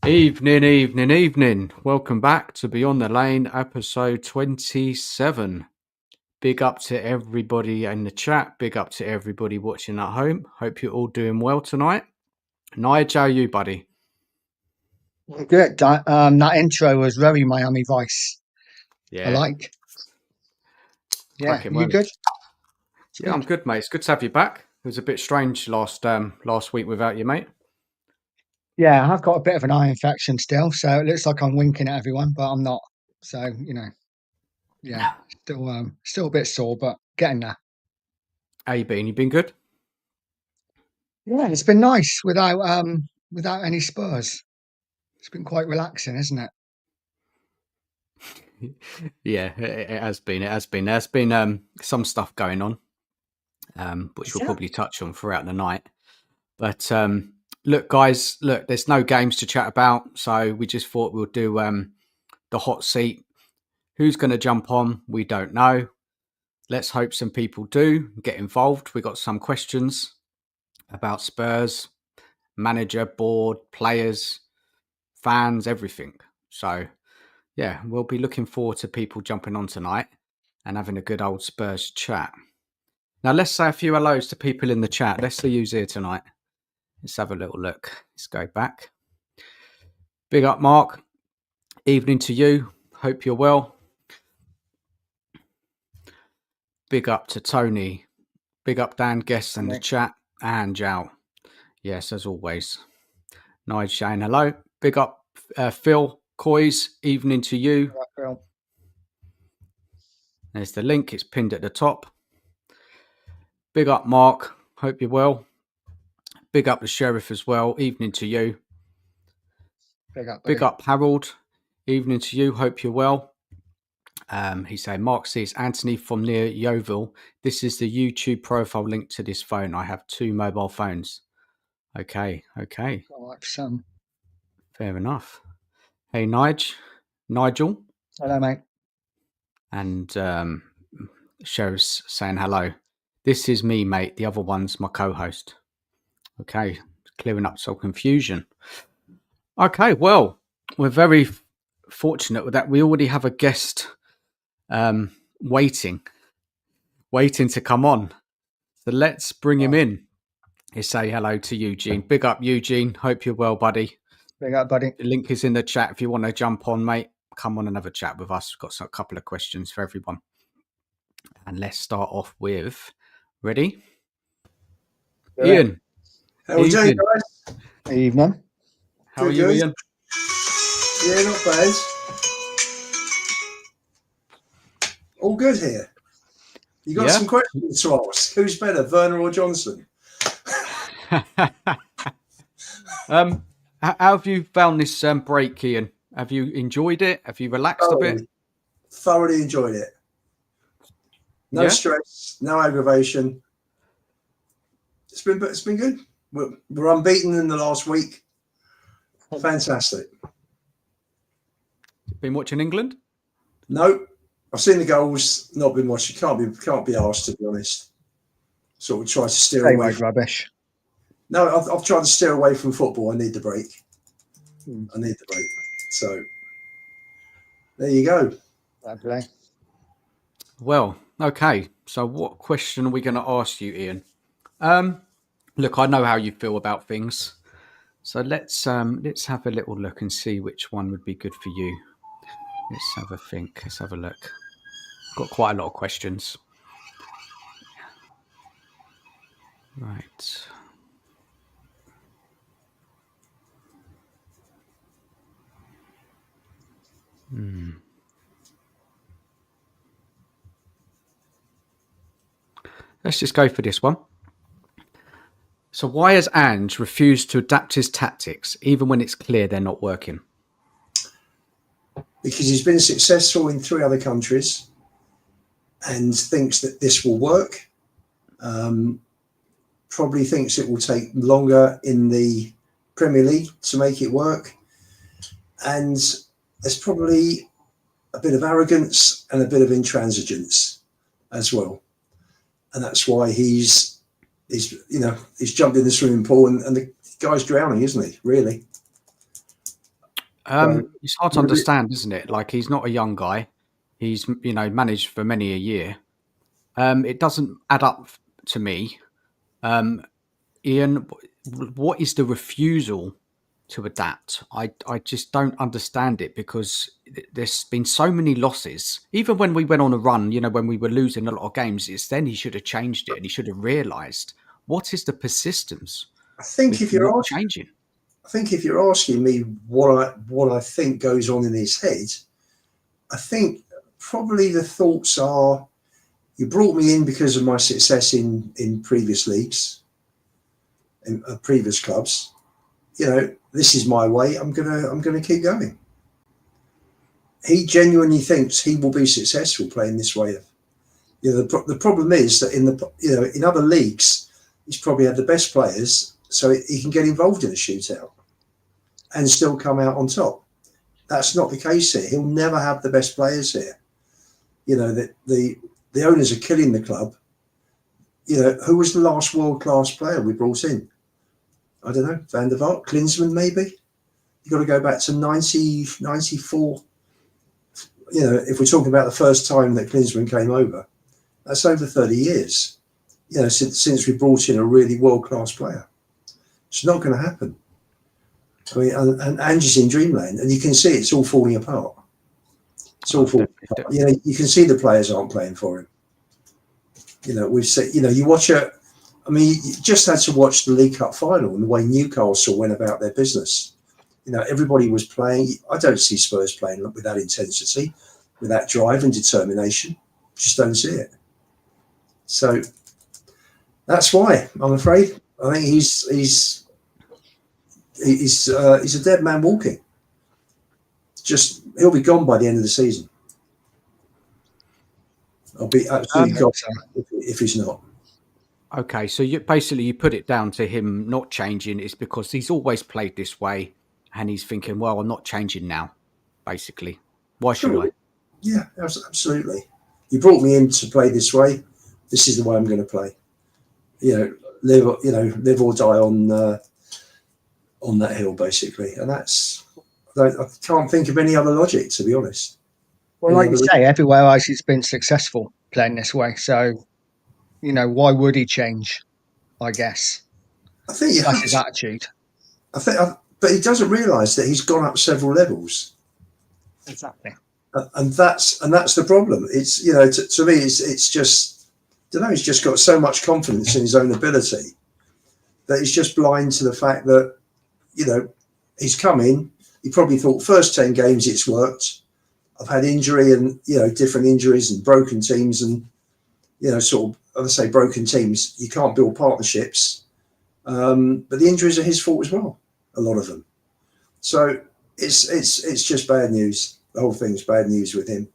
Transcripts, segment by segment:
Evening, evening, evening. Welcome back to Beyond the Lane, episode 27. Big up to everybody in the chat. Big up to everybody watching at home. Hope you're all doing well tonight. Nige, how are you, buddy? Good. That intro was very Miami Vice. Yeah. I like. Yeah, Cracking, you weren't good? it? Yeah, I'm good, mate. It's good to have you back. It was a bit strange last week without you, mate. Yeah, I've got a bit of an eye infection still, so it looks like I'm winking at everyone, but I'm not. So yeah, still a bit sore, but getting there. How you been? You been good? Yeah, it's been nice without any Spurs. It's been quite relaxing, isn't it? Yeah, it has been. It has been. There's been some stuff going on, which we'll probably touch on throughout the night. But look, guys, there's no games to chat about, so we just thought we'll do the hot seat. Who's going to jump on? We don't know. Let's hope some people do get involved. We got some questions about Spurs, manager, board, players, fans, everything. So, yeah, we'll be looking forward to people jumping on tonight and having a good old Spurs chat. Now, let's say a few hellos to people in the chat. Let's see who's here tonight. Let's have a little look. Let's go back. Big up, Mark. Evening to you. Hope you're well. Big up to Tony. Big up Dan, guests in the chat. Ange Out. Yes, as always. Nige saying hello. Big up Phil. Coys. Evening to you. There's the link. It's pinned at the top. Big up, Mark. Hope you're well. Big up the Sheriff as well. Evening to you. Big up, Harold. Evening to you. Hope you're well. He's saying, Mark says, Anthony from near Yeovil. This is the YouTube profile link to this phone. I have 2 mobile phones. Okay. Fair enough. Hey, Nigel. Hello, mate. And Sheriff's saying hello. This is me, mate. The other one's my co-host. Okay. Clearing up some confusion. Okay, well, we're very fortunate that we already have a guest waiting to come on. So let's bring him in. Let's say hello to Eugene. Big up, Eugene. Hope you're well, buddy. Big up, buddy. The link is in the chat. If you want to jump on, mate, come on and have a chat with us. We've got a couple of questions for everyone. And let's start off with, ready? Yeah. Ian. How are you doing, guys? Evening. How are you, Ian? Yeah, not bad. All good here. You got some questions to ask. Who's better, Werner or Johnson? How have you found this break, Ian? Have you enjoyed it? Have you relaxed a bit? Thoroughly enjoyed it. No stress, no aggravation. It's been good. We're unbeaten in the last week. Fantastic. Been watching England? No, I've seen the goals. Not been watching. Can't be asked, to be honest. Sort of try to steer away. Rubbish. No, I've tried to steer away from football. I need the break. So there you go. Lovely. Well, okay. So what question are we going to ask you, Ian? Look, I know how you feel about things. So let's have a little look and see which one would be good for you. Let's have a think. Let's have a look. Got quite a lot of questions. Right. Let's just go for this one. So why has Ange refused to adapt his tactics even when it's clear they're not working? Because he's been successful in 3 other countries and thinks that this will work. Probably thinks it will take longer in the Premier League to make it work. And there's probably a bit of arrogance and a bit of intransigence as well. And that's why he's jumped in the swimming pool and the guy's drowning, isn't he? Really. It's hard to understand, isn't it? Like, he's not a young guy. He's, managed for many a year. It doesn't add up to me. Ian, what is the refusal to adapt? I just don't understand it, because there's been so many losses. Even when we went on a run, when we were losing a lot of games, it's then he should have changed it, and he should have realised. What is the persistence? I think if you're changing, I think if you're asking me what I think goes on in his head, I think probably the thoughts are, you brought me in because of my success in previous leagues, in previous clubs. This is my way. I'm gonna keep going. He genuinely thinks he will be successful playing this way. The problem is that in other leagues, he's probably had the best players, so he can get involved in a shootout and still come out on top. That's not the case here. He'll never have the best players here. The owners are killing the club. Who was the last world-class player we brought in? I don't know, Van der Vaart, Klinsmann maybe? You've got to go back to 90, 94. If we're talking about the first time that Klinsmann came over, that's over 30 years, since we brought in a really world-class player. It's not going to happen. I mean, and Ange is in dreamland, and you can see it's all falling apart. It's all falling apart. You can see the players aren't playing for him. We've said, you watch it. I mean, you just had to watch the League Cup final and the way Newcastle went about their business. Everybody was playing. I don't see Spurs playing with that intensity, with that drive and determination. Just don't see it. So that's why, I'm afraid, I think he's a dead man walking. He'll be gone by the end of the season. I'll be absolutely gone if he's not. Okay, so you put it down to him not changing. It's because he's always played this way, and he's thinking, well, I'm not changing now, basically. Why should I? Yeah, absolutely. You brought me in to play this way. This is the way I'm going to play. Live or die on that hill, basically. And I can't think of any other logic, to be honest. Well, like you say, everywhere else he's been successful playing this way. So, why would he change? I guess. I think that's his attitude. But he doesn't realise that he's gone up several levels. Exactly. And that's the problem. It's to me, it's just, I don't know. He's just got so much confidence in his own ability that he's just blind to the fact that he's come in. He probably thought first 10 games it's worked. I've had injury and different injuries and broken teams and sort of, I say broken teams. You can't build partnerships, but the injuries are his fault as well. A lot of them. So it's just bad news. The whole thing's bad news with him.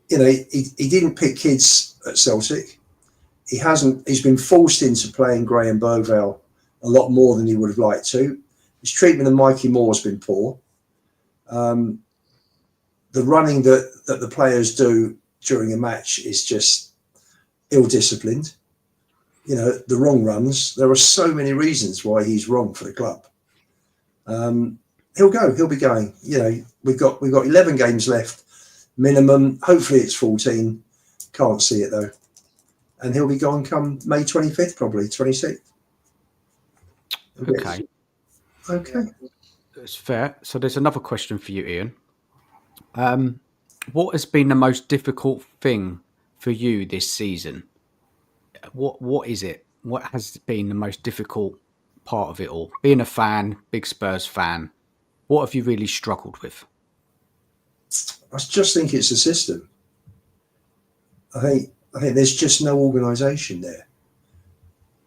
He didn't pick kids at Celtic. He's been forced into playing Graham Bergvall a lot more than he would have liked to. His treatment of Mikey Moore's been poor. The running that the players do during a match is just ill-disciplined. The wrong runs. There are so many reasons why he's wrong for the club. He'll be going. We've got 11 games left minimum. Hopefully it's 14. Can't see it though. And he'll be gone come May 25th, probably 26th. Okay. That's fair. So there's another question for you, Ian. What has been the most difficult thing for you this season? What is it? What has been the most difficult part of it all? Being a fan, big Spurs fan, what have you really struggled with? I just think it's a system. I think there's just no organisation there.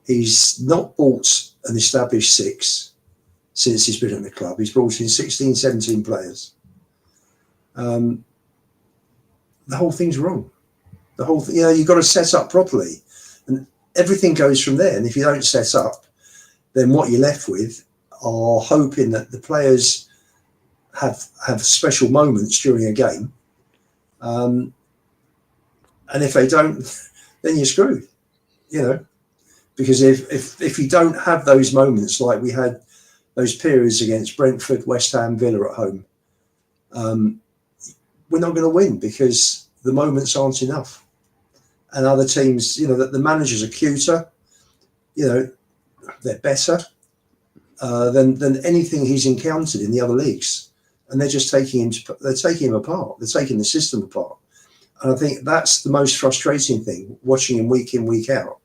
He's not bought an established six since he's been at the club. He's brought in 16, 17 players. The whole thing's wrong. The whole thing, you've got to set up properly, and everything goes from there. And if you don't set up, then what you're left with are hoping that the players have special moments during a game, and if they don't, then you're screwed. Because if you don't have those moments, like we had those periods against Brentford, West Ham, Villa at home, we're not going to win because the moments aren't enough. And other teams, that the managers are cuter, they're better than anything he's encountered in the other leagues. And they're just taking him apart. They're taking the system apart. And I think that's the most frustrating thing, watching him week in, week out,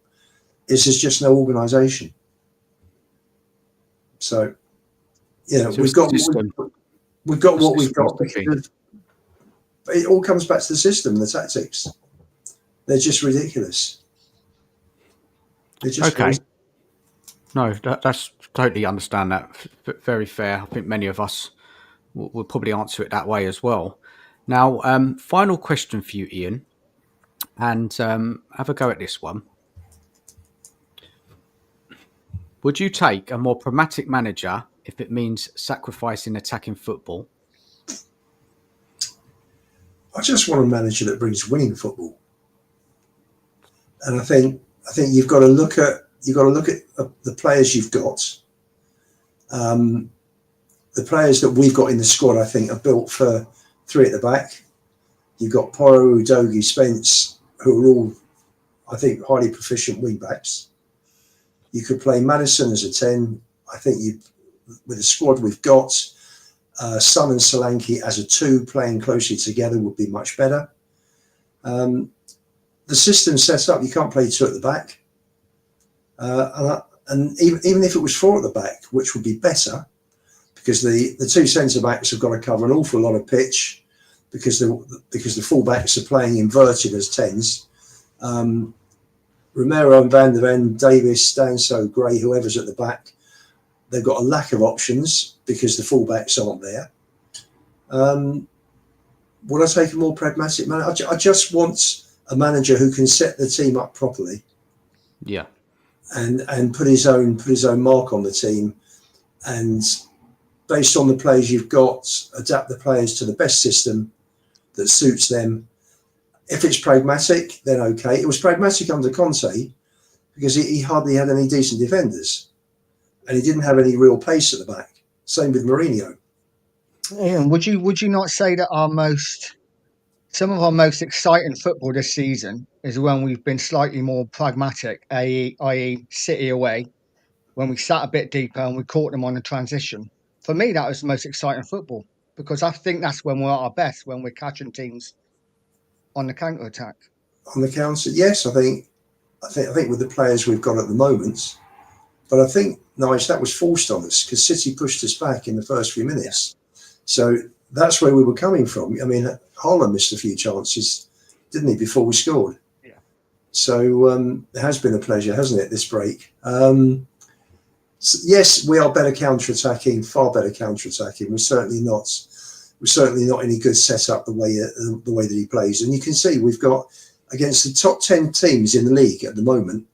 is there's just no organisation. So, we've got what we've got. Because it all comes back to the system, the tactics. They're just ridiculous. They're just okay. No, that's totally understand that. Very fair. I think many of us will probably answer it that way as well. Now, final question for you, Ian, and have a go at this one. Would you take a more pragmatic manager if it means sacrificing attacking football? I just want a manager that brings winning football, and I think you've got to look at the players you've got. The players that we've got in the squad, I think, are built for three at the back. You've got Porro, Udogie, Spence, who are all, I think, highly proficient wing backs. You could play Maddison as a 10. I think with the squad we've got, Son and Solanke as a 2 playing closely together would be much better. The system set up, you can't play 2 at the back. And even if it was 4 at the back, which would be better, because the 2 centre-backs have got to cover an awful lot of pitch because the full-backs are playing inverted as 10s. Romero and Van der Ven, Davis, Danso, Gray, whoever's at the back, they've got a lack of options because the full-backs aren't there. Would I take a more pragmatic manager? I just want a manager who can set the team up properly. Yeah. And put his own mark on the team, and based on the players you've got, adapt the players to the best system that suits them. If it's pragmatic, then okay. It was pragmatic under Conte because he hardly had any decent defenders, and he didn't have any real pace at the back. Same with Mourinho. Ian, would you not say that some of our most exciting football this season is when we've been slightly more pragmatic, i.e. City away, when we sat a bit deeper and we caught them on a transition? For me, that was the most exciting football because I think that's when we're at our best, when we're catching teams on the counter attack. On the counter, yes, I think with the players we've got at the moment, but I think Nige, that was forced on us because City pushed us back in the first few minutes. Yeah. So that's where we were coming from. I mean, Marlon missed a few chances, didn't he, before we scored? Yeah. So it has been a pleasure, hasn't it, this break? So yes, we are better counter-attacking, far better counter-attacking. We're certainly not any good setup the way that he plays. And you can see we've got, against the top 10 teams in the league at the moment,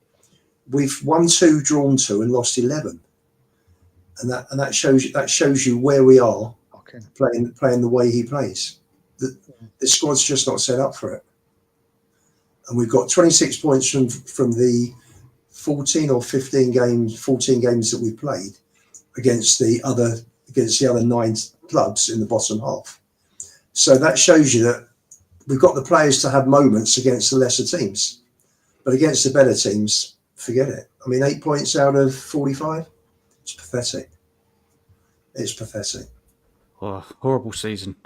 we've won 2, drawn 2, and lost 11. And that shows you where we are. Okay. Playing the way he plays. The squad's just not set up for it. And we've got 26 points from the 14 games that we've played against the other 9 clubs in the bottom half. So that shows you that we've got the players to have moments against the lesser teams, but against the better teams, forget it. I mean, 8 points out of 45, it's pathetic. It's pathetic. Oh, horrible season.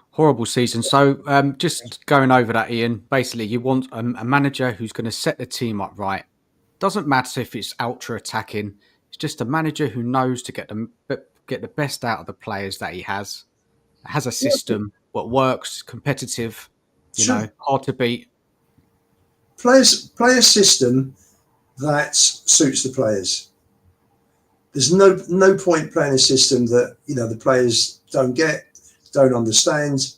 So just going over that, Ian, basically you want a manager who's going to set the team up right. Doesn't matter if it's ultra attacking. It's just a manager who knows to get the best out of the players that he has a system, what works, competitive, hard to beat. Play a system that suits the players. There's no point playing a system that the players don't get, don't understand,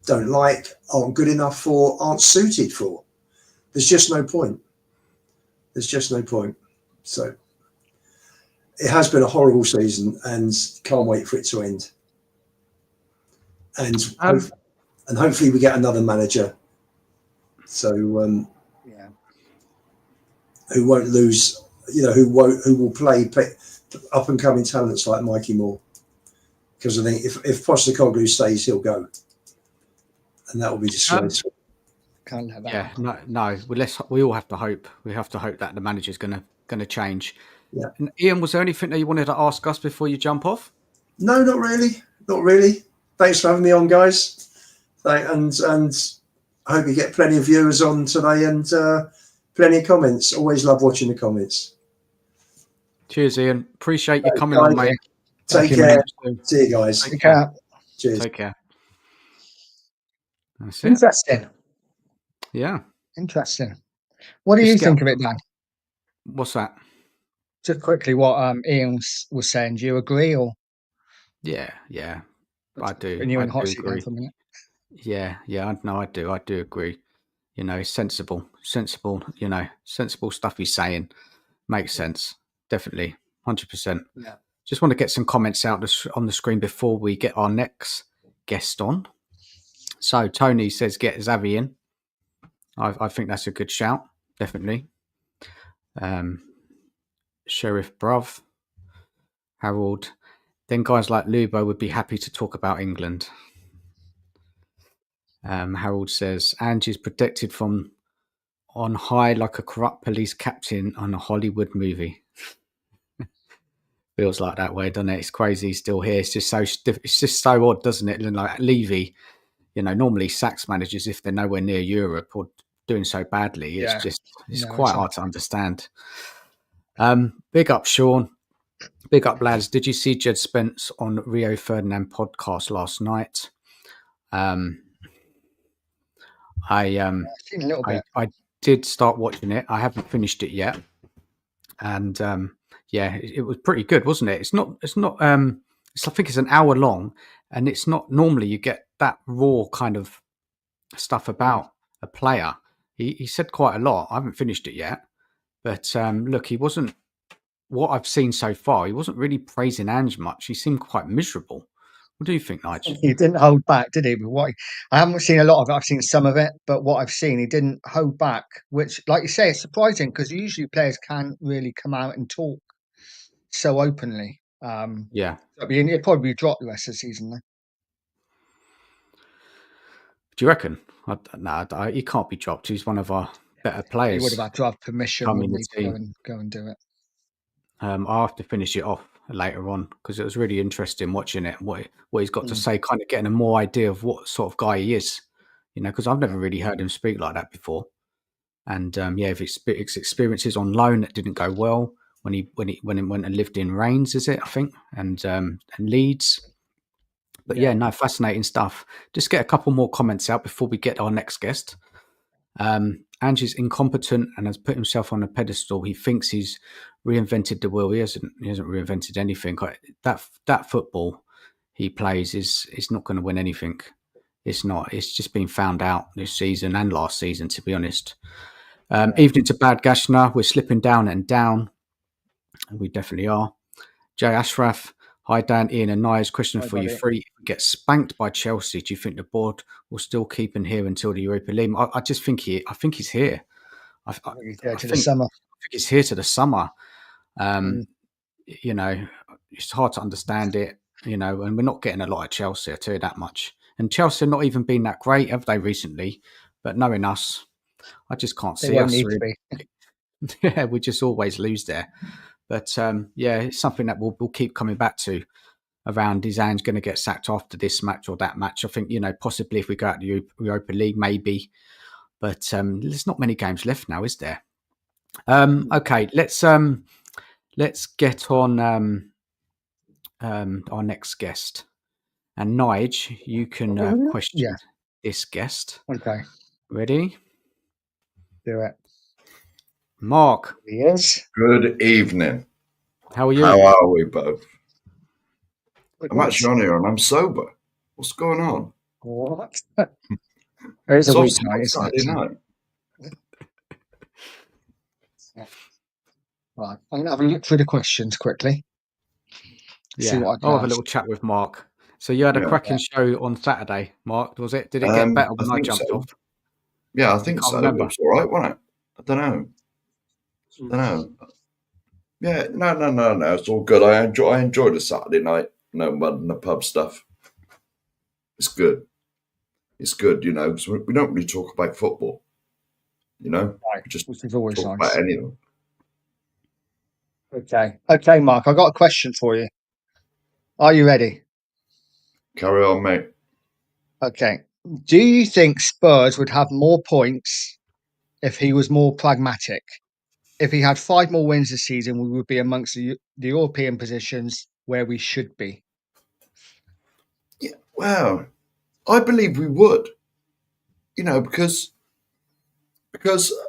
don't like, aren't good enough for, aren't suited for. There's just no point. So it has been a horrible season, and can't wait for it to end. And hopefully we get another manager. So who won't lose? Who will play up and coming talents like Mikey Moore. Because I think if Postecoglou stays, he'll go. and that will be disgraceful. Can't let that Yeah, happen. no. Well, we all have to hope. We have to hope that the manager's going to change. Yeah. And Ian, was there anything that you wanted to ask us before you jump off? No, not really. Not really. Thanks for having me on, guys. And I hope you get plenty of viewers on today and plenty of comments. Always love watching the comments. Cheers, Ian. Appreciate you coming on, mate. Take care. See you guys. Take care. Cheers. Take care. That's it. Interesting. Yeah. Interesting. What do you think of it, Dan? What's that? Just quickly, what Ian was saying. Do you agree, or? Yeah. I do. And you in I hot do seat agree. for a minute. Yeah. No, I do. I do agree. You know, sensible. You know, sensible stuff he's saying makes sense. Definitely, 100%. Yeah. Just want to get some comments out on the screen before we get our next guest on. So Tony says get Savva in. I think that's a good shout. Definitely. Sheriff Bruv, Harold. Then guys like Lubo would be happy to talk about England. Harold says Ange is protected from on high like a corrupt police captain on a Hollywood movie. Feels like that way, doesn't it? It's crazy he's still here. It's just so odd, doesn't it? And like Levy, you know, normally sacks managers if they're nowhere near Europe or doing so badly. It's quite hard to understand. Big up, Sean. Big up, lads. Did you see Jed Spence on Rio Ferdinand podcast last night? I've seen a little bit. I did start watching it. I haven't finished it yet, and it was pretty good, wasn't it? It's not. I think it's an hour long, and it's not normally you get that raw kind of stuff about a player. He said quite a lot. I haven't finished it yet, but look, he wasn't. What I've seen so far, he wasn't really praising Ange much. He seemed quite miserable. What do you think, Nige? He didn't hold back, did he? But I haven't seen a lot of it. I've seen some of it, but what I've seen, he didn't hold back. Which, like you say, is surprising because usually players can't really come out and talk so openly. Yeah. He'd probably drop the rest of the season, though. Do you reckon? He can't be dropped. He's one of our better players. He would have had to have permission to go and do it. I'll have to finish it off later on because it was really interesting watching it. What he's got to say, kind of getting a more idea of what sort of guy he is. You know, because I've never really heard him speak like that before. And if his experiences on loan that didn't go well when he went and lived in Reigns, is it? I think, and Leeds. But fascinating stuff. Just get a couple more comments out before we get our next guest. Ange is incompetent and has put himself on a pedestal. He thinks he's reinvented the wheel. He hasn't reinvented anything. That football he plays is not going to win anything. It's not. It's just been found out this season and last season, to be honest. Evening to Bad Gashna. We're slipping down and down. We definitely are. Jay Ashraf. Hi, Dan, Ian and Nige. Question for you three. If we get spanked by Chelsea, do you think the board will still keep him here until the Europa League? I just think he's here. I think he's here to the summer. You know, it's hard to understand it, you know, and we're not getting a lot of Chelsea, I'll tell you that much. And Chelsea have not even been that great, have they, recently? But knowing us, I just can't see us. Really. Yeah, we just always lose there. But it's something that we'll keep coming back to around. Is Ange going to get sacked after this match or that match? I think, you know, possibly if we go out to the Europa League, maybe. But there's not many games left now, is there? Okay, let's get on our next guest. And Nige, you can question this guest. Okay. Ready? Do it. Mark. Yes. Good evening. How are you? How are we both? I'm actually on here and I'm sober. What's going on? What? It's a weeknight, isn't it? Night. Right. I'm going to have a look through the questions quickly. Yeah, I'll have a little chat with Mark. So you had a cracking show on Saturday, Mark, was it? Did it get better when I jumped off? Yeah, I think so. It was all right, wasn't it? I don't know. Yeah, no. It's all good. I enjoyed the Saturday night. No mud and the pub stuff. It's good. it's good, because we don't really talk about football. Right, we just which is always talk nice. about anything. Okay, Mark, I got a question for you. Are you ready? Carry on, mate. Okay. Do you think Spurs would have more points if he was more pragmatic? If he had 5 more wins this season, we would be amongst the European positions where we should be. Yeah, well, I believe we would. Because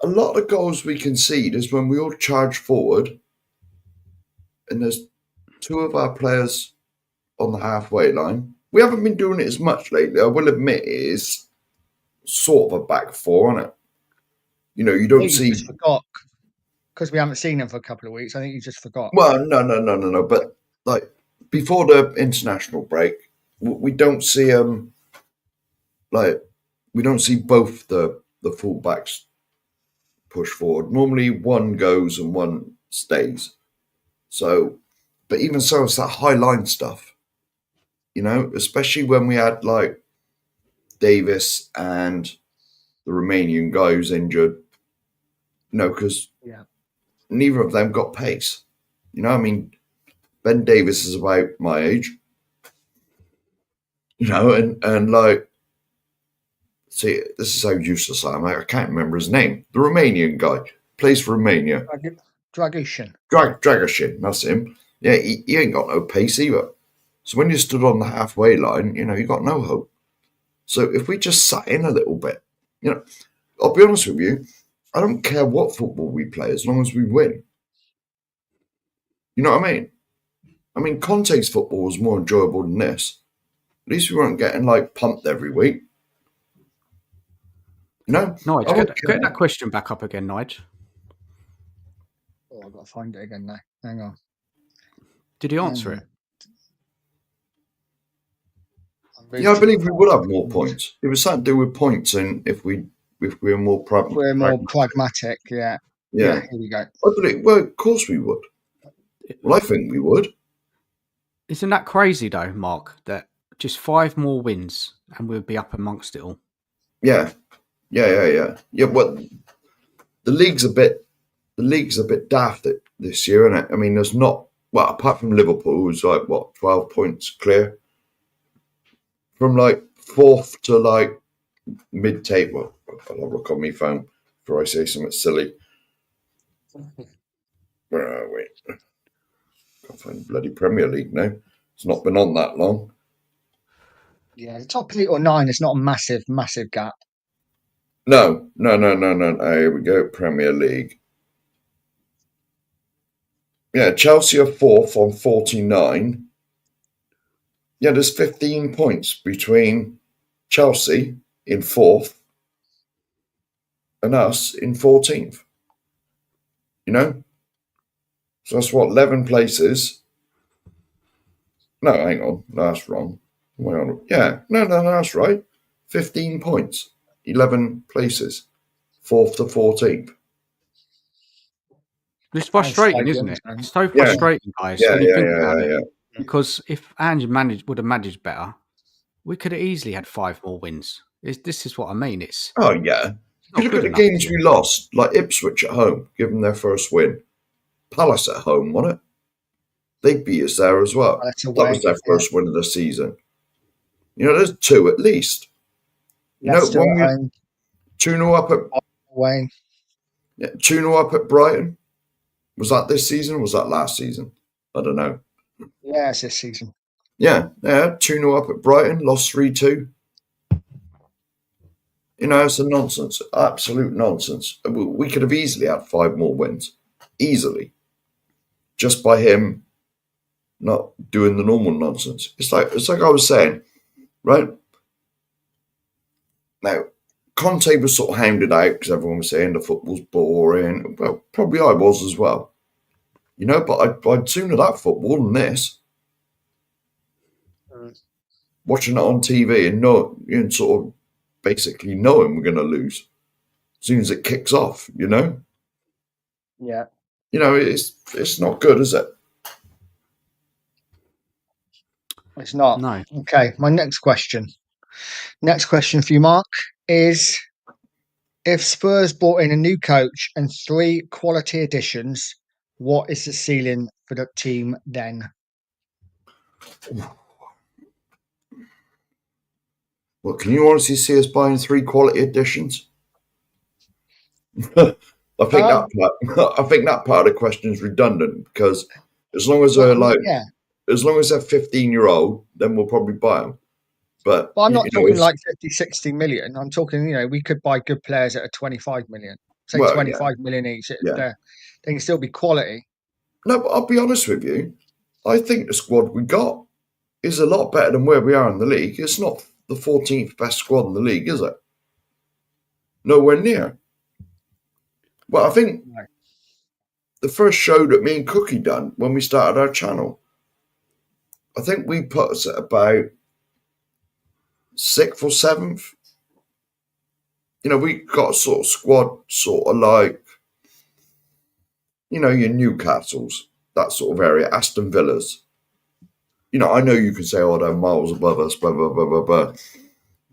a lot of goals we concede is when we all charge forward, and there's 2 of our players on the halfway line. We haven't been doing it as much lately. I will admit it is sort of a back 4, isn't it? You don't see. You just forgot because we haven't seen him for a couple of weeks. I think you just forgot. Well, no. But like before the international break, we don't see we don't see both the fullbacks push forward. Normally, one goes and one stays. So, but even so, it's that high line stuff. Especially when we had like Davis and the Romanian guy who's injured. Because neither of them got pace. I mean, Ben Davis is about my age. And like, see, this is how useless I am. I can't remember his name. The Romanian guy plays for Romania. Dragushin. Dragushin, that's him. Yeah, he ain't got no pace either. So when you stood on the halfway line, you got no hope. So if we just sat in a little bit, I'll be honest with you, I don't care what football we play as long as we win. You know what I mean? I mean, Conte's football was more enjoyable than this. At least we weren't getting like pumped every week. Nige, get that question back up again, Nige. Oh, I've got to find it again now. Hang on. Did he answer it? Yeah, I believe we would have more points. It was something to do with points, and if we were more pragmatic. We're more pragmatic, yeah. Yeah, here we go. I believe. Well, of course we would. Well, I think we would. Isn't that crazy though, Mark? That just 5 more wins and we'll be up amongst it all. Yeah. Well, the league's a bit daft this year, isn't it? I mean, there's not apart from Liverpool, who's like 12 points clear from like 4th to like mid-table. I'll look on my phone before I say something silly. Wait. Can't find the bloody Premier League now. It's not been on that long. Yeah, the top 8 or 9 is not a massive gap. No. Here we go. Premier League. Yeah, Chelsea are 4th on 49. Yeah, there's 15 points between Chelsea in 4th and us in 14th. So that's 11 places. No, hang on. No, that's wrong. Yeah, no, that's right. 15 points. 11 places. 4th to 14th. It's frustrating, isn't it? It's so frustrating, guys, when you think about it. Because if Ange would have managed better, we could have easily had 5 more wins. This is what I mean. Oh, yeah. If you look at the games we lost, like Ipswich at home, give them their first win. Palace at home, wasn't it? They beat us there as well. That was their first win of the season. There's 2 at least. When we 2-0 up at Wayne. Yeah, 2-0 up at Brighton. Was that this season or was that last season? I don't know. Yeah, it's this season. Yeah, 2-0 up at Brighton, lost 3-2. It's a nonsense, absolute nonsense. We could have easily had 5 more wins, easily, just by him not doing the normal nonsense. It's like I was saying, right? Now, Conte was sort of hounded out because everyone was saying the football's boring. Well, probably I was as well. But I'd sooner that football than this. Watching it on TV and sort of basically knowing we're going to lose as soon as it kicks off, Yeah. It's not good, is it? It's not. No. Okay, my next question. Next question for you, Mark, is if Spurs brought in a new coach and 3 quality additions, what is the ceiling for the team then? Well, can you honestly see us buying 3 quality additions? I think that part of the question is redundant because as long as they're as long as they're 15-year-old, then we'll probably buy them. But I'm not talking like 50, 60 million. I'm talking, we could buy good players at a 25 million, say 25 million each. They can still be quality. No, but I'll be honest with you. I think the squad we got is a lot better than where we are in the league. It's not the 14th best squad in the league, is it? Nowhere near. Well, I think the first show that me and Cookie done when we started our channel, I think we put us at about 6th or 7th. We got a sort of squad, sort of like, your Newcastles, that sort of area, Aston Villas. I know you can say, oh, they're miles above us, blah, blah, blah, blah, blah.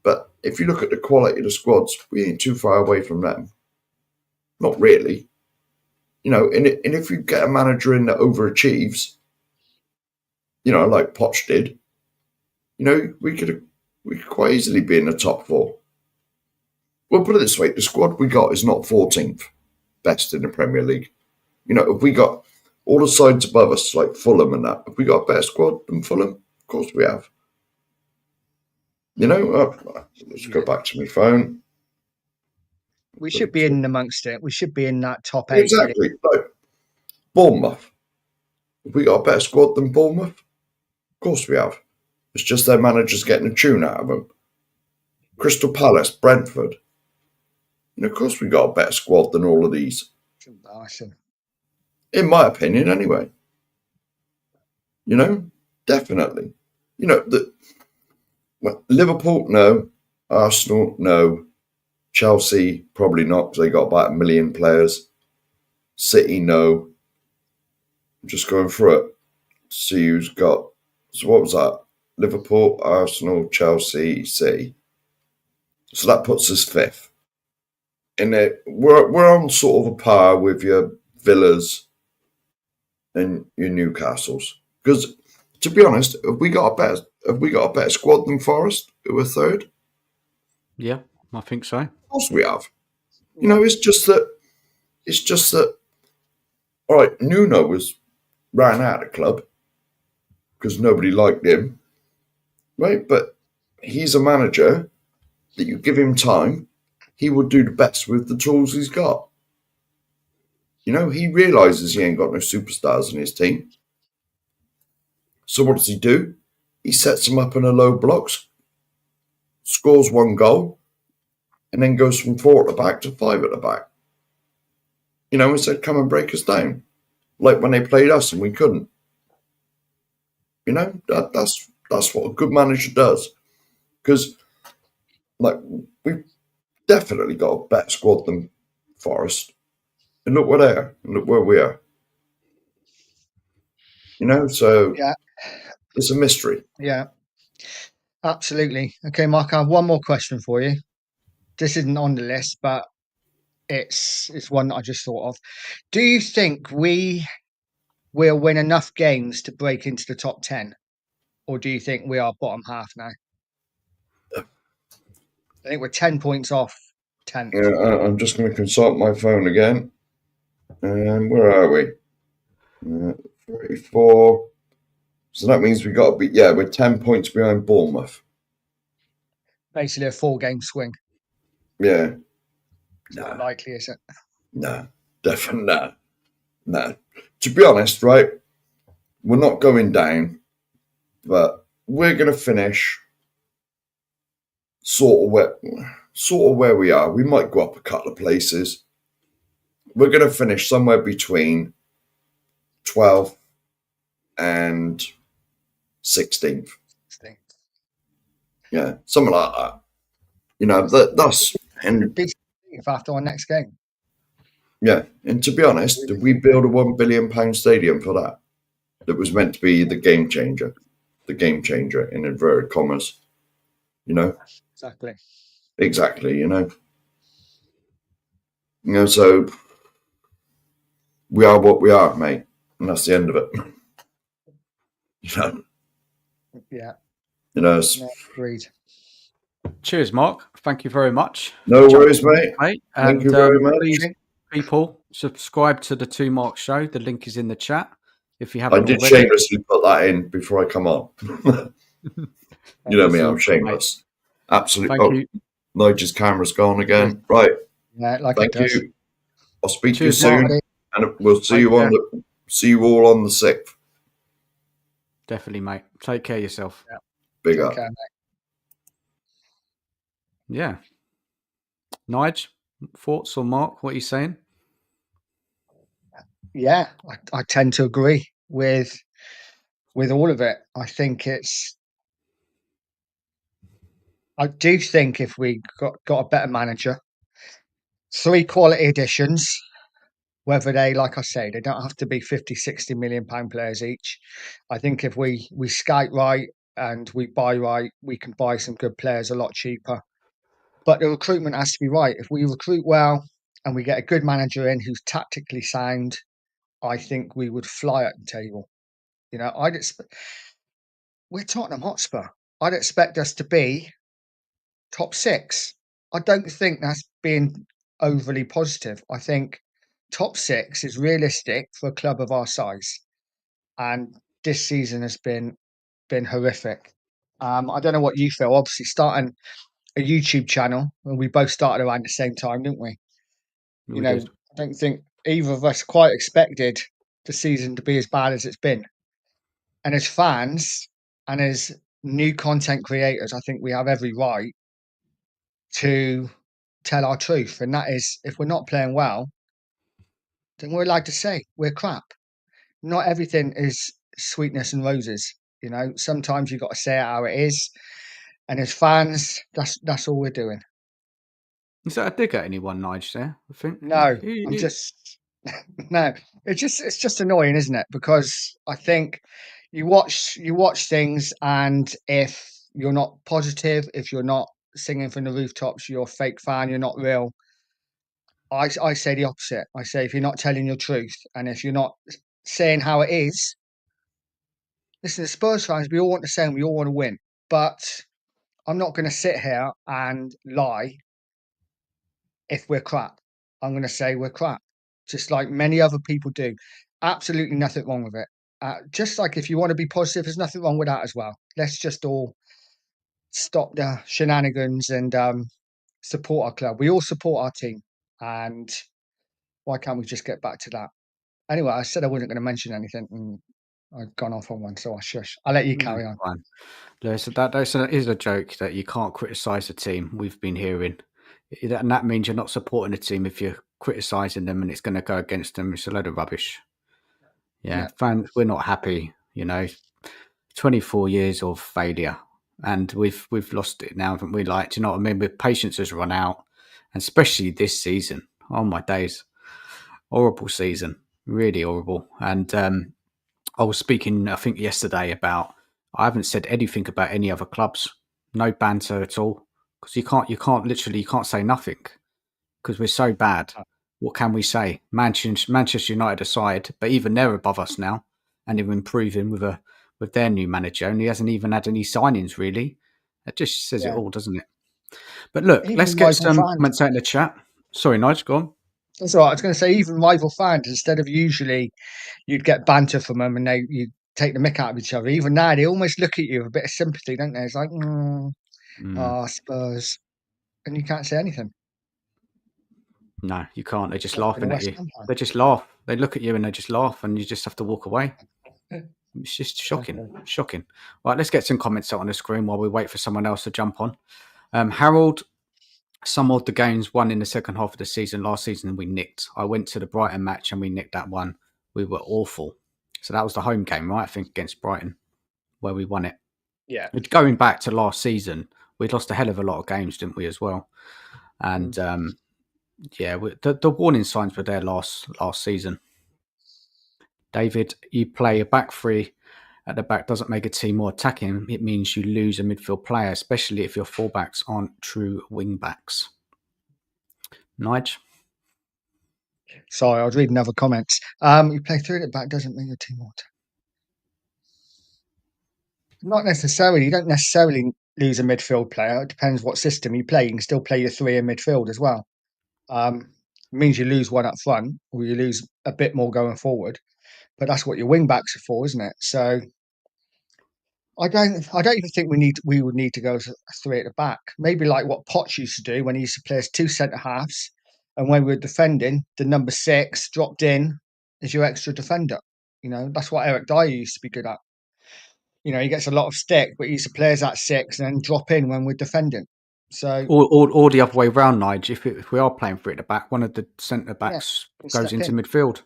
But if you look at the quality of the squads, we ain't too far away from them. Not really. And if you get a manager in that overachieves, like Poch did, we could quite easily be in the top 4. Well, put it this way, the squad we got is not 14th best in the Premier League. If we got all the sides above us, like Fulham and that, if we got a better squad than Fulham, of course we have. Let's go back to my phone. We should be in amongst it. We should be in that top 8. Exactly. Like Bournemouth. Have we got a better squad than Bournemouth? Of course we have. It's just their manager's getting a tune out of them. Crystal Palace, Brentford. Of course we got a better squad than all of these. Awesome. In my opinion, anyway. Definitely. Liverpool, no. Arsenal, no. Chelsea, probably not, because they got about 1 million players. City, no. I'm just going through it. See who's got. So what was that? Liverpool, Arsenal, Chelsea, City. So that puts us 5th. And we're on sort of a par with your Villas and your Newcastles. Because to be honest, have we got a better squad than Forest, who were 3rd? Yeah, I think so. Of course we have. It's just that. All right, Nuno ran out of the club because nobody liked him, right? But he's a manager that you give him time, he will do the best with the tools he's got. He realises he ain't got no superstars in his team. So what does he do? He sets them up in a low blocks, scores 1 goal, and then goes from 4 at the back to 5 at the back. And said, come and break us down. Like when they played us and we couldn't. That's what a good manager does. Because, we've definitely got a better squad than Forest. And look where they are, and look where we are. So yeah, it's a mystery. Yeah, absolutely. Okay, Mark, I have one more question for you. This isn't on the list, but it's one that I just thought of. Do you think we will win enough games to break into the top 10? Or do you think we are bottom half now? I think we're 10 points off 10th. Yeah, I'm just going to consult my phone again. Where are we? 34. So that means we got to be, we're 10 points behind Bournemouth. Basically a 4-game swing. Yeah. It's not likely, is it? No, definitely not. No. To be honest, right, we're not going down, but we're going to finish sort of where we are. We might go up a couple of places. We're going to finish somewhere between 12th and 16th. Yeah, something like that. That's and after our next game. Yeah, and to be honest, did we build a £1 billion stadium for that? That was meant to be the game changer in inverted commas. You know, Exactly. You know, so we are what we are, mate, and that's the end of it. You know. Yeah. You know. No, agreed. Cheers, Mark. Thank you very much. No worries, mate. And Thank you very much. please, people, subscribe to the Two Mark Show. The link is in the chat. If you I haven't did already. shamelessly put that in before I come on. You know me, I'm shameless. Absolutely. Thank you. Nige's camera's gone again. Right. Yeah, like Thank it does. you. I'll speak Cheers, to you soon, Mark. and we'll see you on see you all on the 6th. Definitely, mate. Take care of yourself. Yeah. Big Take up. care, mate. Yeah. Nige, thoughts on Mark? What are you saying? Yeah, I tend to agree with all of it. I do think if we got a better manager, 3 quality additions, whether they, like I say, they don't have to be 50, 60 million pound players each. I think if we scout right and we buy right, we can buy some good players a lot cheaper. But the recruitment has to be right. If we recruit well and we get a good manager in who's tactically sound, I think we would fly at the table. You know, we're Tottenham Hotspur. I'd expect us to be top 6. I don't think that's being overly positive. I think top 6 is realistic for a club of our size, and this season has been horrific. I don't know what you feel. Obviously, starting a YouTube channel, and we both started around the same time, didn't we? We You know, did. I don't think either of us quite expected the season to be as bad as it's been. And as fans and as new content creators, I think we have every right to tell our truth. And that is, if we're not playing well, then we're allowed to say we're crap. Not everything is sweetness and roses. You know, sometimes you've got to say it how it is. And as fans, that's all we're doing. Is that a dig at anyone, Nige? There, I think. No, I'm just no. It's just annoying, isn't it? Because I think you watch things, and if you're not positive, if you're not singing from the rooftops, you're a fake fan, you're not real. I say the opposite. I say if you're not telling your truth, and if you're not saying how it is, listen, as Spurs fans, we all want the same, we all want to win. But I'm not going to sit here and lie if we're crap. I'm going to say we're crap, just like many other people do. Absolutely nothing wrong with it. Just like if you want to be positive, there's nothing wrong with that as well. Let's just all stop the shenanigans and support our club. We all support our team. And why can't we just get back to that? Anyway, I said I wasn't going to mention anything, and I've gone off on one, so I'll shush. I'll let you carry on. Fine. That is a joke that you can't criticise a team. We've been hearing, and that means you're not supporting a team if you're criticising them, and it's going to go against them. It's a load of rubbish. Yeah, fans, we're not happy. You know, 24 years of failure, and we've lost it now, haven't we? Like, do you know what I mean? With patience has run out, and especially this season. Oh my days, horrible season, really horrible. And I was speaking, I think yesterday, about I haven't said anything about any other clubs, no banter at all, because you can't say nothing because we're so bad. What can we say? Manchester United aside, but even they're above us now, and they're improving with their new manager, and he hasn't even had any signings really. It just says it all, doesn't it? But look, Even let's get some fans. comments out in the chat. Sorry, Nige, go on. That's all right. I was going to say, even rival fans, instead of usually you'd get banter from them and you take the mick out of each other. Even now, they almost look at you with a bit of sympathy, don't they? It's like, Spurs. And you can't say anything. No, you can't. They're just laughing at you. They just laugh. They look at you and they just laugh, and you just have to walk away. It's just shocking. Shocking. Right, let's get some comments out on the screen while we wait for someone else to jump on. Harold, some of the games won in the second half of the season last season and we nicked. I went to the Brighton match and we nicked that one. We were awful. So that was the home game, right? I think against Brighton where we won it. Yeah. Going back to last season, we'd lost a hell of a lot of games, didn't we, as well? And the warning signs were there last season. David, you play a back three at the back doesn't make a team more attacking. It means you lose a midfield player, especially if your fullbacks aren't true wing backs. Nige? Sorry, I was reading other comments. You play 3 at the back doesn't make your team more attacking. Not necessarily. You don't necessarily lose a midfield player. It depends what system you play. You can still play your 3 in midfield as well. It means you lose one up front, or you lose a bit more going forward. But that's what your wing backs are for, isn't it? So I don't even think we would need to go to 3 at the back. Maybe like what Potts used to do when he used to play as 2 centre halves, and when we were defending, the number 6 dropped in as your extra defender. That's what Eric Dyer used to be good at. He gets a lot of stick, but he used to play as that 6 and then drop in when we're defending. So or the other way round, Nige. If we are playing 3 at the back, one of the centre backs goes into midfield,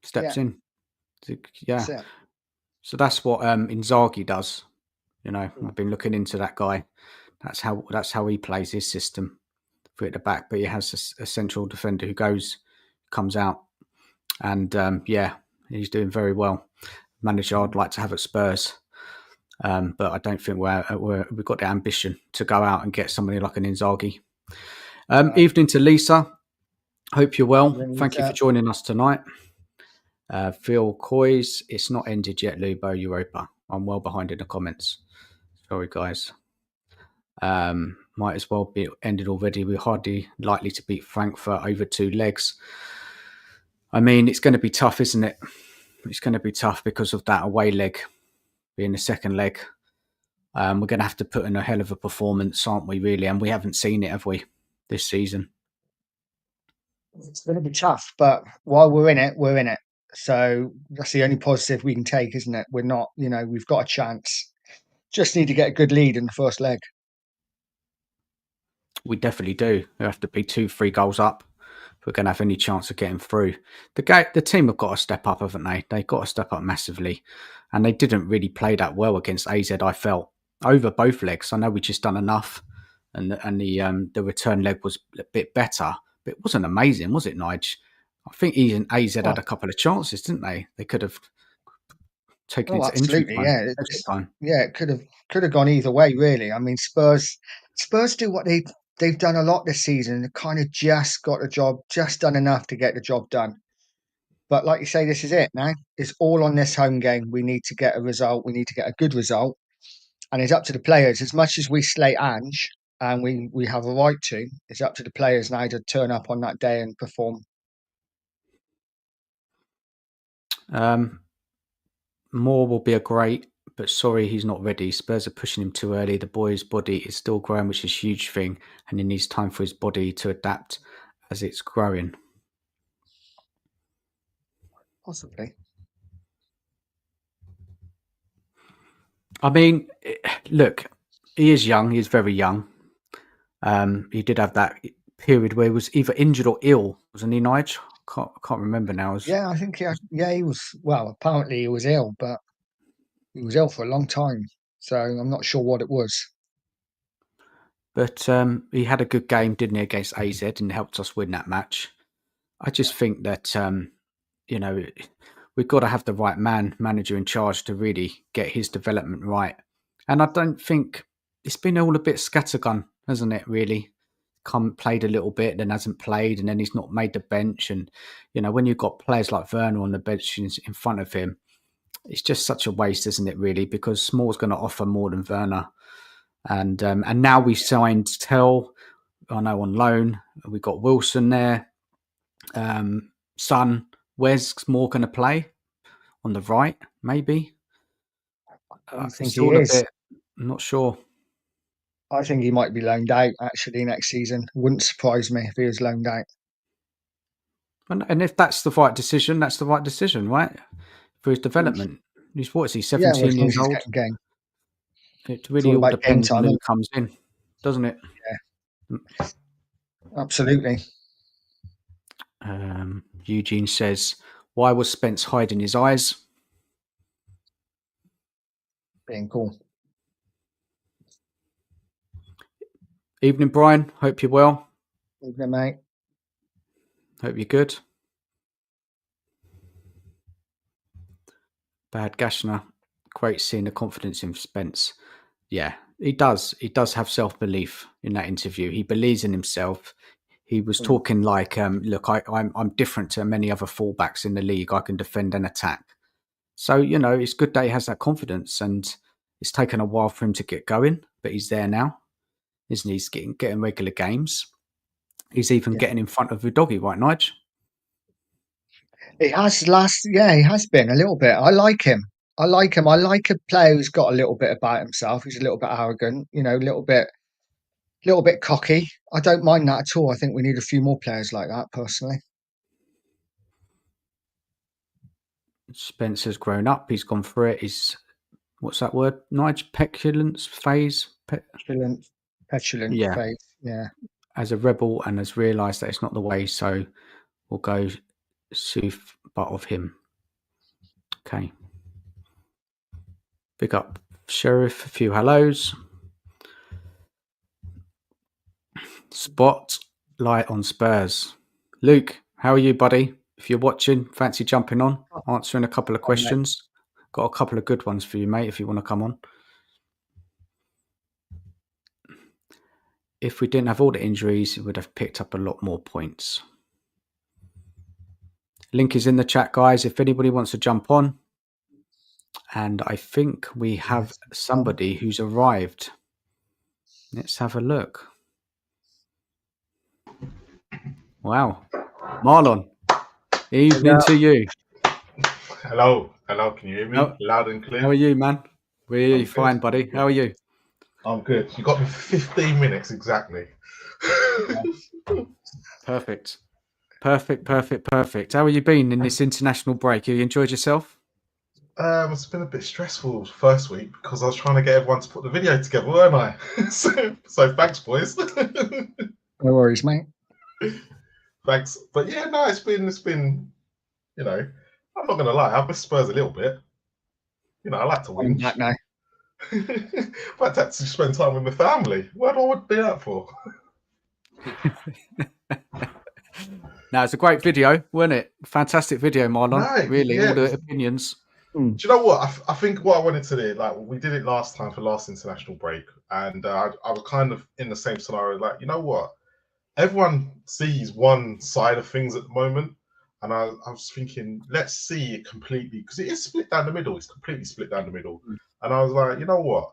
steps in. Yeah. So that's what Inzaghi does. I've been looking into that guy. That's how he plays his system, 3 at the back. But he has a central defender who comes out, and he's doing very well. Manager I'd like to have at Spurs. But I don't think we've got the ambition to go out and get somebody like an Inzaghi. Evening to Lisa. Hope you're well. Thank you for joining us tonight. Phil Coys, it's not ended yet, Lubo Europa. I'm well behind in the comments. Sorry, guys. Might as well be ended already. We're hardly likely to beat Frankfurt over 2 legs. I mean, it's going to be tough, isn't it? It's going to be tough because of that away leg being the second leg. We're going to have to put in a hell of a performance, aren't we, really? And we haven't seen it, have we, this season? It's going to be tough, but while we're in it, we're in it. So that's the only positive we can take, isn't it? We're not, we've got a chance. Just need to get a good lead in the first leg. We definitely do. We have to be 2-3 goals up if we're going to have any chance of getting through. The team have got to step up, haven't they? They've got to step up massively. And they didn't really play that well against AZ, I felt, over both legs. I know we just done enough, and the return leg was a bit better, but it wasn't amazing, was it, Nige? I think even AZ had a couple of chances, didn't they? They could have taken it to absolutely, injury time. It could have gone either way, really. I mean, Spurs do what they've done a lot this season. They kind of just got the job, just done enough to get the job done. But like you say, this is it now. It's all on this home game. We need to get a result. We need to get a good result. And it's up to the players. As much as we slate Ange, and we have a right to, it's up to the players now to turn up on that day and perform. Moore will be a great, but sorry, he's not ready. Spurs are pushing him too early. The boy's body is still growing, which is a huge thing. And he needs time for his body to adapt as it's growing. Possibly. I mean, look, he is young. He is very young. He did have that period where he was either injured or ill, wasn't he, Nige? I can't remember now. Yeah, I think he was. Well, apparently he was ill, but he was ill for a long time. So I'm not sure what it was. But he had a good game, didn't he, against AZ, and helped us win that match. I just think that we've got to have the right manager in charge to really get his development right. And I don't think it's been all a bit scattergun, hasn't it, really? Played a little bit, then hasn't played, and then he's not made the bench. And, when you've got players like Werner on the bench in front of him, it's just such a waste, isn't it, really? Because Small's going to offer more than Werner. And now we signed Tell, I know, on loan. We've got Wilson there. Son, where's Moore going to play? On the right, maybe? I think it's he all is. a bit, I'm not sure. I think he might be loaned out, actually, next season. Wouldn't surprise me if he was loaned out. And if that's the right decision, that's the right decision, right? For his development. What is he, 17 years old? Game. It really all depends on who comes in, doesn't it? Yeah. Absolutely. Eugene says, why was Spence hiding his eyes? Being cool. Evening, Brian. Hope you're well. Evening, mate. Hope you're good. Bad Gashner. great seeing the confidence in Spence. Yeah, he does. He does have self-belief in that interview. He believes in himself. He was talking like, look, I'm different to many other fullbacks in the league. I can defend and attack. So, you know, it's good that he has that confidence, and it's taken a while for him to get going, but he's there now, isn't he? He's getting regular games. He's even getting in front of the doggy, right, Nige? He has he has been a little bit. I like him. I like him. I like a player who's got a little bit about himself. He's a little bit arrogant, you know, a little bit cocky. I don't mind that at all. I think we need a few more players like that, personally. Spencer's grown up. He's gone through it. He's, what's that word, Nige? Petulance phase? Petulant Yeah. phase. Yeah. As a rebel, and has realised that it's not the way, so we'll go sooth butt of him. Okay. Big up Sheriff, a few hellos. Spotlight on Spurs. Luke, how are you, buddy? If you're watching, fancy jumping on, answering a couple of questions. Got a couple of good ones for you, mate, if you want to come on. If we didn't have all the injuries, we would have picked up a lot more points. Link is in the chat, guys, if anybody wants to jump on. And I think we have somebody who's arrived. Let's have a look. Wow. Marlon, evening to you. Hello, can you hear me? Loud and clear. How are you, man? We're fine, buddy. How are you? I'm good. You got me 15 minutes exactly. Perfect. How have you been in this international break? Have you enjoyed yourself? It's been a bit stressful first week because I was trying to get everyone to put the video together, weren't I? so thanks, boys. No worries, mate. Thanks. But yeah, no, it's been, you know, I'm not gonna lie, I miss Spurs a little bit. You know, I like to win. Back now. But to actually spend time with my family. What do I want to do that for? Now, it's a great video, wasn't it? Fantastic video, Marlon. No, really, yeah. all the opinions. Do you know what? I think what I wanted to do, like we did it last time for last international break, and I was kind of in the same scenario. Like, you know what? Everyone sees one side of things at the moment, and I was thinking, let's see it completely, because it is split down the middle. It's completely split down the middle. And I was like, you know what?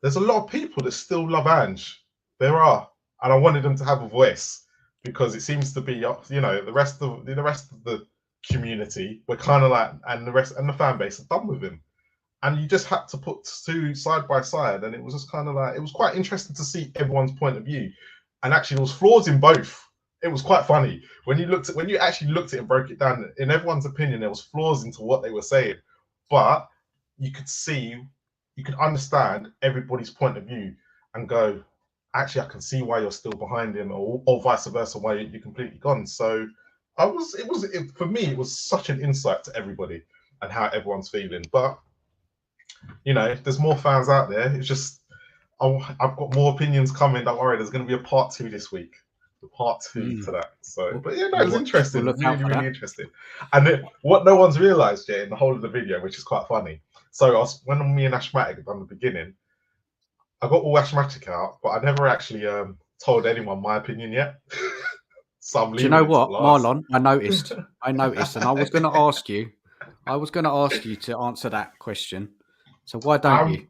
There's a lot of people that still love Ange. There are, and I wanted them to have a voice, because it seems to be, you know, the rest of the community, we're kind of like, and the rest and the fan base are done with him. And you just had to put two side by side, and it was just kind of like, it was quite interesting to see everyone's point of view. And actually, there was flaws in both. It was quite funny when you actually looked at it and broke it down. In everyone's opinion, there was flaws into what they were saying, but you could see, you could understand everybody's point of view and go, actually, I can see why you're still behind him, or vice versa, why you're completely gone. So for me, it was such an insight to everybody and how everyone's feeling. But you know, there's more fans out there. It's just, I've got more opinions coming. Don't worry, there's going to be a part 2 this week. Part 2 to that. So, but yeah, no, it's interesting. Really interesting. And then, what no one's realised yet in the whole of the video, which is quite funny. So when me and Ashmatic had done the beginning, I got all Ashmatic out, but I never actually told anyone my opinion yet. So do you know what, Marlon? I noticed, and I was going to ask you. To answer that question. So why don't you?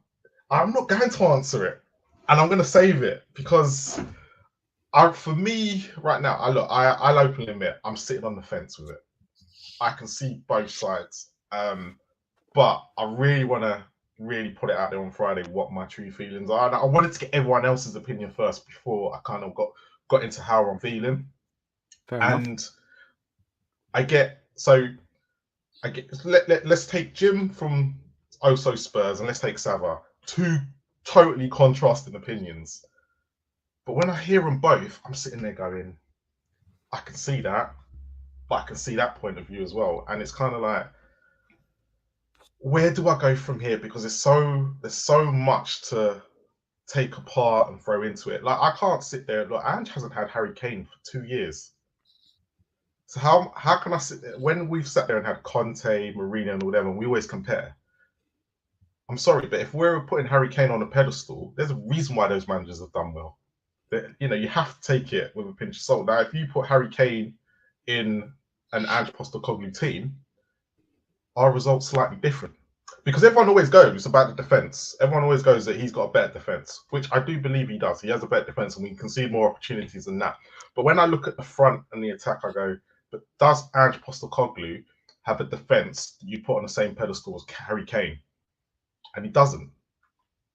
I'm not going to answer it, and I'm going to save it because, for me right now, I'll openly admit I'm sitting on the fence with it. I can see both sides, but I really want to put it out there on Friday what my true feelings are. And I wanted to get everyone else's opinion first before I kind of got into how I'm feeling. Fair enough. Let's take Jim from Also Spurs and let's take Savva. Two totally contrasting opinions. But when I hear them both, I'm sitting there going, I can see that, but I can see that point of view as well. And it's kind of like, where do I go from here? Because there's so much to take apart and throw into it. Like, I can't sit there. Look, Ange hasn't had Harry Kane for 2 years. So how can I sit there when we've sat there and had Conte, Mourinho, and all them, and we always compare? I'm sorry, but if we're putting Harry Kane on a pedestal, there's a reason why those managers have done well. You know, you have to take it with a pinch of salt. Now, if you put Harry Kane in an Ange Postecoglou team, our results slightly different. Because everyone always goes about the defence. Everyone always goes that he's got a better defence, which I do believe he does. He has a better defence and we can concede more opportunities than that. But when I look at the front and the attack, I go, but does Ange Postecoglou have a defence that you put on the same pedestal as Harry Kane? And he doesn't.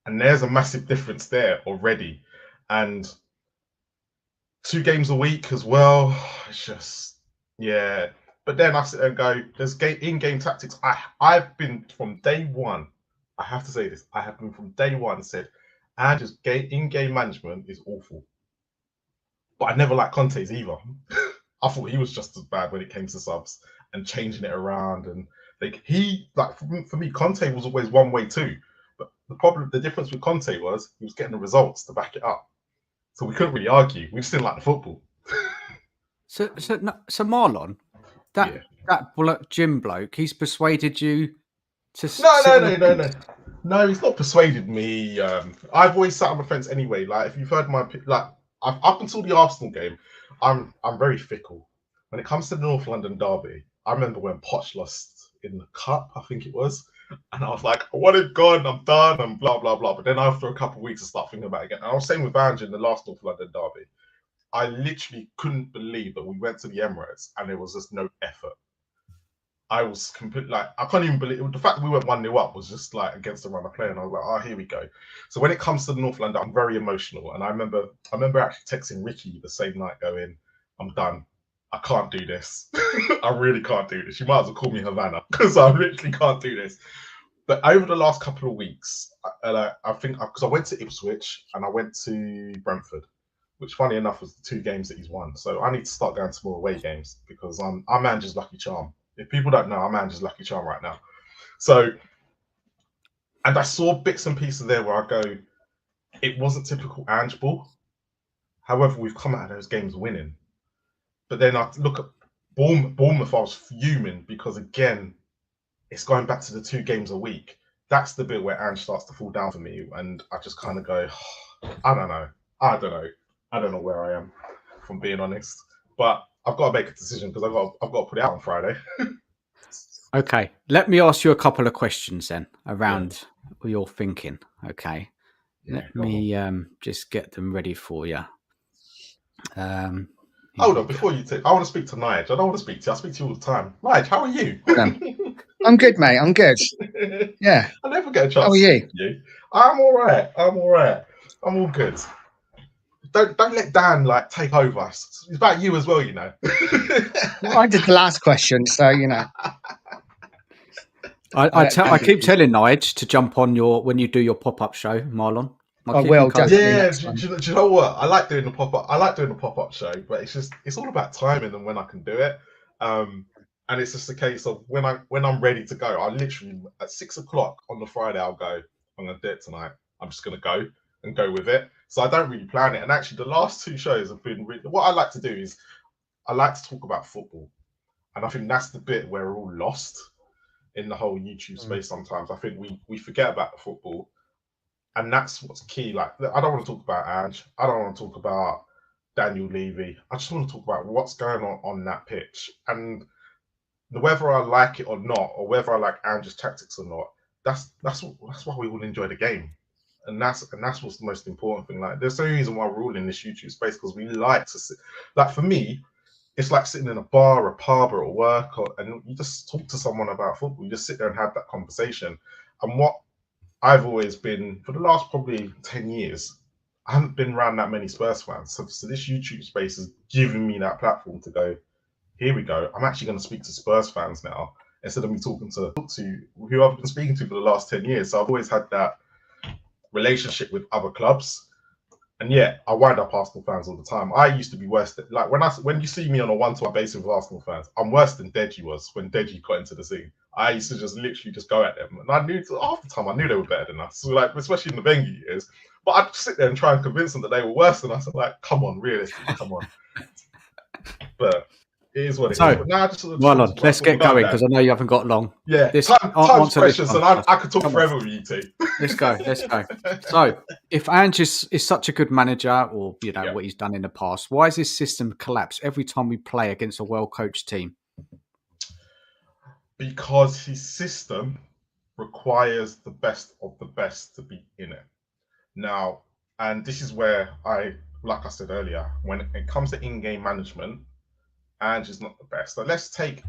And there's a massive difference there already. And 2 games a week as well. It's just, yeah. But then I sit there and go, there's in-game tactics. I've been from day one, I have to say this, I have been from day one said, Ange's in-game management is awful. But I never liked Conte's either. I thought he was just as bad when it came to subs and changing it around. And for me, Conte was always one way too. But the difference with Conte was he was getting the results to back it up. So we couldn't really argue. We just didn't like the football. So Marlon, that gym bloke, he's persuaded you to No, he's not persuaded me. I've always sat on the fence anyway. Like, if you've heard up until the Arsenal game, I'm very fickle. When it comes to the North London derby, I remember when Poch lost in the cup, I think it was, and I was like, I want it gone, I'm done, and blah blah blah. But then after a couple of weeks, I start thinking about it again. And I was saying with Ange in the last North London derby, I literally couldn't believe that we went to the Emirates and there was just no effort. I was completely like, I can't even believe the fact that we went 1-0 up was just like against the run of play, and I was like, oh, here we go. So when it comes to the North London, I'm very emotional, and I remember actually texting Ricky the same night, going, I'm done. I can't do this. I really can't do this. You might as well call me Havana because I literally can't do this. But over the last couple of weeks, I think because I went to Ipswich and I went to Brentford, which funny enough was the 2 games that he's won. So I need to start going to more away games because I'm Ange's lucky charm. If people don't know, I'm Ange's lucky charm right now. So, and I saw bits and pieces there where I go, it wasn't typical Ange ball. However, we've come out of those games winning. But then I look at Bournemouth, I was fuming because, again, it's going back to the 2 games a week. That's the bit where Ange starts to fall down for me. And I just kind of go, I don't know. I don't know where I am, if I'm being honest. But I've got to make a decision because I've got to put it out on Friday. Okay, let me ask you a couple of questions then around your thinking. Okay, let me just get them ready for you. Hold on, before you take, I want to speak to Nige. I don't want to speak to you. I speak to you all the time. Nige, how are you? I'm good, mate. I'm good. Yeah. I never get a chance. How are you? To you. I'm all right. I'm all good. Don't let Dan take over. It's about you as well, you know. Well, I did the last question, so you know. I keep telling Nige to jump on when you do your pop-up show, Marlon. I will definitely. Yeah, do you know what? I like doing the pop-up. I like doing the pop-up show, but it's all about timing and when I can do it. And it's just a case of when I'm ready to go. I literally at 6 o'clock on the Friday, I'll go. I'm gonna do it tonight. I'm just gonna go with it. So I don't really plan it. And actually, the last 2 shows have been really, what I like to do is I like to talk about football, and I think that's the bit where we're all lost in the whole YouTube space. Sometimes I think we forget about the football. And that's what's key. Like, I don't want to talk about Ange. I don't want to talk about Daniel Levy. I just want to talk about what's going on that pitch. And whether I like it or not, or whether I like Ange's tactics or not, that's why we all enjoy the game. And that's what's the most important thing. Like, there's no reason why we're all in this YouTube space, because we like to sit. Like, for me, it's like sitting in a bar, a pub, or at work, and you just talk to someone about football. You just sit there and have that conversation. And what I've always been, for the last probably 10 years, I haven't been around that many Spurs fans. So this YouTube space has given me that platform to go, here we go. I'm actually going to speak to Spurs fans now, instead of me talking to who I've been speaking to for the last 10 years. So I've always had that relationship with other clubs. And yeah, I wind up Arsenal fans all the time. I used to be worse than, like, when you see me on a one-to-one basis with Arsenal fans, I'm worse than Deji was when Deji got into the scene. I used to just literally just go at them, and I knew half the time I knew they were better than us. So, like, especially in the Wenger years, but I'd sit there and try and convince them that they were worse than us. I'm like, come on, realistically, come on. But It is what it So, is. But now I just sort of Marlon, talk let's about get going football, because I know you haven't got long. yeah, This time's answer this precious, one and I first. could talk Come on. forever with you two. Let's go. Let's go. So, if Ange is such a good manager, or Yeah. what he's done in the past, why is his system collapse every time we play against a well-coached team? Because his system requires the best of the best to be in it. Now, and this is where like I said earlier, when it comes to in-game management, Ange is not the best. So let's take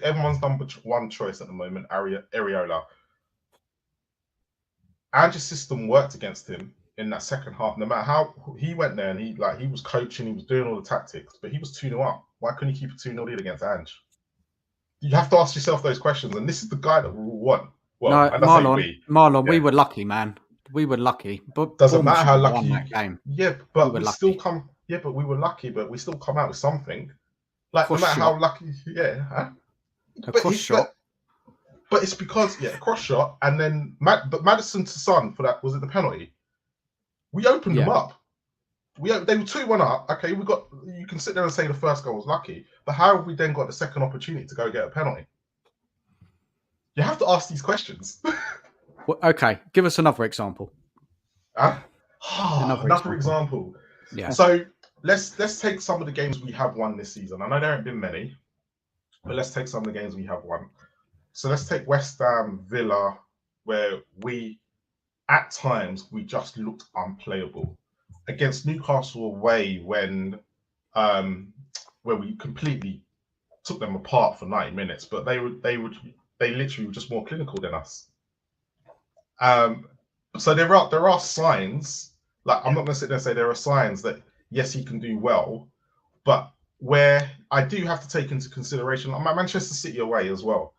everyone's number one choice at the moment, Areola. Ange's system worked against him in that second half. No matter how he went there and he was coaching, he was doing all the tactics, but he was 2-0 up. Why couldn't he keep a 2-0 lead against Ange? You have to ask yourself those questions, and this is the guy that we won. Well, No, Marlon, we were lucky, man. We were lucky, but doesn't matter how lucky won you that game. Yeah, but we we lucky. still come. Yeah, but we were lucky, but we still come out with something. Like no matter how lucky, yeah. A cross shot. But it's because cross shot, and then but Maddison to Son for that, was it the penalty? We opened them up. They were 2-1 up. Okay, you can sit there and say the first goal was lucky, but how have we then got the second opportunity to go get a penalty? You have to ask these questions. Well, okay, give us another example. Another example. Yeah. So let's take some of the games we have won this season. I know there haven't been many, but let's take some of the games we have won. So let's take West Ham, Villa, where at times we just looked unplayable. Against Newcastle away, when where we completely took them apart for 90 minutes, but they literally were just more clinical than us. So there are signs. Like I'm not going to sit there and say there are signs that yes, he can do well, but where I do have to take into consideration, like Manchester City away as well.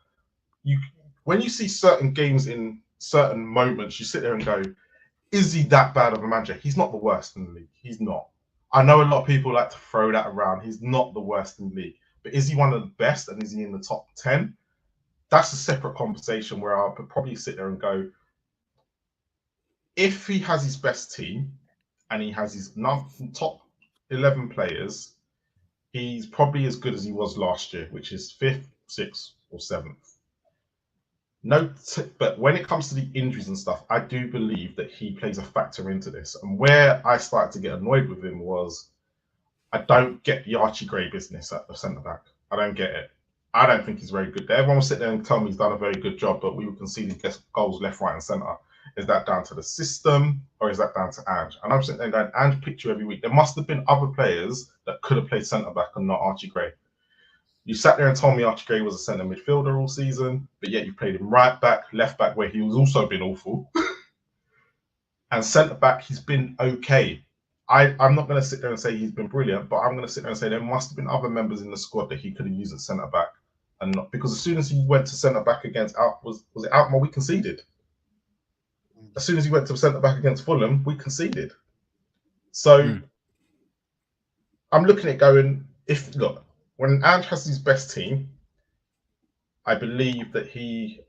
When you see certain games in certain moments, you sit there and go, is he that bad of a manager? He's not the worst in the league. He's not. I know a lot of people like to throw that around. He's not the worst in the league. But is he one of the best, and is he in the top 10? That's a separate conversation where I'll probably sit there and go, if he has his best team and he has his top 11 players, he's probably as good as he was last year, which is 5th, 6th, or 7th. But when it comes to the injuries and stuff, I do believe that he plays a factor into this. And where I started to get annoyed with him was, I don't get the Archie Gray business at the centre back. I don't get it. I don't think he's very good. Everyone will sit there and tell me he's done a very good job, but we were conceding goals left, right, and centre. Is that down to the system, or is that down to Ange? And I'm sitting there going, Ange picture every week. There must have been other players that could have played centre back and not Archie Gray. You sat there and told me Archie Gray was a centre midfielder all season, but yet you played him right back, left back, where he was also been awful. And centre back, he's been okay. I'm not going to sit there and say he's been brilliant, but I'm going to sit there and say there must have been other members in the squad that he could have used at centre back, and not, because as soon as he went to centre back against was it Outmore, we conceded. As soon as he went to centre back against Fulham, we conceded. So I'm looking at going, when Ange has his best team, I believe that he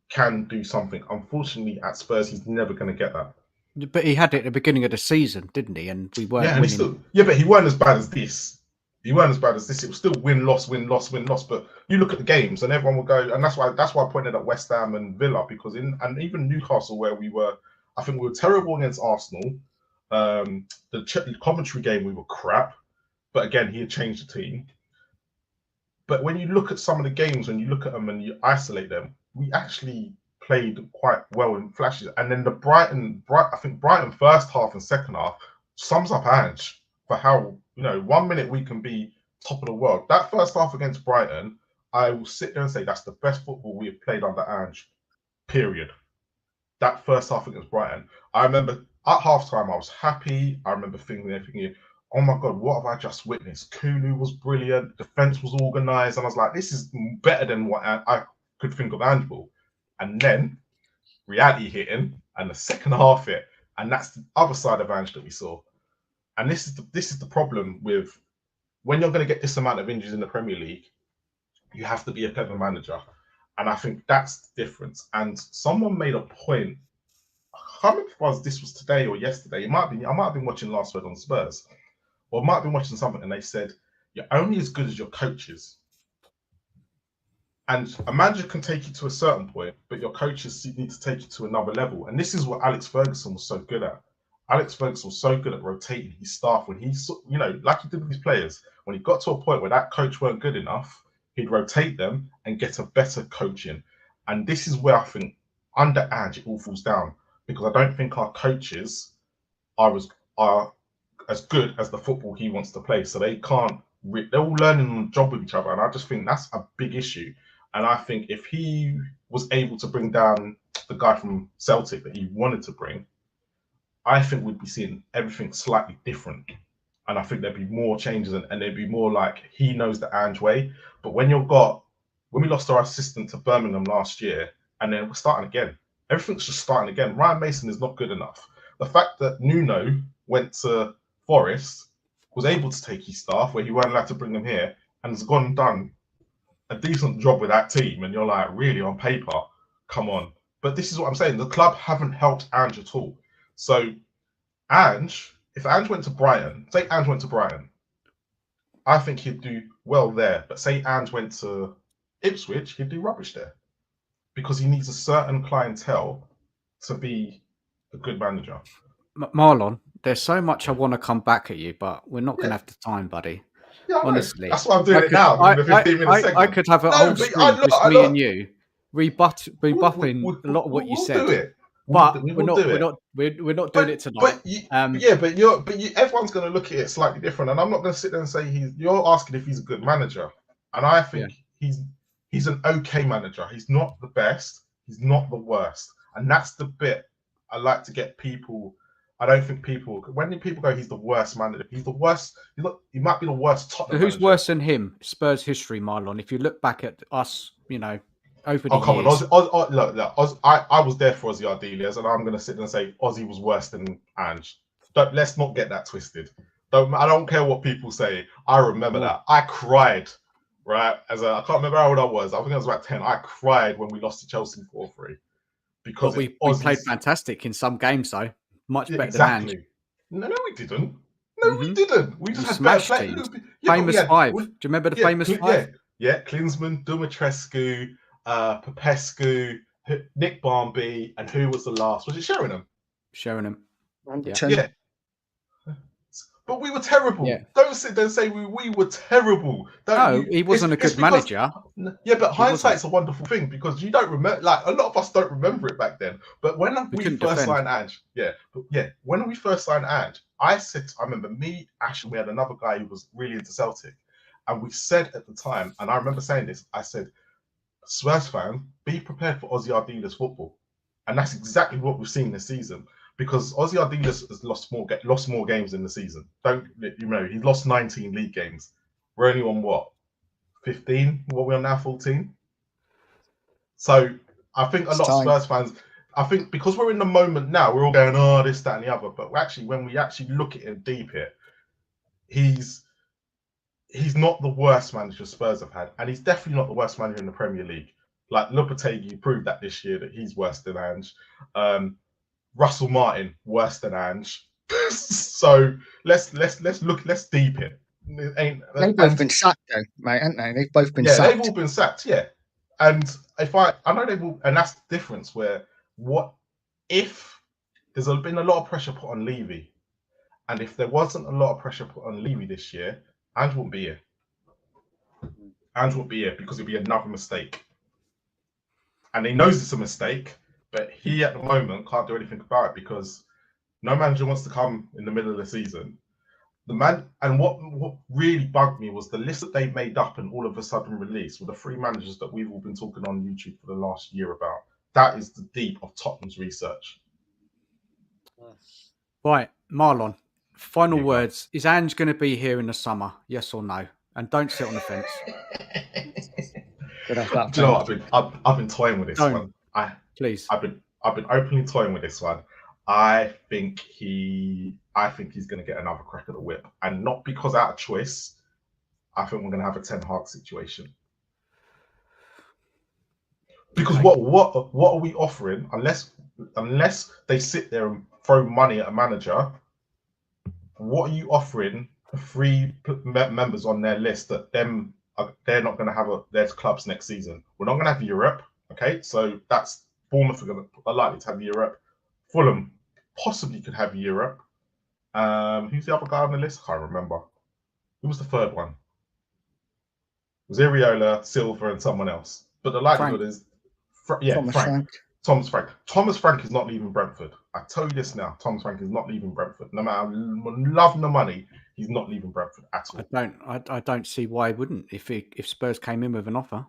can do something. Unfortunately, at Spurs, he's never going to get that. But he had it at the beginning of the season, didn't he? And we weren't winning. But he weren't as bad as this. It was still win, loss, win, loss, win, loss. But you look at the games, and everyone will go, and that's why I pointed at West Ham and Villa, because and even Newcastle, where I think we were terrible against Arsenal. The Coventry game, we were crap. But again, he had changed the team. But when you look at some of the games, when you look at them and you isolate them, we actually played quite well in flashes. And then the Brighton first half and second half sums up Ange for how, 1 minute we can be top of the world. That first half against Brighton, I will sit there and say that's the best football we have played under Ange, period. That first half against Brighton. I remember at halftime I was happy. I remember thinking, oh my God, what have I just witnessed? Kulu was brilliant. Defense was organized. And I was like, this is better than what I could think of Ange Ball. And then reality hitting, and the second half hit. And that's the other side of Ange that we saw. And this is the problem with when you're going to get this amount of injuries in the Premier League, you have to be a clever manager. And I think that's the difference. And someone made a point, I can't remember if this was today or yesterday. I might have been watching Last Word on Spurs, or I might have been watching something, and they said, you're only as good as your coaches. And a manager can take you to a certain point, but your coaches need to take you to another level. And this is what Alex Ferguson was so good at. Alex Ferguson was so good at rotating his staff when he, you know, like he did with his players. When he got to a point where that coach weren't good enough, he'd rotate them and get a better coach in. And this is where I think under Ange it all falls down, because I don't think our coaches are as good as the football he wants to play. So they can't. They're all learning on the job with each other, and I just think that's a big issue. And I think if he was able to bring down the guy from Celtic that he wanted to bring, I think we'd be seeing everything slightly different. And I think there'd be more changes, and there'd be more like he knows the Ange way. But when we lost our assistant to Birmingham last year, and then we're starting again. Everything's just starting again. Ryan Mason is not good enough. The fact that Nuno went to Forest, was able to take his staff where he weren't allowed to bring them here, and has gone and done a decent job with that team, and you're like, really, on paper, come on. But this is what I'm saying. The club haven't helped Ange at all. So Ange, if Ange went to Brighton, I think he'd do well there. But say Ange went to Ipswich, he'd do rubbish there. Because he needs a certain clientele to be a good manager. Marlon, there's so much I want to come back at you, but we're not going to have the time, buddy. Yeah, honestly, that's why I'm doing it now. I could have a whole stream just me and you rebuffing a lot of what you said. Do it. But we're not doing it tonight. Everyone's going to look at it slightly different, and I'm not going to sit there and say you're asking if he's a good manager, and I think he's an okay manager. He's not the best. He's not the worst, and that's the bit I like to get people. I don't think when people go, he's the worst manager. He's the worst. He might be the worst Tottenham Who's manager. worse than him? Spurs history, Marlon. If you look back at us, over the years. Look, I was there for Ozzy Ardiles, and I'm going to sit there and say Ozzy was worse than Ange. Let's not get that twisted. I don't care what people say. I remember that. I cried, right? I can't remember how old I was. I think I was about 10. I cried when we lost to Chelsea 4-3. Because we played fantastic in some games, though. Much better than Ange. No, we didn't. We didn't. We just had smashed better teams. Famous five. Do you remember the famous five? Yeah, Klinsmann, Dumitrescu, Popescu, Nick Barmby, and who was the last? Was it Sheringham? Sheringham. Yeah. But we were terrible. Yeah. Don't sit there and say we were terrible. He wasn't a good manager. Yeah, but hindsight's a wonderful thing, because you don't remember. Like, a lot of us don't remember it back then. But when we first signed Ange, when we first signed Ange, I remember me, Ash, and we had another guy who was really into Celtic, and we said at the time, and I remember saying this, I said, Spurs fan, be prepared for Ozzy Ardiles football, and that's exactly what we've seen this season. Because Ozzy Ardiles has lost more games in the season. He lost 19 league games. We're only on what? 15? What, we're on now 14? So I think a lot of Spurs fans, I think because we're in the moment now, we're all going, oh, this, that, and the other. But actually, when we actually look at it deep here, he's not the worst manager Spurs have had. And he's definitely not the worst manager in the Premier League. Like Lopetegui proved that this year, that he's worse than Ange. Russell Martin worse than Ange. So let's deep it. They've both been sacked though, mate, haven't they? They've both been sacked. Yeah, they've all been sacked, yeah. And I know they've all, and that's the difference, where what if there's been a lot of pressure put on Levy, and if there wasn't a lot of pressure put on Levy this year, Ange wouldn't be here. Ange wouldn't be here because it'd be another mistake. And he knows it's a mistake, but he at the moment can't do anything about it, because no manager wants to come in the middle of the season. And what really bugged me was the list that they made up and all of a sudden released with the three managers that we've all been talking on YouTube for the last year about. That is the deep of Tottenham's research. Right, Marlon, final words. Is Ange going to be here in the summer? Yes or no? And don't sit on the fence. Do you know what? I've been toying with this one. Please. I've been openly toying with this one. I think he's going to get another crack at the whip, and not because out of choice. I think we're going to have a Ten Hag situation. Because what are we offering? Unless they sit there and throw money at a manager, what are you offering 3 members on their list that they're not going to have their clubs next season. We're not going to have Europe. Okay, so that's Bournemouth are likely to have Europe. Fulham possibly could have Europe. Who's the other guy on the list? I can't remember. Who was the third one? It was Iriola, Silva, and someone else. But the likelihood is, Frank. Thomas Frank. Thomas Frank is not leaving Brentford. I tell you this now. Thomas Frank is not leaving Brentford. No matter love the money, he's not leaving Brentford at all. I don't see why he wouldn't if Spurs came in with an offer.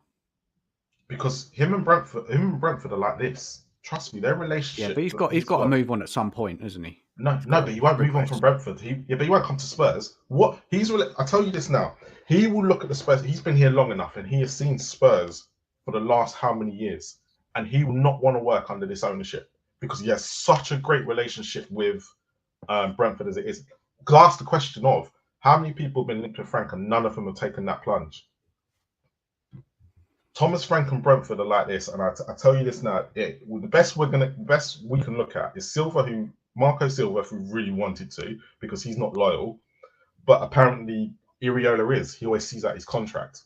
Because him and Brentford are like this. Trust me, their relationship. Yeah, but he's got to move on at some point, hasn't he? No, but he won't move on from Brentford. But he won't come to Spurs. I tell you this now. He will look at the Spurs. He's been here long enough, and he has seen Spurs for the last how many years, and he will not want to work under this ownership because he has such a great relationship with Brentford as it is. Because I asked the question of how many people have been linked with Frank, and none of them have taken that plunge. Thomas Frank and Brentford are like this, and I tell you this now. The best we can look at is Marco Silva, who really wanted to because he's not loyal, but apparently Iriola is. He always sees out his contract,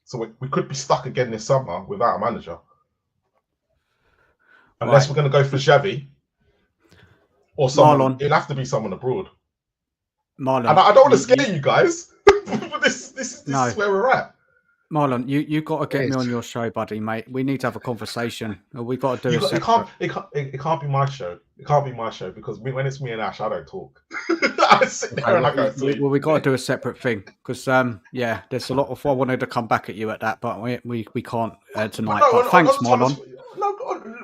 so we could be stuck again this summer without a manager, unless we're going to go for Xavi or someone. Marlon. It'll have to be someone abroad. Marlon, and I don't want to scare you guys, but this is where we're at. Marlon, you got to get me on your show, buddy, mate. We need to have a conversation. We got to do it can't be my show. It can't be my show because when it's me and Ash, I don't talk. I sit there and I go. Well, we got to do a separate thing because there's a lot of. I wanted to come back at you at that, but we can't tonight. But thanks, Marlon.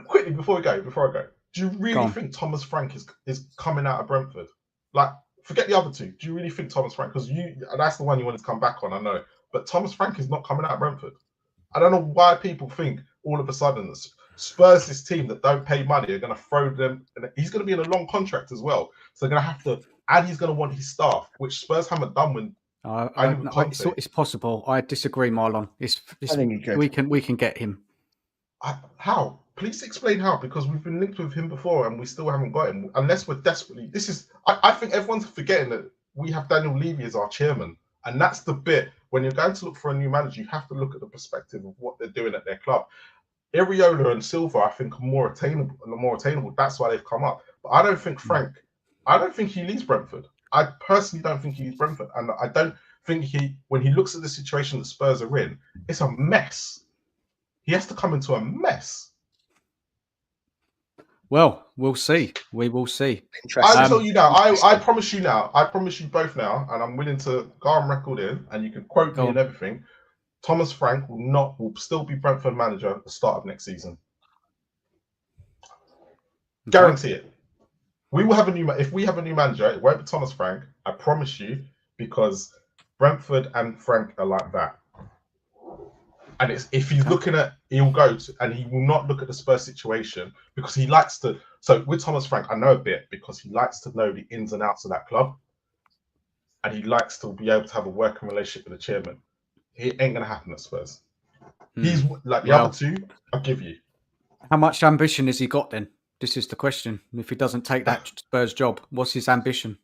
Quickly before I go, do you really think Thomas Frank is coming out of Brentford? Like, forget the other two. Do you really think Thomas Frank? Because that's the one you wanted to come back on. I know. But Thomas Frank is not coming out of Brentford. I don't know why people think all of a sudden that Spurs, this team that don't pay money, are going to throw them. And he's going to be in a long contract as well. So they're going to have to, and he's going to want his staff, which Spurs haven't done when. It's possible. I disagree, Marlon. I think we can get him. How? Please explain how, because we've been linked with him before and we still haven't got him. Unless we're desperately. I think everyone's forgetting that we have Daniel Levy as our chairman. And that's the bit, when you're going to look for a new manager, you have to look at the perspective of what they're doing at their club. Iriola and Silva, I think, are more attainable. That's why they've come up. But I don't think I don't think he leaves Brentford. I personally don't think he leaves Brentford. And I don't think when he looks at the situation that Spurs are in, it's a mess. He has to come into a mess. Well, we'll see. We will see. I'll tell you now. I promise you now. I promise you both now, and I'm willing to go on record in, and you can quote me and everything. Thomas Frank will still be Brentford manager at the start of next season. Okay. Guarantee it. We will have if we have a new manager, it won't be Thomas Frank. I promise you, because Brentford and Frank are like that. And if he's looking at, he'll go to, and he will not look at the Spurs situation because he likes to. So with Thomas Frank, I know a bit because he likes to know the ins and outs of that club, and he likes to be able to have a working relationship with the chairman. It ain't gonna happen at Spurs. He's like the other two. I'll give you. How much ambition has he got then? This is the question. If he doesn't take that Spurs job, what's his ambition?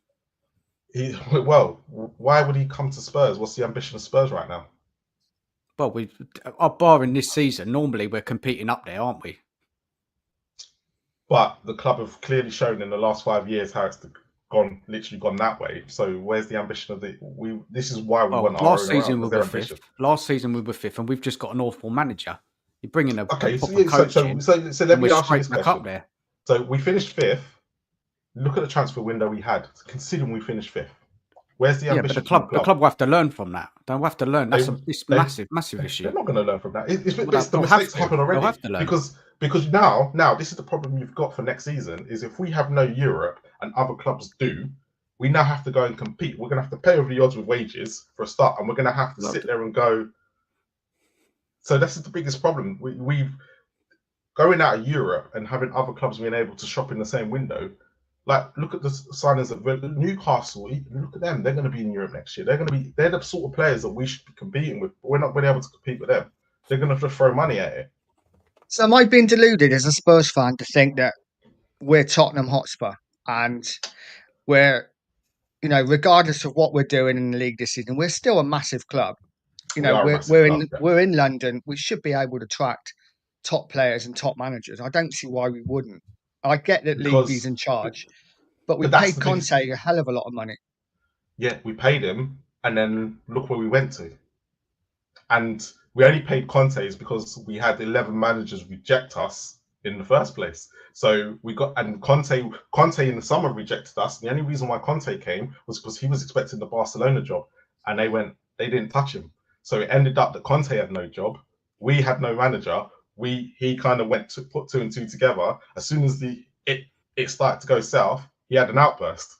Why would he come to Spurs? What's the ambition of Spurs right now? Well, barring this season, normally we're competing up there, aren't we? But the club have clearly shown in the last 5 years how it's literally gone that way. So where's the ambition of this is why we went last season we were fifth. Last season we were fifth, and we've just got an awful manager. You're bringing a proper coach in, so let me ask you this question. Up there. So we finished fifth. Look at the transfer window we had. Considering we finished fifth. Where's the ambition? But the club will have to learn from that. They'll have to learn. That's a massive issue. They're not going to learn from that. The mistakes happen already. They'll have to learn. Because now this is the problem you've got for next season. Is if we have no Europe and other clubs do, we now have to go and compete. We're going to have to pay over the odds with wages for a start, and we're going to have to sit there and go. So this is the biggest problem. We've going out of Europe and having other clubs being able to shop in the same window. Like, look at the signings of Newcastle. Look at them; they're going to be in Europe next year. They're the sort of players that we should be competing with. But we're not really able to compete with them. They're going to have to throw money at it. So, am I being deluded as a Spurs fan to think that we're Tottenham Hotspur and we're regardless of what we're doing in the league this season, we're still a massive club. We are a massive club, yeah. We're in London. We should be able to attract top players and top managers. I don't see why we wouldn't. I get that Levy's in charge, but we paid Conte a hell of a lot of money. Yeah, we paid him, and then look where we went to. And we only paid Conte's because we had 11 managers reject us in the first place. So we got, and Conte in the summer rejected us. The only reason why Conte came was because he was expecting the Barcelona job, and they didn't touch him. So it ended up that Conte had no job. We had no manager. He kind of went to put 2 and 2 together. As soon as it started to go south, he had an outburst.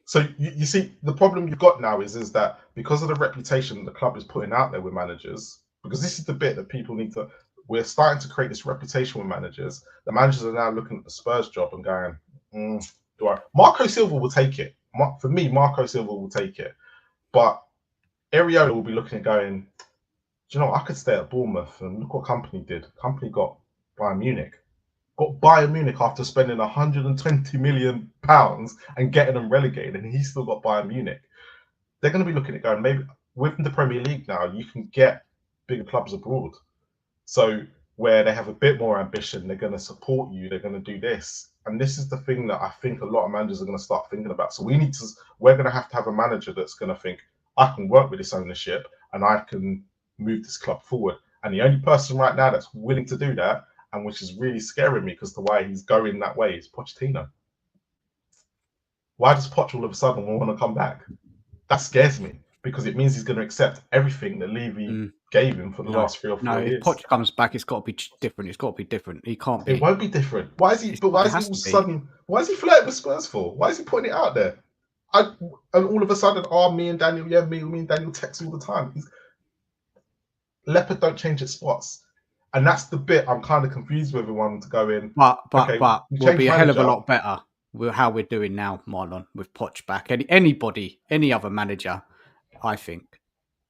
So you see, the problem you've got now is that because of the reputation the club is putting out there with managers, because this is the bit that people need to, we're starting to create this reputation with managers. The managers are now looking at the Spurs job and going, Marco Silva will take it. For me, Marco Silva will take it. But Ariola will be looking and going, do you know, I could stay at Bournemouth, and look what Company did. Company got Bayern Munich. Got Bayern Munich after spending £120 million and getting them relegated, and he still got Bayern Munich. They're going to be looking at going, maybe with the Premier League now, you can get bigger clubs abroad. So where they have a bit more ambition, they're going to support you, they're going to do this. And this is the thing that I think a lot of managers are going to start thinking about. So we're going to have a manager that's going to think, I can work with this ownership and I can move this club forward. And the only person right now that's willing to do that, and which is really scaring me because the way he's going that way, is Pochettino. Why does Poch all of a sudden want to come back? That scares me because it means he's going to accept everything that Levy gave him for the last 3 or 4 years. If Poch comes back, it's got to be different. It's got to be different. He can't be. It won't be different. Why is he flirting with Spurs for? Why is he putting it out there? And all of a sudden, me and Daniel text all the time. Leopard don't change its spots. And that's the bit I'm kind of confused with everyone to go in. But we'll be a hell of a lot better with how we're doing now, Marlon, with Poch back. Any other manager, I think.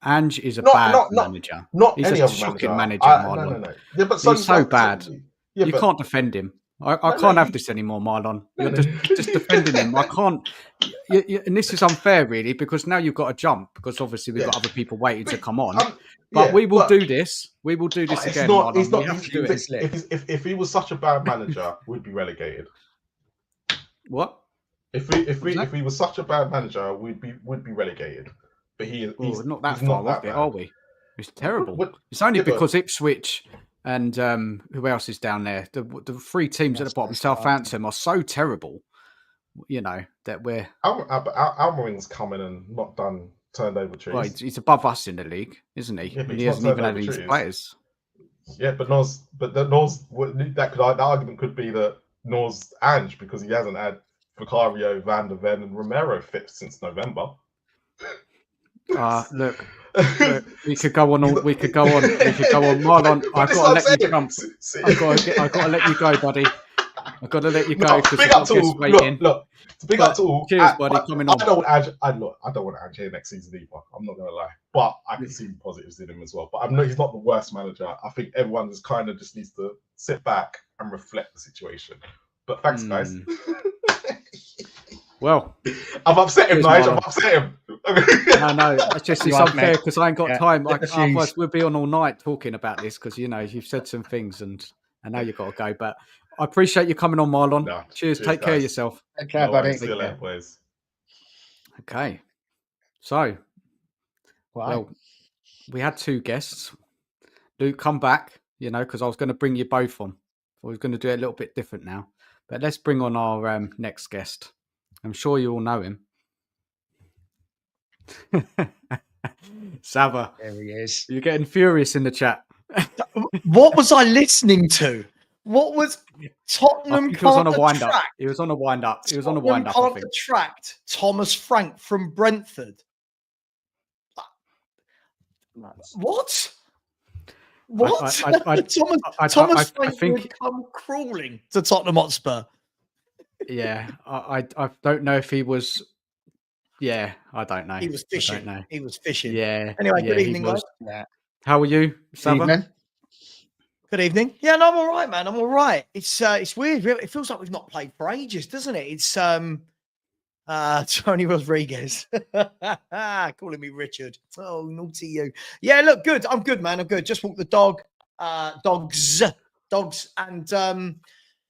Ange is a bad manager. He's a shocking manager, Marlon. No. Yeah, but he's so bad. Yeah, you can't defend him. I can't have this anymore, Marlon. You're just defending him. I can't. And this is unfair, really, because now you've got to jump, because obviously we've got other people waiting to come on. But we will do this. We will do this again, Marlon. If he was such a bad manager, we'd be relegated. What? If he was such a bad manager, we'd be relegated. But he's not that far off it, are we? It's terrible. It's only because Ipswich and who else is down there? The 3 teams at the bottom, Southampton, are so terrible. You know that we're. Almaring's coming and not done. Turned over trees. Well, he's above us in the league, isn't he? Yeah, he hasn't even had any players. Yeah, but that argument could be that Nor's Ange, because he hasn't had Vicario, Van der Ven, and Romero fit since November. Look, we could go on. Marlon, I've got to let you jump. I've got to let you go, buddy. I've got to let you go because big up to all. Look, big up to all. Cheers, buddy. Coming on. I don't want Ange here next season either. I'm not going to lie, but I can see positives in him as well. But he's not the worst manager. I think everyone just needs to sit back and reflect the situation. But thanks, guys. Well, I've upset him, Nige. I've upset him. No, it's unfair because I ain't got time. Otherwise, we'll be on all night talking about this because you've said some things and I know you've got to go. But I appreciate you coming on, Marlon. Cheers. Take care of yourself. Take care, buddy. See you later, boys. Okay. So, well, we had 2 guests. Luke, come back, because I was going to bring you both on. I was going to do it a little bit different now. But let's bring on our next guest. I'm sure you all know him. Savva. There he is. You're getting furious in the chat. What was I listening to? What was Tottenham? He was on a wind up. He was on a wind up. Can't attract Thomas Frank from Brentford. What? Thomas Frank would come crawling to Tottenham Hotspur. Yeah, I don't know if he was. Yeah, I don't know. He was fishing. He was fishing. Yeah. Anyway, good evening, guys. How are you, Savva? Good evening. Yeah, no, I'm all right, man. I'm all right. It's weird. It feels like we've not played for ages, doesn't it? It's Tony Rodriguez. Calling me Richard. Oh, naughty you. Yeah, look, good. I'm good, man. I'm good. Just walked the dog. Dogs. And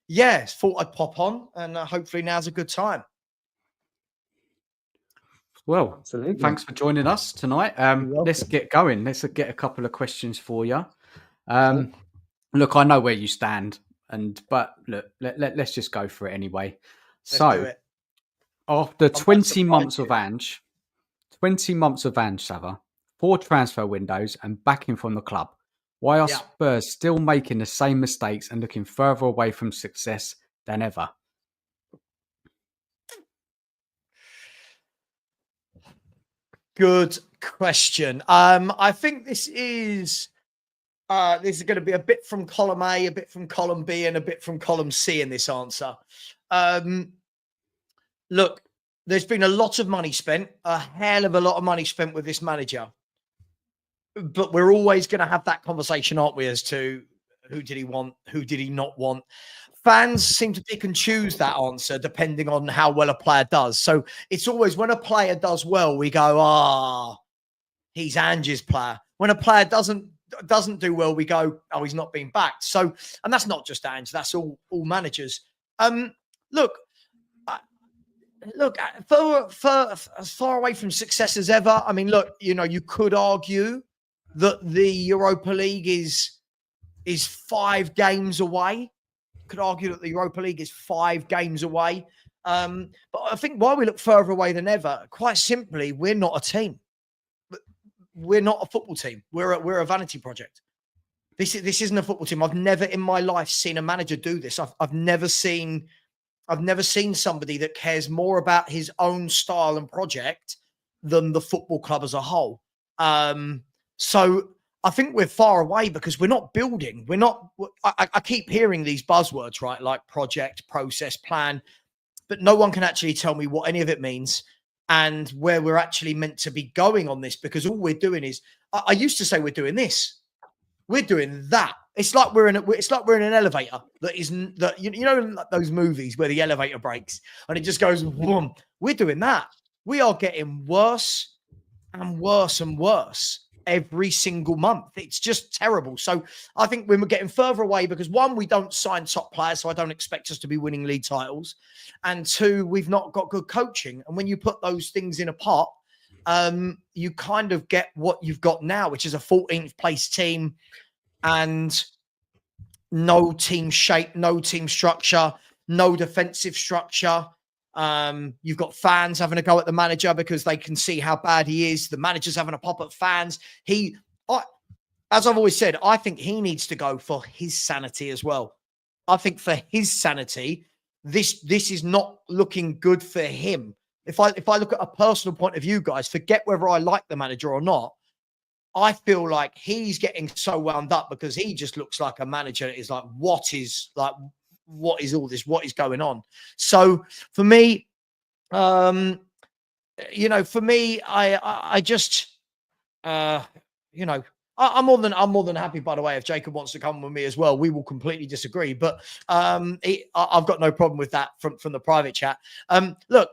yeah, thought I'd pop on, and hopefully now's a good time. Well, Absolutely. thanks for joining us tonight. Let's get going. Let's get a couple of questions for you. Look, I know where you stand, but look, let's just go for it anyway. Let's do it. After 20 months of Ange, Savva, 4 transfer windows and backing from the club, why are Spurs still making the same mistakes and looking further away from success than ever? Good question. I think this is going to be a bit from column A, a bit from column B, and a bit from column C in this answer. Look, there's been a lot of money spent, a hell of a lot of money spent with this manager. But we're always going to have that conversation, aren't we, as to who did he want, who did he not want? Fans seem to pick and choose that answer depending on how well a player does. So it's always when a player does well, we go, he's Ange's player. When a player doesn't do well, we go, he's not being backed. So, and that's not just Ange, that's all managers. Look, for as far away from success as ever. I mean, look, you could argue that the Europa League is 5 games away. Could argue that the Europa League is 5 games away. But I think why we look further away than ever, quite simply, we're not a team. We're not a football team. We're a vanity project. This isn't a football team. I've never in my life seen a manager do this. I've never seen somebody that cares more about his own style and project than the football club as a whole. So I think we're far away because we're not building. We're not. I keep hearing these buzzwords, right? Like project, process, plan, but no one can actually tell me what any of it means and where we're actually meant to be going on this. Because all we're doing is, I used to say we're doing this, we're doing that. It's like we're in an elevator that you know those movies where the elevator breaks and it just goes boom. We're doing that. We are getting worse and worse and worse every single month. It's just terrible. So I think we're getting further away because 1, we don't sign top players, so I don't expect us to be winning league titles, and 2, we've not got good coaching. And when you put those things in a pot, you kind of get what you've got now, which is a 14th place team and no team shape, no team structure, no defensive structure. You've got fans having a go at the manager because they can see how bad he is. The manager's having a pop at fans. As I've always said, I think he needs to go for his sanity as well. I think for his sanity, this is not looking good for him. If I look at a personal point of view, guys, forget whether I like the manager or not. I feel like he's getting so wound up because he just looks like a manager that is like, what is all this? What is going on? So for me, I just, I'm more than happy, by the way, if Jacob wants to come with me as well. We will completely disagree, but I've got no problem with that from the private chat. Look,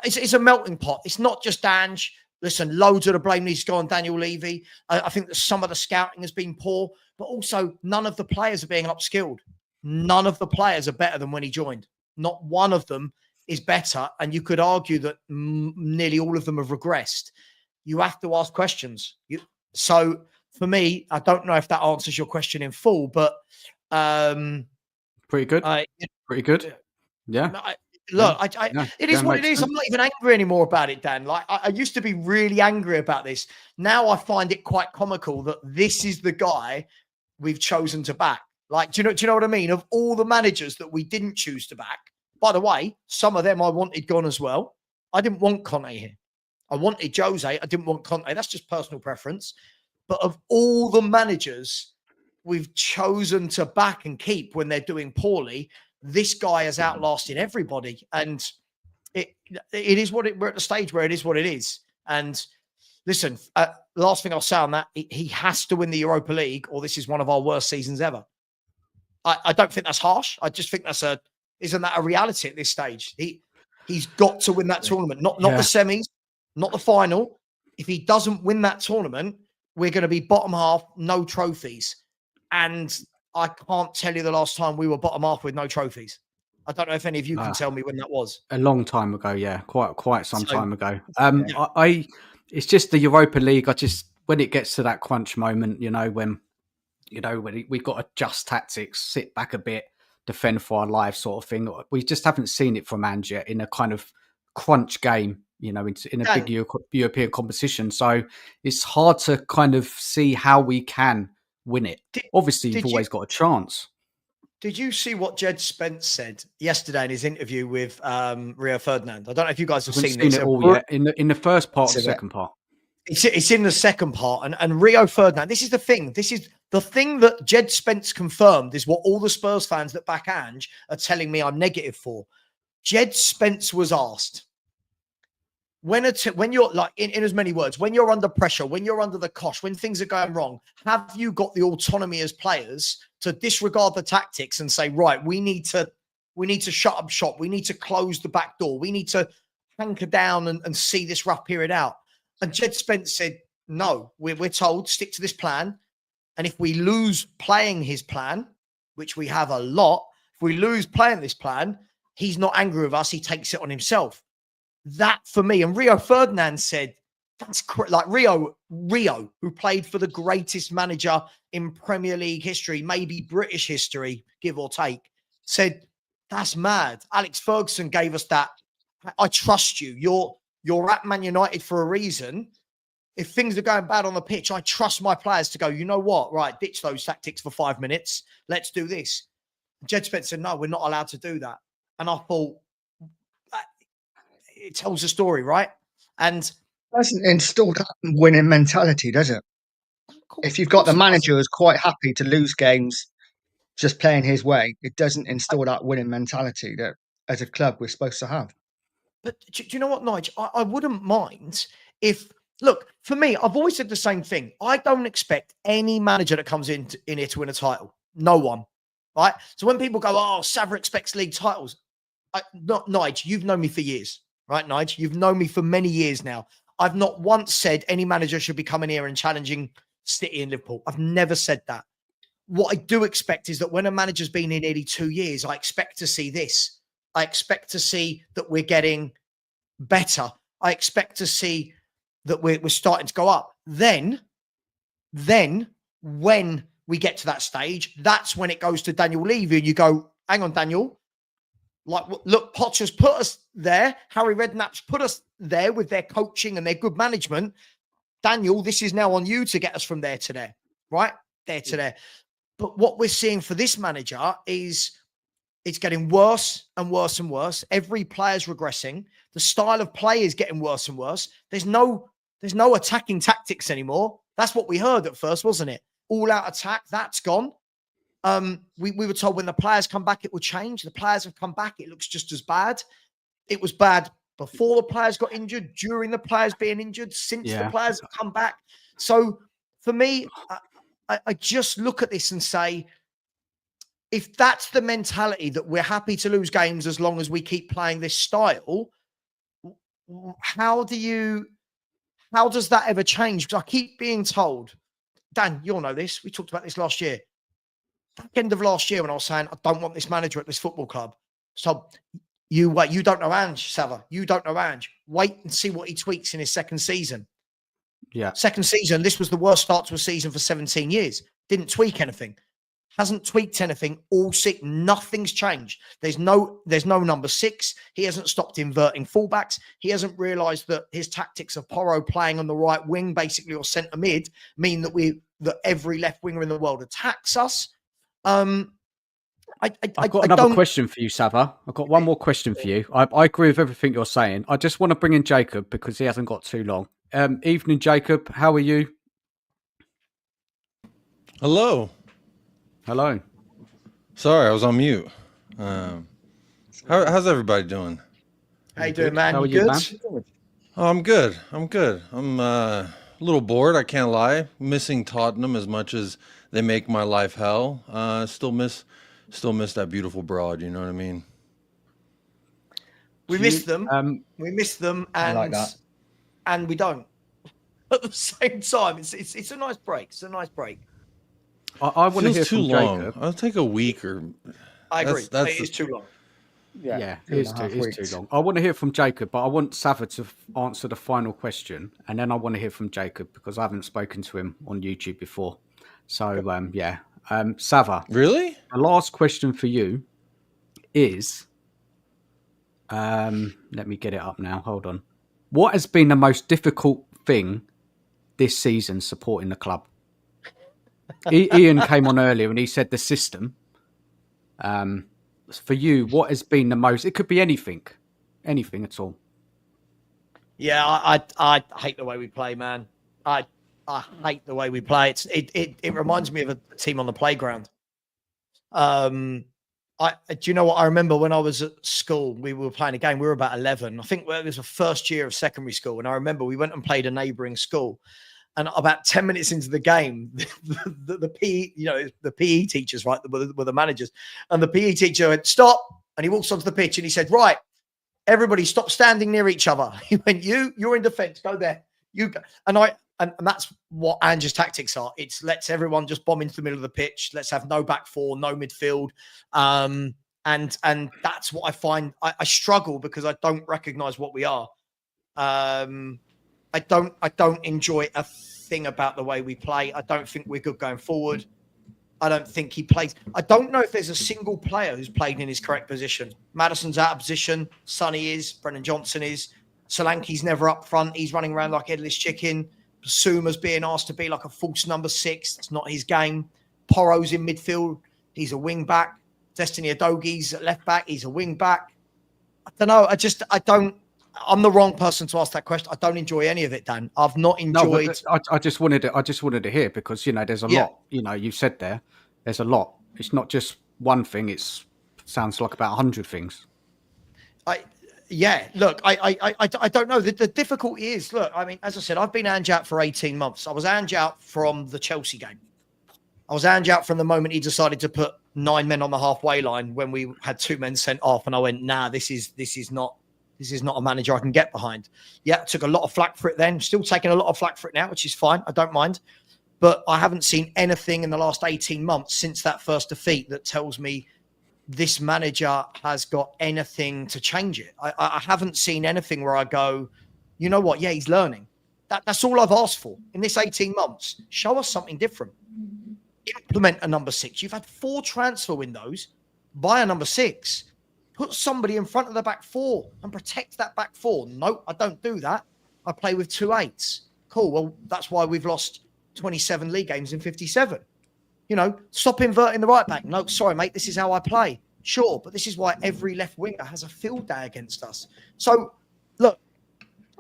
it's a melting pot. It's not just Ange. Listen, loads of the blame needs to go on Daniel Levy. I think that some of the scouting has been poor, but also none of the players are being upskilled. None of the players are better than when he joined. Not one of them is better. And you could argue that nearly all of them have regressed. You have to ask questions. So for me, I don't know if that answers your question in full, but pretty good. Pretty good. Yeah. It is what it is. I'm not even angry anymore about it, Dan. Like I used to be really angry about this. Now I find it quite comical that this is the guy we've chosen to back. Like, do you know what I mean? Of all the managers that we didn't choose to back, by the way, some of them I wanted gone as well. I didn't want Conte here. I wanted Jose. I didn't want Conte. That's just personal preference. But of all the managers we've chosen to back and keep when they're doing poorly, this guy is outlasting everybody. And it is what we're at the stage where it is what it is. And listen, the last thing I'll say on that, he has to win the Europa League or this is one of our worst seasons ever. I don't think that's harsh. I just think isn't that a reality at this stage? He's got to win that tournament, not the Yeah. semis, not the final. If he doesn't win that tournament, we're going to be bottom half, no trophies. And I can't tell you the last time we were bottom half with no trophies. I don't know if any of you can tell me when that was. A long time ago, yeah, quite some time ago. Yeah. It's just the Europa League. When it gets to that crunch moment, when we've got to adjust tactics, sit back a bit, defend for our lives, sort of thing. We just haven't seen it from Ange in a kind of crunch game, in a big European competition. So it's hard to kind of see how we can win it. Obviously, you've always got a chance. Did you see what Jed Spence said yesterday in his interview with Rio Ferdinand? I don't know if you guys have seen it all yet. In the first part, the second part. It's in the second part. And Rio Ferdinand, this is the thing. This is the thing that Jed Spence confirmed is what all the Spurs fans that back Ange are telling me I'm negative for. Jed Spence was asked, when you're like, in as many words, when you're under pressure, when you're under the cosh, when things are going wrong, have you got the autonomy as players to disregard the tactics and say, right, we need to shut up shop. We need to close the back door. We need to hanker down and see this rough period out. And Jed Spence said, no, we're told stick to this plan. And if we lose playing his plan, which we have a lot, if we lose playing this plan, he's not angry with us. He takes it on himself. That for me, and Rio Ferdinand said, that's like Rio, who played for the greatest manager in Premier League history, maybe British history, give or take, said, that's mad. Alex Ferguson gave us that. I trust you. You're at Man United for a reason. If things are going bad on the pitch, I trust my players to go, you know what? Right, ditch those tactics for 5 minutes. Let's do this. Jed Spence said, no, we're not allowed to do that. And I thought, it tells a story, right? And doesn't instill that winning mentality, does it? If you've got the manager who's quite happy to lose games just playing his way, it doesn't instill that winning mentality that as a club we're supposed to have. But do you know what, Nige? I wouldn't mind if, look, for me, I've always said the same thing. I don't expect any manager that comes in here to win a title. No one, right? So when people go, oh, Savva expects league titles. Nige, you've known me for years, right, Nige? You've known me for many years now. I've not once said any manager should be coming here and challenging City and Liverpool. I've never said that. What I do expect is that when a manager's been in nearly 2 years, I expect to see this. I expect to see that we're getting better. I expect to see that we're starting to go up. Then when we get to that stage, that's when it goes to Daniel Levy and you go, hang on, Daniel. Like, look, Potter's put us there. Harry Redknapp's put us there with their coaching and their good management. Daniel, this is now on you to get us from there to there, right? There to there. But what we're seeing for this manager is it's getting worse and worse and worse. Every player's regressing. The style of play is getting worse and worse. There's no attacking tactics anymore. That's what we heard at first, wasn't it? All out attack, that's gone. We were told when the players come back, it will change. The players have come back. It looks just as bad. It was bad before the players got injured, during the players being injured, since the players have come back. So for me, I just look at this and say, if that's the mentality that we're happy to lose games as long as we keep playing this style, how does that ever change? Because I keep being told, Dan, you'll know this. We talked about this last year. Back end of last year when I was saying, I don't want this manager at this football club. So you wait, you don't know Ange, Savva. You don't know Ange. Wait and see what he tweaks in his second season. Yeah. Second season, this was the worst start to a season for 17 years. Didn't tweak anything. Hasn't tweaked anything all sick. Nothing's changed. There's no number 6. He hasn't stopped inverting fullbacks. He hasn't realised that his tactics of Porro playing on the right wing, basically, or centre mid, mean that every left winger in the world attacks us. I've got another question for you, Savva. I've got one more question for you. I agree with everything you're saying. I just want to bring in Jacob because he hasn't got too long. Evening, Jacob. How are you? Hello. Hello. Sorry, I was on mute. How's everybody doing? How you doing, man? How are you you, good? man? Oh, I'm good. I'm a little bored. I can't lie. Missing Tottenham as much as they make my life hell. Still miss that beautiful broad. You know what I mean? We miss them. We miss them, I and like that. and we don't. At the same time, it's a nice break. It's a nice break. I want to Feels hear too from long. Jacob. I'll take a week or. I agree. That's It is too long. Yeah, two it and a half is weeks. too long. I want to hear from Jacob, but I want Savva to answer the final question, and then I want to hear from Jacob because I haven't spoken to him on YouTube before. So, Savva, Really? the last question for you is, let me get it up now. Hold on. What has been the most difficult thing this season supporting the club? Ian came on earlier and he said the system. For you, what has been the most? It could be anything at all. Yeah, I hate the way we play, man. I hate the way we play. It reminds me of a team on the playground. Do you know what? I remember when I was at school, we were playing a game. We were about 11. I think it was the first year of secondary school, and I remember we went and played a neighbouring school. And about 10 minutes into the game, the PE, the PE teachers, right, were the managers, and the PE teacher went, "Stop!" And he walks onto the pitch and he said, "Right, everybody, stop standing near each other." He went, "You're in defence. Go there. You go." And that's what Ange's tactics are. It's let's everyone just bomb into the middle of the pitch. Let's have no back four, no midfield. And that's what I find. I struggle because I don't recognise what we are. I don't enjoy a thing about the way we play. I don't think we're good going forward. I don't think he plays. I don't know if there's a single player who's played in his correct position. Madison's out of position. Sonny is. Brennan Johnson is. Solanke's never up front. He's running around like headless chicken. Suma's being asked to be like a false number 6. That's not his game. Porro's in midfield. He's a wing back. Destiny Adogi's at left back. He's a wing back. I don't know. I'm the wrong person to ask that question. I don't enjoy any of it, Dan. I've not enjoyed. No, I just wanted to hear because there's a lot. You said there's a lot. It's not just one thing. Sounds like about 100 things. Look, I don't know. The difficulty is, look, I mean, as I said, I've been Ange Out for 18 months. I was Ange Out from the Chelsea game. I was Ange Out from the moment he decided to put 9 men on the halfway line when we had 2 men sent off, and I went, nah, this is not a manager I can get behind. Yeah, I took a lot of flack for it then. Still taking a lot of flack for it now, which is fine. I don't mind. But I haven't seen anything in the last 18 months since that first defeat that tells me this manager has got anything to change it. I haven't seen anything where I go, you know what? Yeah, he's learning. That's all I've asked for in this 18 months. Show us something different. Implement a number 6. You've had 4 transfer windows. Buy a number 6. Put somebody in front of the back 4 and protect that back 4. No, I don't do that. I play with 2 8s. Cool. Well, that's why we've lost 27 league games in 57. Stop inverting the right back. No, sorry, mate. This is how I play. Sure, but this is why every left winger has a field day against us. So, look,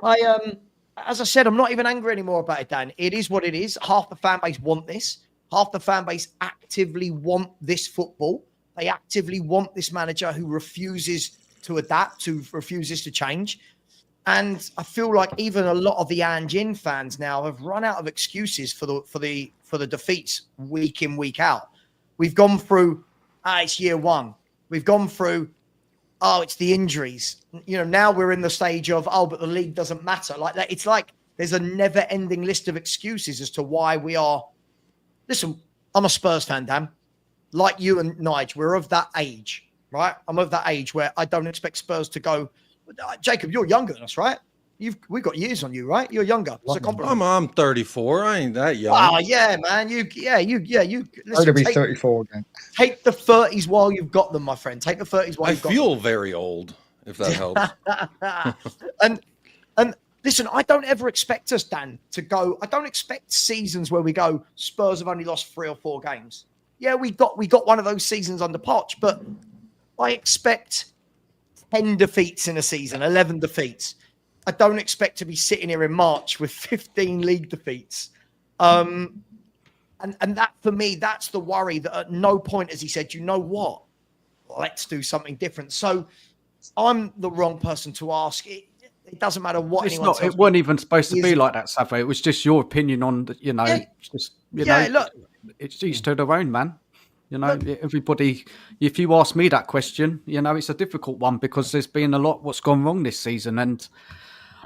as I said, I'm not even angry anymore about it, Dan. It is what it is. Half the fan base want this. Half the fan base actively want this football. They actively want this manager who refuses to adapt, who refuses to change. And I feel like even a lot of the Ange In fans now have run out of excuses for the defeats week in, week out. We've gone through, it's year 1. We've gone through, it's the injuries. Now we're in the stage of, but the league doesn't matter. Like that. It's like there's a never-ending list of excuses as to why we are. Listen, I'm a Spurs fan, Dan. Like you and Nige, we're of that age, right? I'm of that age where I don't expect Spurs to go. Jacob, you're younger than us, right? We got years on you, right? You're younger. It's a compliment. I'm 34. I ain't that young. Oh yeah, man. You. Listen, I'm going to be 34 again. Take the 30s while you've got them, my friend. Take the 30s while I you've got them. feel very old, if that helps. and listen, I don't ever expect us, Dan, to go. I don't expect seasons where we go, Spurs have only lost 3 or 4 games. Yeah, we got one of those seasons under Poch, but I expect 10 defeats in a season, 11 defeats. I don't expect to be sitting here in March with 15 league defeats. And that, for me, that's the worry, that at no point has he said, you know what, let's do something different. So I'm the wrong person to ask. It doesn't matter what anyone tells me. It wasn't even supposed to be like that, Savva. It was just your opinion on, look. It's each to their own, man. You know, everybody, if you ask me that question, you know, it's a difficult one because there's been a lot what's gone wrong this season. And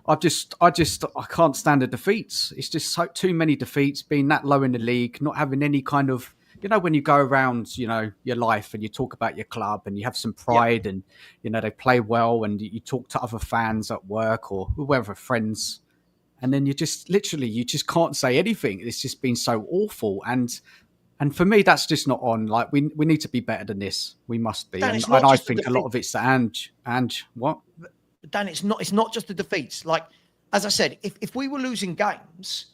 I can't stand the defeats. It's just too many defeats, being that low in the league, not having any kind of, you know, when you go around, you know, your life and you talk about your club and you have some pride and, you know, they play well and you talk to other fans at work or whoever, friends. And then you just can't say anything. It's just been so awful. And for me, that's just not on. Like, we need to be better than this. We must be. Dan, And I think a lot of it's the Ange, what? Dan, it's not just the defeats. Like, as I said, if we were losing games,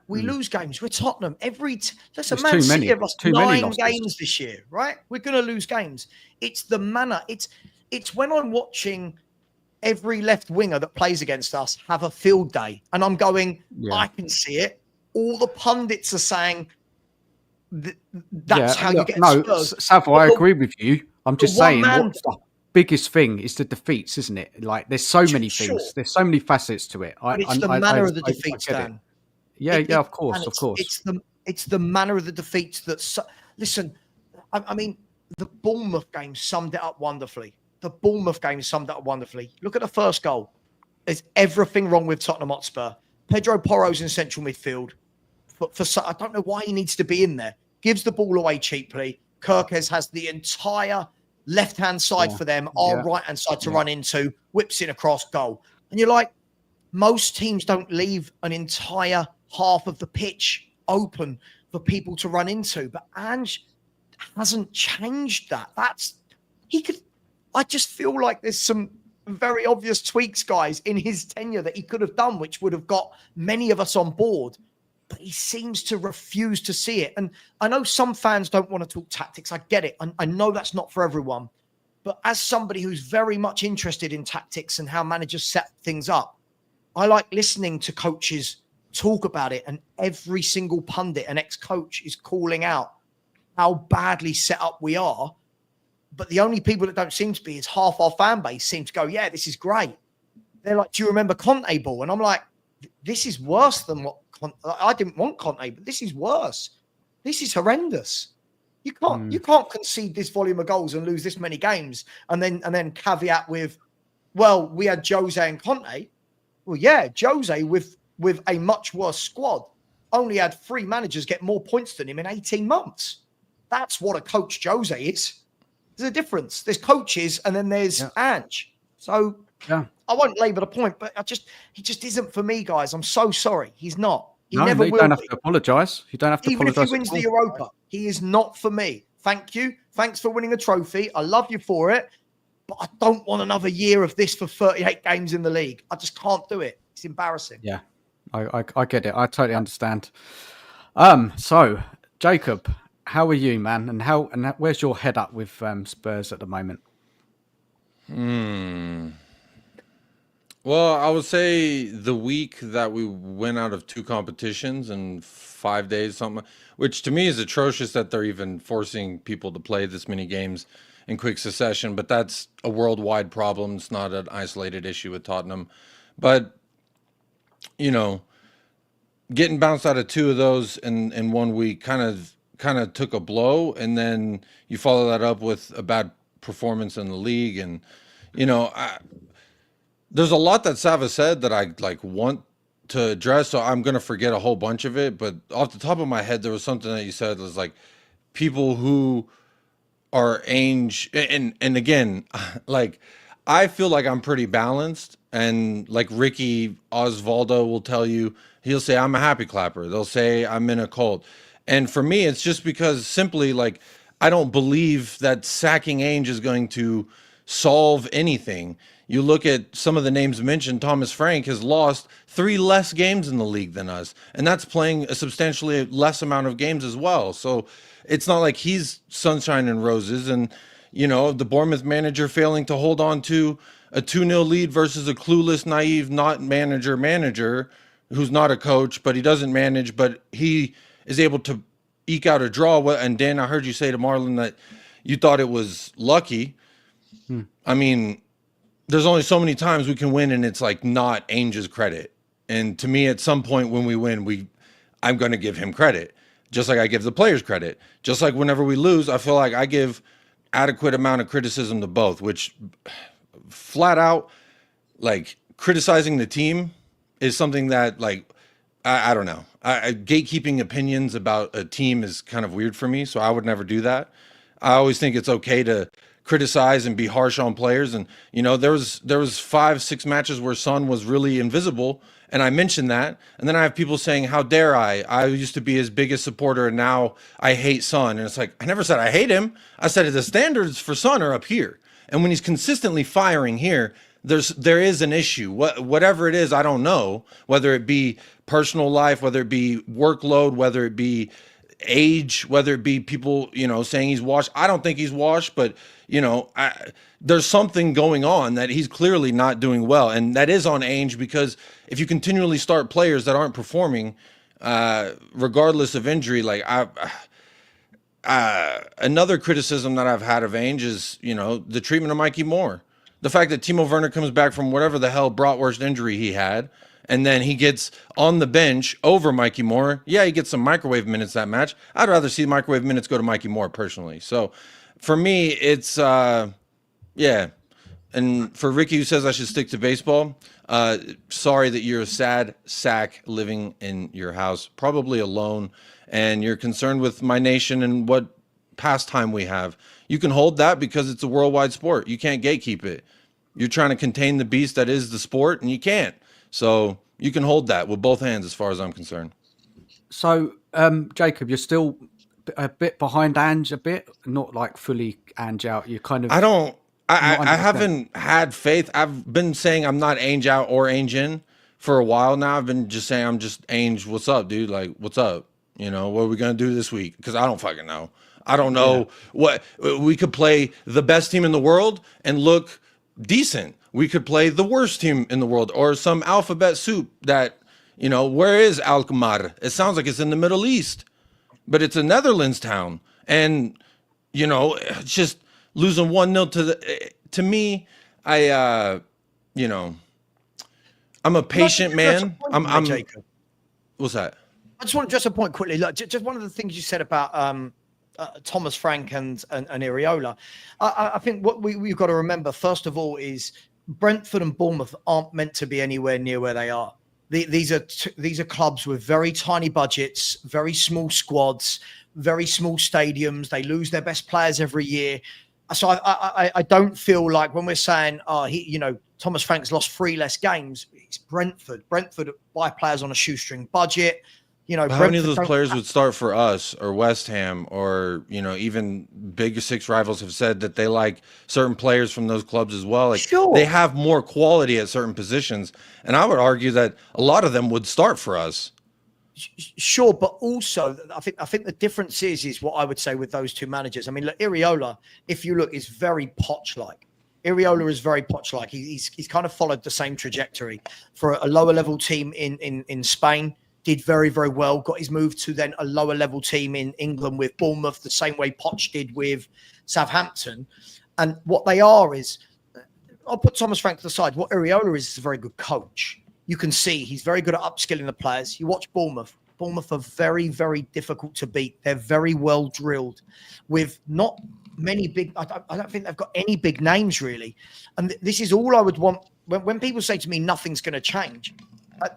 we lose games. We're Tottenham. Listen, Man City have lost 9 games this year, right? We're going to lose games. It's the manner. It's when I'm watching every left winger that plays against us have a field day, and I'm going, I can see it. All the pundits are saying that's how you get Spurs. Savva, I agree with you. I'm just saying, what's the biggest thing is the defeats, isn't it? Like, there's so many things. There's so many facets to it. But it's the manner of the defeats, Dan. Of course. It's the manner of the defeats that. Listen, I mean, the Bournemouth game summed it up wonderfully. Look at the first goal. There's everything wrong with Tottenham Hotspur. Pedro Porro's in central midfield. I don't know why he needs to be in there. Gives the ball away cheaply. Kirkes has the entire left-hand side for them, our right-hand side to run into, whips in across, goal. And you're like, most teams don't leave an entire half of the pitch open for people to run into. But Ange hasn't changed that. I just feel like there's some very obvious tweaks, guys, in his tenure that he could have done, which would have got many of us on board. But he seems to refuse to see it. And I know some fans don't want to talk tactics. I get it. I know that's not for everyone. But as somebody who's very much interested in tactics and how managers set things up, I like listening to coaches talk about it. And every single pundit and ex-coach is calling out how badly set up we are. But the only people that don't seem to be is half our fan base seem to go, yeah, this is great. They're like, do you remember Conte ball? And I'm like, this is worse than what I didn't want Conte, but this is worse. This is horrendous. You can't concede this volume of goals and lose this many games and then caveat with, well, we had Jose and Conte. Well, yeah, Jose with a much worse squad only had 3 managers get more points than him in 18 months. That's what a coach Jose is. There's a difference. There's coaches and then there's Ange. So I won't labour the point, but he just isn't for me, guys. I'm so sorry. He's not. He never will. You don't have to apologise. You don't have to apologise. Even if he wins the Europa, he is not for me. Thank you. Thanks for winning a trophy. I love you for it. But I don't want another year of this for 38 games in the league. I just can't do it. It's embarrassing. Yeah, I get it. I totally understand. So, Jacob, how are you, man? And where's your head up with Spurs at the moment? Well, I would say the week that we went out of 2 competitions in 5 days, something, which to me is atrocious that they're even forcing people to play this many games in quick succession. But that's a worldwide problem. It's not an isolated issue with Tottenham. But, you know, getting bounced out of 2 of those in 1 week kind of took a blow. And then you follow that up with a bad performance in the league. And, you know, there's a lot that Savva said that I want to address, so I'm going to forget a whole bunch of it. But off the top of my head, there was something that you said that was like people who are Ange, and again, like I feel like I'm pretty balanced, and like Ricky Osvaldo will tell you, he'll say I'm a happy clapper. They'll say I'm in a cult, and for me, it's just because simply like I don't believe that sacking Ange is going to solve anything. You look at some of the names mentioned, Thomas Frank has lost 3 less games in the league than us, and that's playing a substantially less amount of games as well. So it's not like he's sunshine and roses. And, you know, the Bournemouth manager failing to hold on to a 2-0 lead versus a clueless, naive, not manager who's not a coach, but he doesn't manage, but he is able to eke out a draw. And Dan, I heard you say to Marlon that you thought it was lucky. I mean, there's only so many times we can win and it's like not Ange's credit. And to me, at some point when we win, I'm going to give him credit. just like I give the players credit. Just like whenever we lose, I feel like I give adequate amount of criticism to both, which flat out, like, criticizing the team is something that, like, I don't know. Gatekeeping opinions about a team is kind of weird for me, so I would never do that. I always think it's okay to criticize and be harsh on players. And there was 5-6 matches where Son was really invisible, and I mentioned that. And then I have people saying, "How dare I? I used to be his biggest supporter, and now I hate Son." And it's like, I never said I hate him. I said the standards for Son are up here, and when he's consistently firing here, there is an issue. Whatever it is, I don't know, whether it be personal life, whether it be workload, whether it be age, whether it be people, saying he's washed. I don't think he's washed, but there's something going on that he's clearly not doing well. And that is on Ange, because if you continually start players that aren't performing, regardless of injury, like another criticism that I've had of Ange is, the treatment of Mikey Moore. The fact that Timo Werner comes back from whatever the hell bratwurst injury he had, and then he gets on the bench over Mikey Moore. Yeah, he gets some microwave minutes that match. I'd rather see microwave minutes go to Mikey Moore personally. So for me, it's, yeah. And for Ricky, who says I should stick to baseball, sorry that you're a sad sack living in your house, probably alone, and you're concerned with my nation and what pastime we have. You can hold that because it's a worldwide sport. You can't gatekeep it. You're trying to contain the beast that is the sport, and you can't. So you can hold that with both hands as far as I'm concerned. So, Jacob, you're still a bit behind Ange, a bit, not like fully Ange out. You kind of... I haven't had faith. I've been saying I'm not Ange out or Ange in for a while now. I've been just saying I'm just Ange. What's up, dude? Like, what's up? What are we going to do this week? Because I don't fucking know. I don't know what we could play the best team in the world and look decent. We could play the worst team in the world or some alphabet soup that, where is Alkmaar? It sounds like it's in the Middle East, but it's a Netherlands town. And, it's just losing 1-0 to me. I'm a patient man. I'm Jacob. What's that? I just want to address a point quickly. Look, just one of the things you said about Thomas Frank and Iriola. I think what we've got to remember, first of all, is Brentford and Bournemouth aren't meant to be anywhere near where they are. These are clubs with very tiny budgets, very small squads, very small stadiums. They lose their best players every year. So I don't feel like when we're saying, Thomas Frank's lost 3 less games, it's Brentford. Brentford buy players on a shoestring budget. How many of those players would start for us or West Ham or, even big 6 rivals have said that they like certain players from those clubs as well. Like, sure. They have more quality at certain positions. And I would argue that a lot of them would start for us. Sure, but also I think the difference is what I would say with those 2 managers. I mean, look, Iriola, if you look, is very Poch-like. Iriola is very Poch-like. He's kind of followed the same trajectory for a lower level team in Spain. Did very, very well, got his move to then a lower level team in England with Bournemouth, the same way Poch did with Southampton. And what they are is, I'll put Thomas Frank to the side. What Iriola is a very good coach. You can see he's very good at upskilling the players. You watch Bournemouth. Bournemouth are very, very difficult to beat. They're very well drilled with not many big, I don't think they've got any big names really. And this is all I would want. When people say to me, nothing's going to change,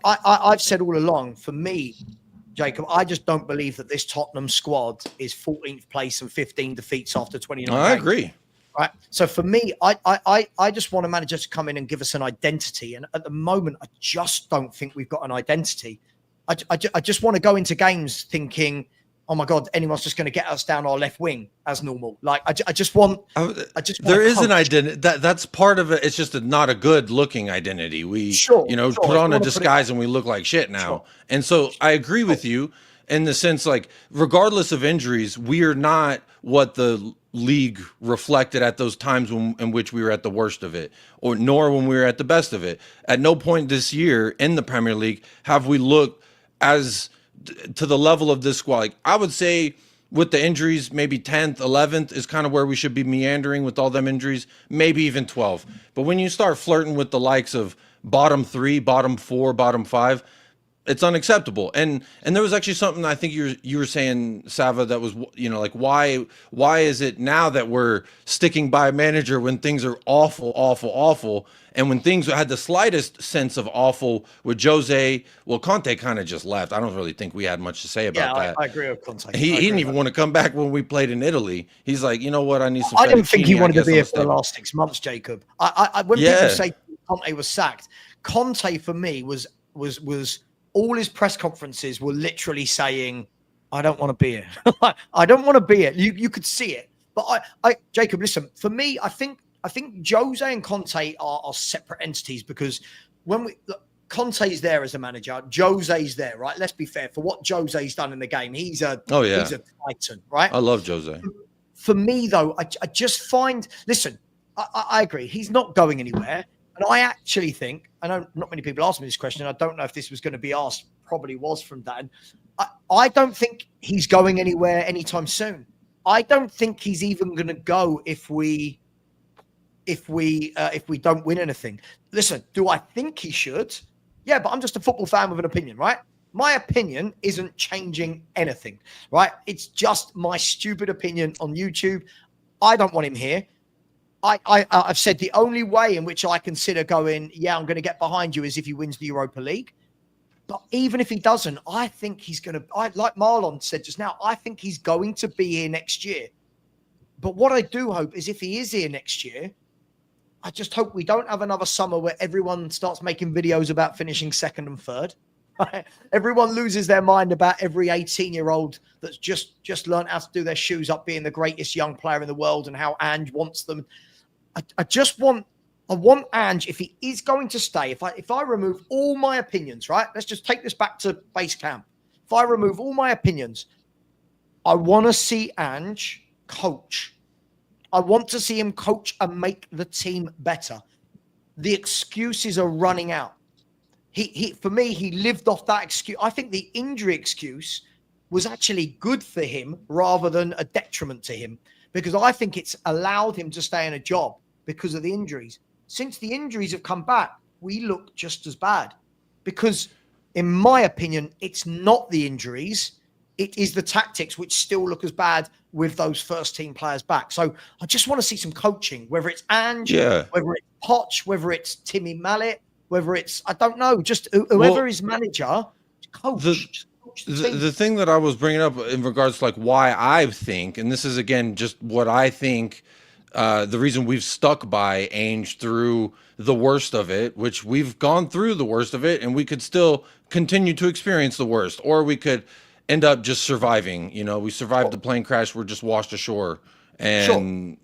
I've said all along, for me, Jacob, I just don't believe that this Tottenham squad is 14th place and 15 defeats after 29 I games. agree. Right. So for me, I just want a manager to come in and give us an identity. And at the moment, I just don't think we've got an identity. I just want to go into games thinking, oh my God, anyone's just going to get us down our left wing as normal. Like I just want. There is an identity that's part of it. It's just not a good looking identity. We, put on a disguise and we look like shit now. Sure. And so I agree with you in the sense, like, regardless of injuries, we are not what the league reflected at those times in which we were at the worst of it, or nor when we were at the best of it. At no point this year in the Premier League have we looked as to the level of this squad. Like, I would say with the injuries, maybe 10th, 11th is kind of where we should be meandering with all them injuries, maybe even 12. But when you start flirting with the likes of bottom 3, bottom 4, bottom 5, it's unacceptable. And there was actually something I think you were saying, Savva, that was, like why is it now that we're sticking by a manager when things are awful, and when things had the slightest sense of awful with Jose, well, Conte kind of just left. I don't really think we had much to say about that. I agree with Conte. He didn't even want to come back when we played in Italy. He's like, you know what, I need some. I didn't think he wanted to be here for the step. last 6 months, Jacob. When people say Conte was sacked, Conte for me was all his press conferences were literally saying, I don't want to be here. I don't want to be here. You could see it. But Jacob, listen, for me, I think Jose and Conte are separate entities, because when Conte's there as a manager, Jose's there, right? Let's be fair. For what Jose's done in the game, he's a titan, right? I love Jose. For me, though, I just find, listen, I agree. He's not going anywhere. And I actually think, I know not many people asked me this question. I don't know if this was going to be asked, probably was from Dan. I don't think he's going anywhere anytime soon. I don't think he's even going to go if we don't win anything. Listen, do I think he should? Yeah, but I'm just a football fan with an opinion, right? My opinion isn't changing anything, right? It's just my stupid opinion on YouTube. I don't want him here. I've said the only way in which I consider going, yeah, I'm going to get behind you, is if he wins the Europa League. But even if he doesn't, I think he's going to, like Marlon said just now, I think he's going to be here next year. But what I do hope is if he is here next year, I just hope we don't have another summer where everyone starts making videos about finishing second and third. Right? Everyone loses their mind about every 18-year-old that's just learned how to do their shoes up being the greatest young player in the world, and how Ange wants them. I want Ange, if he is going to stay, if I remove all my opinions, right? Let's just take this back to base camp. If I remove all my opinions, I want to see Ange coach. I want to see him coach and make the team better. The excuses are running out. For me, he lived off that excuse. I think the injury excuse was actually good for him rather than a detriment to him, because I think it's allowed him to stay in a job because of the injuries. Since the injuries have come back, we look just as bad, because in my opinion, it's not the injuries. It is the tactics which still look as bad with those first team players back. So I just want to see some coaching, whether it's Ange, whether it's Poch, whether it's Timmy Mallet, whether it's, I don't know, just whoever is manager, coach. The thing that I was bringing up in regards to like why I think, and this is again just what I think, the reason we've stuck by Ange through the worst of it, which we've gone through the worst of it, and we could still continue to experience the worst, or we could end up just surviving. You know, we survived the plane crash, we're just washed ashore, and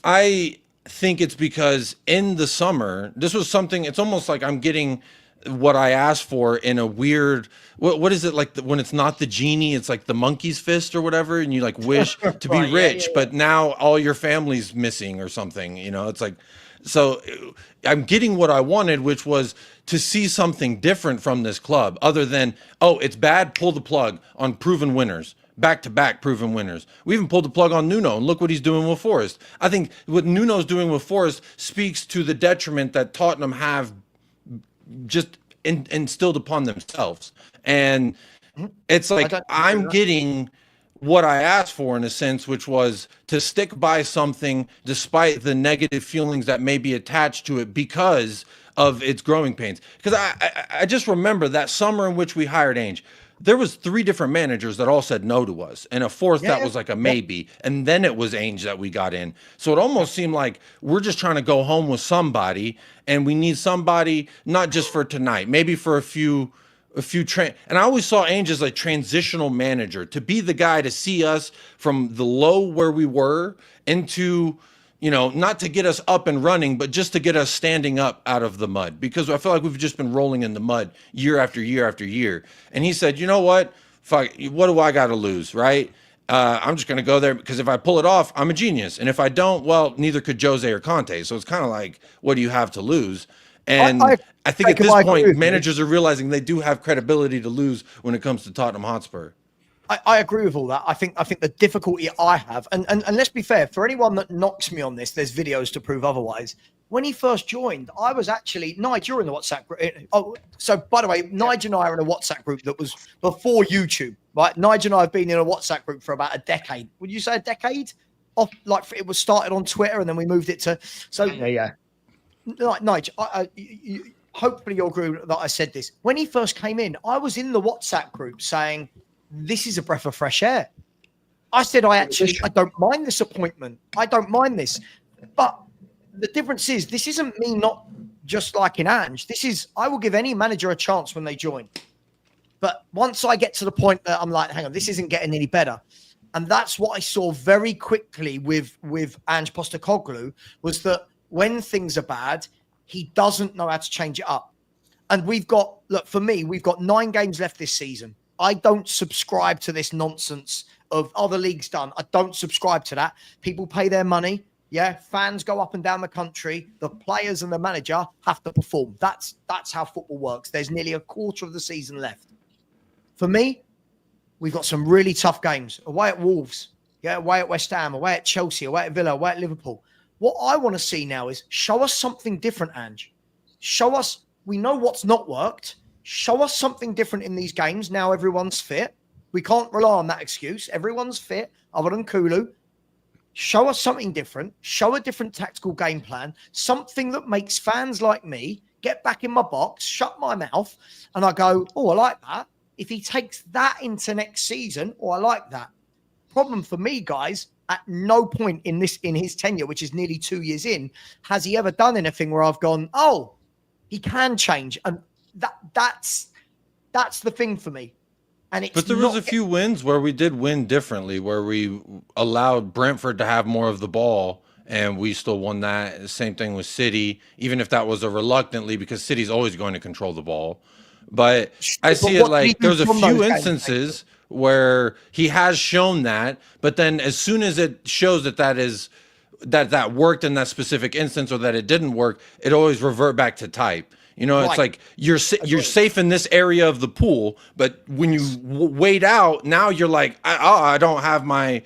I think it's because in the summer, this was something, it's almost like I'm getting what I asked for in a weird, what is it like when it's not the genie, it's like the monkey's fist or whatever, and you like wish to be rich, but now all your family's missing or something, you know, it's like, so I'm getting what I wanted, which was to see something different from this club other than, oh, it's bad, pull the plug on proven winners. Back-to-back proven winners. We even pulled the plug on Nuno, and look what he's doing with Forest. I think what Nuno's doing with Forest speaks to the detriment that Tottenham have just instilled upon themselves. And it's like I'm getting what I asked for in a sense, which was to stick by something despite the negative feelings that may be attached to it because of its growing pains. Because I just remember that summer in which we hired Ange. There was 3 different managers that all said no to us, and a fourth that was like a maybe, and then it was Ange that we got in. So it almost seemed like we're just trying to go home with somebody, and we need somebody not just for tonight, maybe for a few and I always saw Ange as a transitional manager, to be the guy to see us from the low where we were into, you know, not to get us up and running, but just to get us standing up out of the mud, because I feel like we've just been rolling in the mud year after year after year. And he said, you know what? Fuck, what do I got to lose, right? I'm just going to go there, because if I pull it off, I'm a genius. And if I don't, well, neither could Jose or Conte. So it's kind of like, what do you have to lose? And I think at this point, managers are realizing they do have credibility to lose when it comes to Tottenham Hotspur. I agree with all that. I think the difficulty I have, and let's be fair, for anyone that knocks me on this, there's videos to prove otherwise. when he first joined, I was actually, Nige, you're in the WhatsApp group. Oh, so by the way, Nige and I are in a WhatsApp group that was before YouTube, right? Nige and I have been in a WhatsApp group for about a decade. Would you say a decade? Off, like it was started on Twitter and then we moved it to, so Yeah. Like Nige, hopefully you'll agree that I said this. When he first came in, I was in the WhatsApp group saying, this is a breath of fresh air. I said, I don't mind this appointment. I don't mind this. But the difference is, this isn't me not just liking Ange. This is, I will give any manager a chance when they join. But once I get to the point that I'm like, hang on, this isn't getting any better. And that's what I saw very quickly with Ange Postecoglou, was that when things are bad, he doesn't know how to change it up. And we've got, look, for me, we've got 9 games left this season. I don't subscribe to this nonsense of other leagues done. I don't subscribe to that. People pay their money. Yeah, fans go up and down the country. The players and the manager have to perform. That's how football works. There's nearly a quarter of the season left. For me, we've got some really tough games. Away at Wolves, yeah, away at West Ham, away at Chelsea, away at Villa, away at Liverpool. What I want to see now is show us something different, Ange. Show us, we know what's not worked. Show us something different in these games. Now everyone's fit. We can't rely on that excuse. Everyone's fit other than Kulu. Show us something different. Show a different tactical game plan. Something that makes fans like me get back in my box, shut my mouth, and I go, oh, I like that. If he takes that into next season, I like that. Problem for me, guys, at no point in his tenure, which is nearly 2 years in, has he ever done anything where I've gone, oh, he can change. And that's the thing for me. And it's but there was a few wins where we did win differently, where we allowed Brentford to have more of the ball and we still won that. Same thing with City, even if that was a reluctantly, because City's always going to control the ball. But I see it like there's a few instances where he has shown that, but then as soon as it shows that worked in that specific instance or that it didn't work, it always revert back to type. You know, it's like you're safe in this area of the pool, but when you wade out, now you're like, I don't have my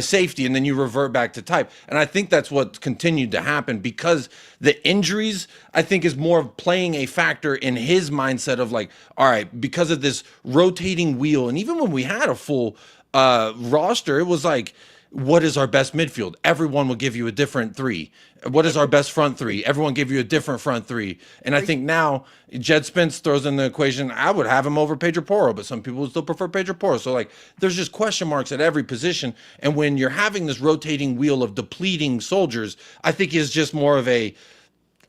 safety, and then you revert back to type. And I think that's what continued to happen because the injuries, I think, is more of playing a factor in his mindset of like, all right, because of this rotating wheel. And even when we had a full roster, it was like, what is our best midfield? Everyone will give you a different 3. What is our best front 3? Everyone give you a different front 3. And I think now Jed Spence throws in the equation. I would have him over Pedro Porro, but some people would still prefer Pedro Porro. So like there's just question marks at every position. And when you're having this rotating wheel of depleting soldiers, I think is just more of a,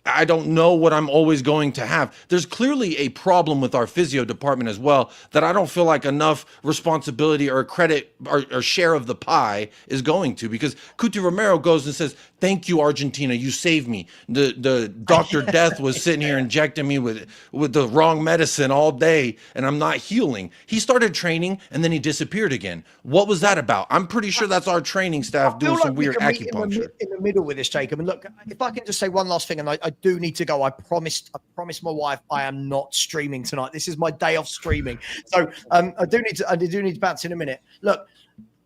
I don't know what I'm always going to have. There's clearly a problem with our physio department as well that I don't feel like enough responsibility or credit or share of the pie is going to, because Cuti Romero goes and says, thank you, Argentina. You saved me. The Dr. Death was sitting here injecting me with the wrong medicine all day and I'm not healing. He started training and then he disappeared again. What was that about? I'm pretty sure that's our training staff doing some weird acupuncture. In the middle with this, Jacob. And look, if I can just say one last thing, and I do need to go. I promised my wife I am not streaming tonight. This is my day off streaming. So I do need to bounce in a minute. Look,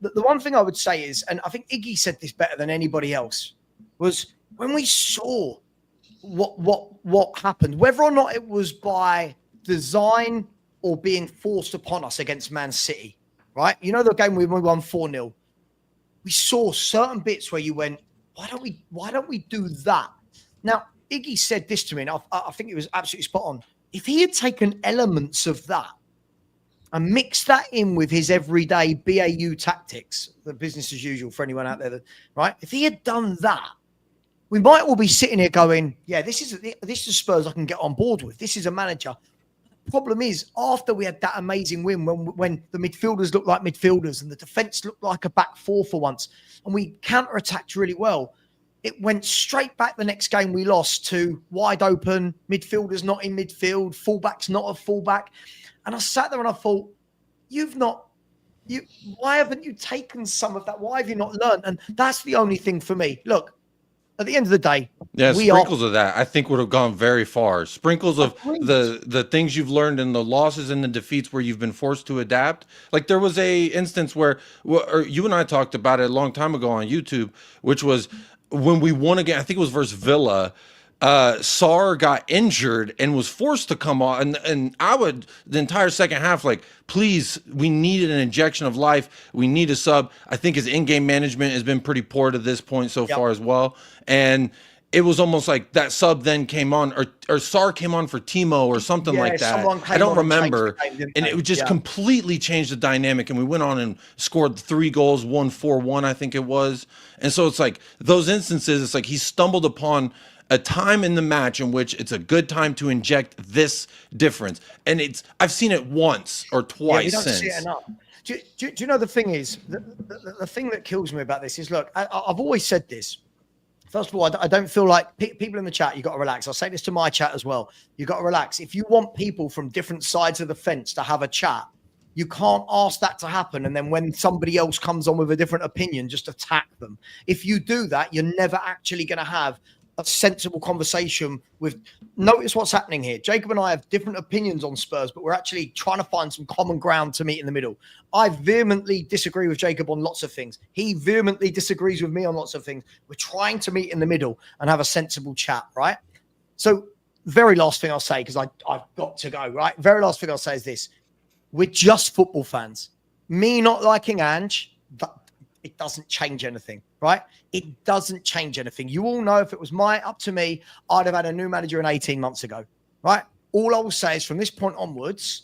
the one thing I would say is, and I think Iggy said this better than anybody else, was when we saw what happened, whether or not it was by design or being forced upon us against Man City, right? You know, the game we won 4-0. We saw certain bits where you went, why don't we do that? Now, Iggy said this to me, and I think it was absolutely spot on. If he had taken elements of that and mixed that in with his everyday BAU tactics, the business as usual for anyone out there, right? If he had done that, we might all be sitting here going, yeah, this is Spurs I can get on board with. This is a manager. The problem is, after we had that amazing win, when the midfielders looked like midfielders and the defence looked like a back 4 for once, and we counter-attacked really well, it went straight back the next game we lost to wide open, midfielders not in midfield, fullbacks not a fullback. And I sat there and I thought, why haven't you taken some of that? Why have you not learned? And that's the only thing for me. Look, at the end of the day, sprinkles of that I think would have gone very far. Sprinkles of the things you've learned in the losses and the defeats where you've been forced to adapt. Like there was a instance where you and I talked about it a long time ago on YouTube, which was when we won again. I think it was versus Villa. Sar got injured and was forced to come on, and I would the entire second half like, please, we needed an injection of life. We need a sub. I think his in-game management has been pretty poor to this point so far as well, and it was almost like that sub then came on, or Sar came on for Timo or something like that. I don't remember, and it would just completely changed the dynamic. And we went on and scored 3 goals, 1-4-1, I think it was. And so it's like those instances. It's like he stumbled upon a time in the match in which it's a good time to inject this difference, and I've seen it once or twice since. See it enough. Do you know the thing is the thing that kills me about this is, look, I've always said this. First of all, I don't feel like people in the chat, you got to relax. I'll say this to my chat as well. You got to relax. If you want people from different sides of the fence to have a chat, you can't ask that to happen. And then when somebody else comes on with a different opinion, just attack them. If you do that, you're never actually going to have a sensible conversation with. Notice what's happening here. Jacob and I have different opinions on Spurs, but we're actually trying to find some common ground to meet in the middle. I vehemently disagree with Jacob on lots of things. He vehemently disagrees with me on lots of things. We're trying to meet in the middle and have a sensible chat, right? So very last thing I'll say, because I've got to go, right? Very last thing I'll say is this. We're just football fans. Me not liking Ange, it doesn't change anything, right? It doesn't change anything. You all know if it was up to me, I'd have had a new manager in 18 months ago, right? All I will say is from this point onwards,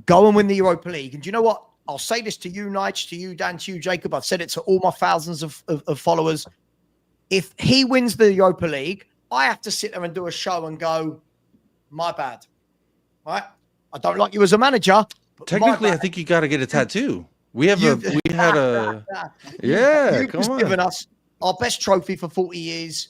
go and win the Europa League. And do you know what? I'll say this to you, Nige, to you, Dan, to you, Jacob. I've said it to all my thousands of followers. If he wins the Europa League, I have to sit there and do a show and go, my bad, right? I don't like you as a manager. But technically, I think you got to get a tattoo. We had You've come on. Given us our best trophy for 40 years.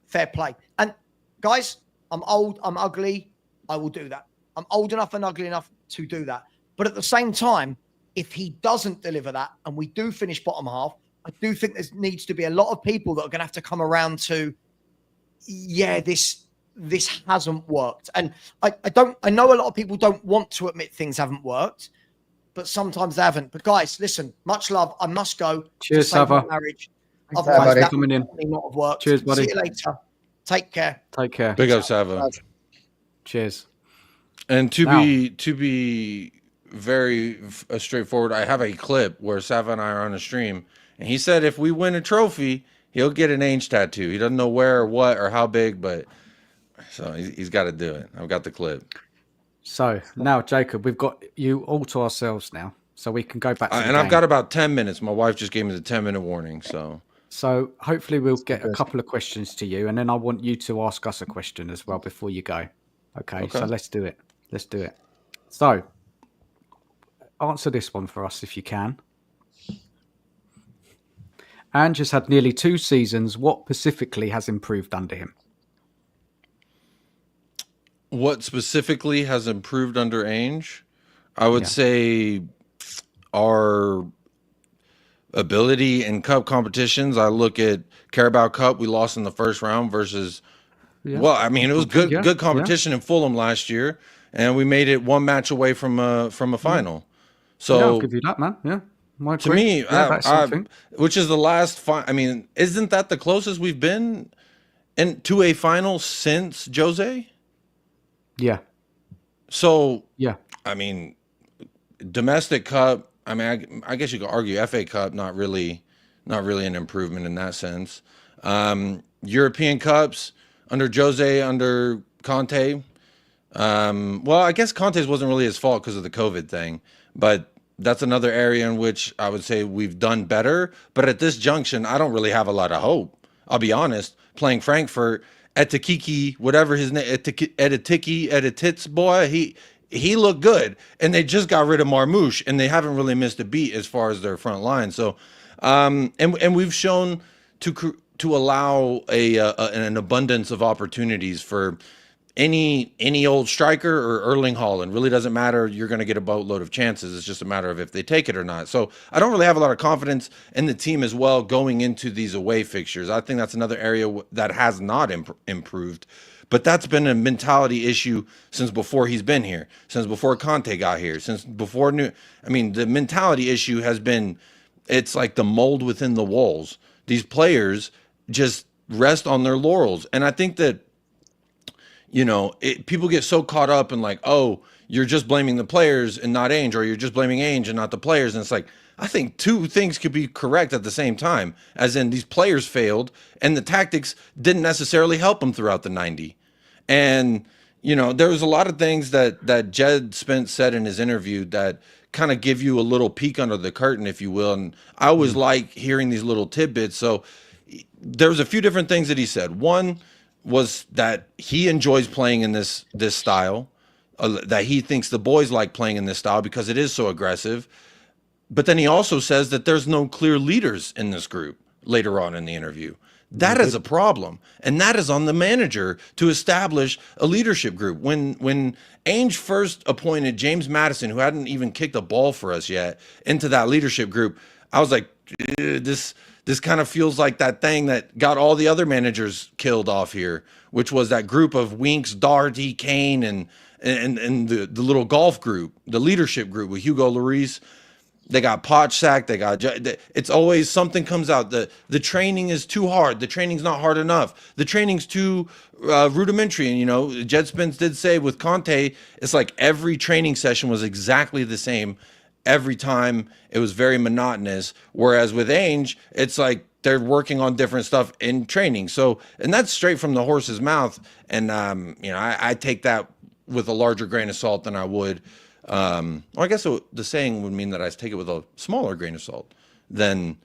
Fair play. And guys, I'm old, I'm ugly. I will do that. I'm old enough and ugly enough to do that. But at the same time, if he doesn't deliver that and we do finish bottom half, I do think there needs to be a lot of people that are going to have to come around to, this hasn't worked. And I know a lot of people don't want to admit things haven't worked, but sometimes they haven't. But guys, listen, much love. I must go. Cheers, Savva. Marriage. Otherwise, that coming in. Not have worked. Cheers, buddy. See you later. Take care. Take care. Big up, Savva. Cheers. And to be very straightforward, I have a clip where Savva and I are on a stream, and he said if we win a trophy, he'll get an Ange tattoo. He doesn't know where or what or how big, but so he's got to do it. I've got the clip. So now, Jacob, we've got you all to ourselves now, so we can go back to the game. I've got about 10 minutes. My wife just gave me the 10-minute warning. So hopefully we'll get a couple of questions to you, and then I want you to ask us a question as well before you go. Okay. So let's do it. So answer this one for us if you can. Ange has had nearly 2 seasons. What specifically has improved under him? What specifically has improved under Ange? I would say our ability in cup competitions. I look at Carabao Cup. We lost in the first round versus, well, I mean, it was good competition in Fulham last year, and we made it 1 match away from a final. So I'll give you that, man. Yeah. To me, which is the last I mean, isn't that the closest we've been to a final since Jose? Yeah. So, I mean, domestic cup, I mean, I guess you could argue FA Cup, not really an improvement in that sense. European Cups under Jose, under Conte. Well, I guess Conte's wasn't really his fault because of the COVID thing, but that's another area in which I would say we've done better. But at this junction, I don't really have a lot of hope. I'll be honest. Playing Frankfurt, Etikiki, whatever his name, Etitits boy, he looked good, and they just got rid of Marmouche, and they haven't really missed a beat as far as their front line. So, and we've shown to allow an abundance of opportunities for any old striker or Erling Haaland. Really doesn't matter. You're going to get a boatload of chances. It's just a matter of if they take it or not. So I don't really have a lot of confidence in the team as well going into these away fixtures. I think that's another area that has not improved. But that's been a mentality issue since before he's been here, since before Conte got here, since before the mentality issue has been, it's like the mold within the walls. These players just rest on their laurels. And I think that, people get so caught up in like, oh, you're just blaming the players and not Ange, or you're just blaming Ange and not the players. And it's like, I think two things could be correct at the same time, as in these players failed and the tactics didn't necessarily help them throughout the 90. And, there was a lot of things that Jed Spence said in his interview that kind of give you a little peek under the curtain, if you will. And I always like hearing these little tidbits. So there was a few different things that he said. One was that he enjoys playing in this style, that he thinks the boys like playing in this style because it is so aggressive. But then he also says that there's no clear leaders in this group later on in the interview. That is a problem. And that is on the manager to establish a leadership group. When Ange first appointed James Madison, who hadn't even kicked a ball for us yet, into that leadership group, I was like, this kind of feels like that thing that got all the other managers killed off here, which was that group of Winks, Doherty, Kane, and the little golf group, the leadership group with Hugo Lloris. They got Potsack. It's always something comes out. The training is too hard. The training's not hard enough. The training's too rudimentary. And, Jed Spence did say with Conte, it's like every training session was exactly the same every time. It was very monotonous. Whereas with Ange, it's like they're working on different stuff in training. So, and that's straight from the horse's mouth. And, I take that with a larger grain of salt than I would. I guess the saying would mean that I take it with a smaller grain of salt than,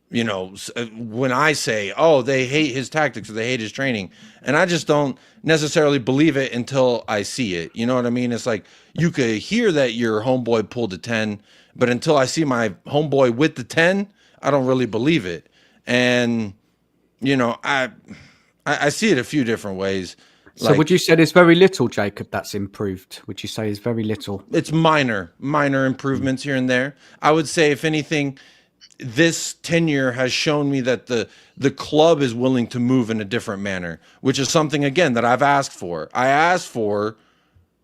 when I say, oh, they hate his tactics or they hate his training. And I just don't necessarily believe it until I see it. You know what I mean? It's like you could hear that your homeboy pulled a 10, but until I see my homeboy with the 10, I don't really believe it. And, I see it a few different ways. So would you say there's very little, Jacob, that's improved? Would you say there's very little? It's minor improvements here and there. I would say, if anything, this tenure has shown me that the club is willing to move in a different manner, which is something, again, that I've asked for. I asked for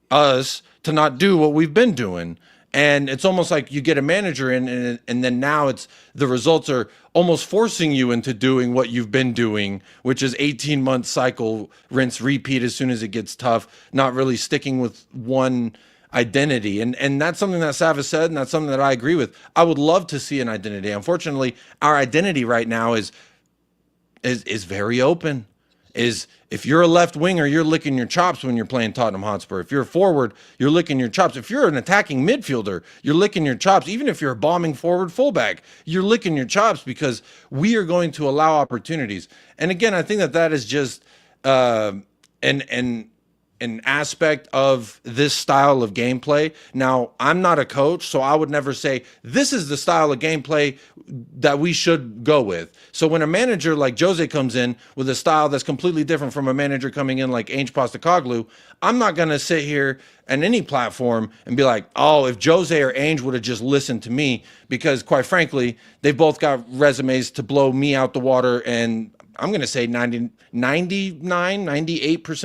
us to not do what we've been doing. And it's almost like you get a manager in, and then now the results are almost forcing you into doing what you've been doing, which is 18-month cycle, rinse, repeat as soon as it gets tough, not really sticking with one identity. And that's something that Savva said, and that's something that I agree with. I would love to see an identity. Unfortunately, our identity right now is very open. If you're a left winger, you're licking your chops when you're playing Tottenham Hotspur. If you're a forward, you're licking your chops. If you're an attacking midfielder, you're licking your chops. Even if you're a bombing forward fullback, you're licking your chops, because we are going to allow opportunities. And again, I think that is just an aspect of this style of gameplay. Now, I'm not a coach, so I would never say this is the style of gameplay that we should go with. So when a manager like Jose comes in with a style that's completely different from a manager coming in like Ange Postecoglou, I'm not going to sit here on any platform and be like, oh, if Jose or Ange would have just listened to me, because quite frankly, they've both got resumes to blow me out the water, and I'm going to say 98%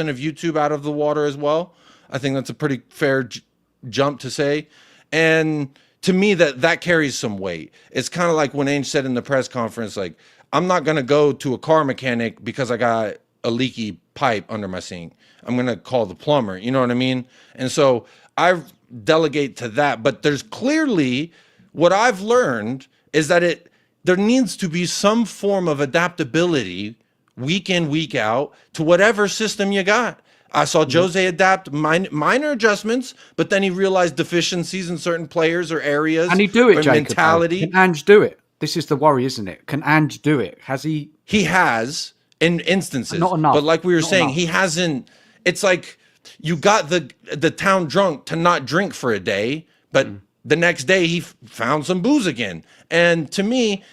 of YouTube out of the water as well. I think that's a pretty fair jump to say. And to me, that carries some weight. It's kind of like when Ange said in the press conference, like, I'm not going to go to a car mechanic because I got a leaky pipe under my sink. I'm going to call the plumber. You know what I mean? And so I delegate to that. But there's clearly, what I've learned is that there needs to be some form of adaptability week in, week out to whatever system you got. I saw Jose adapt minor adjustments, but then he realized deficiencies in certain players or areas. And he do it, Jacob. Mentality. Can Ange do it? This is the worry, isn't it? Can Ange do it? Has he? He has in instances. Not enough. But like we were saying, enough. He hasn't. It's like you got the town drunk to not drink for a day, but the next day he found some booze again. And to me,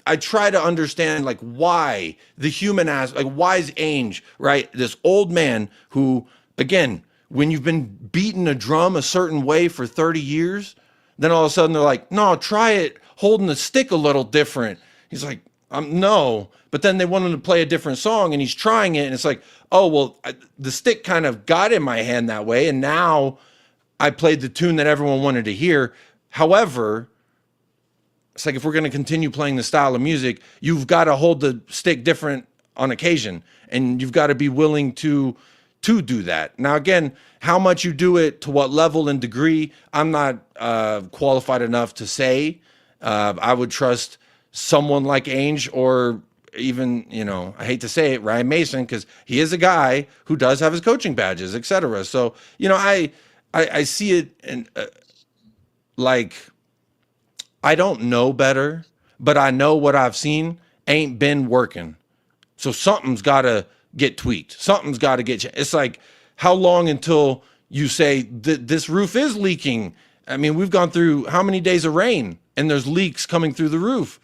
I try to understand, like, why the human like, why is Ange, right? This old man who, again, when you've been beating a drum a certain way for 30 years, then all of a sudden they're like, no, try it holding the stick a little different. He's like, no. But then they want him to play a different song, and he's trying it, and it's like, oh, well, the stick kind of got in my hand that way, and now I played the tune that everyone wanted to hear. However, it's like, if we're going to continue playing the style of music, you've got to hold the stick different on occasion, and you've got to be willing to do that. Now, again, how much you do it, to what level and degree, I'm not qualified enough to say. I would trust someone like Ange, or even, I hate to say it, Ryan Mason, because he is a guy who does have his coaching badges, etc. So, I see it, and like, I don't know better, but I know what I've seen ain't been working. So something's got to get tweaked. Something's got to get. It's like, how long until you say this roof is leaking? I mean, we've gone through how many days of rain and there's leaks coming through the roof.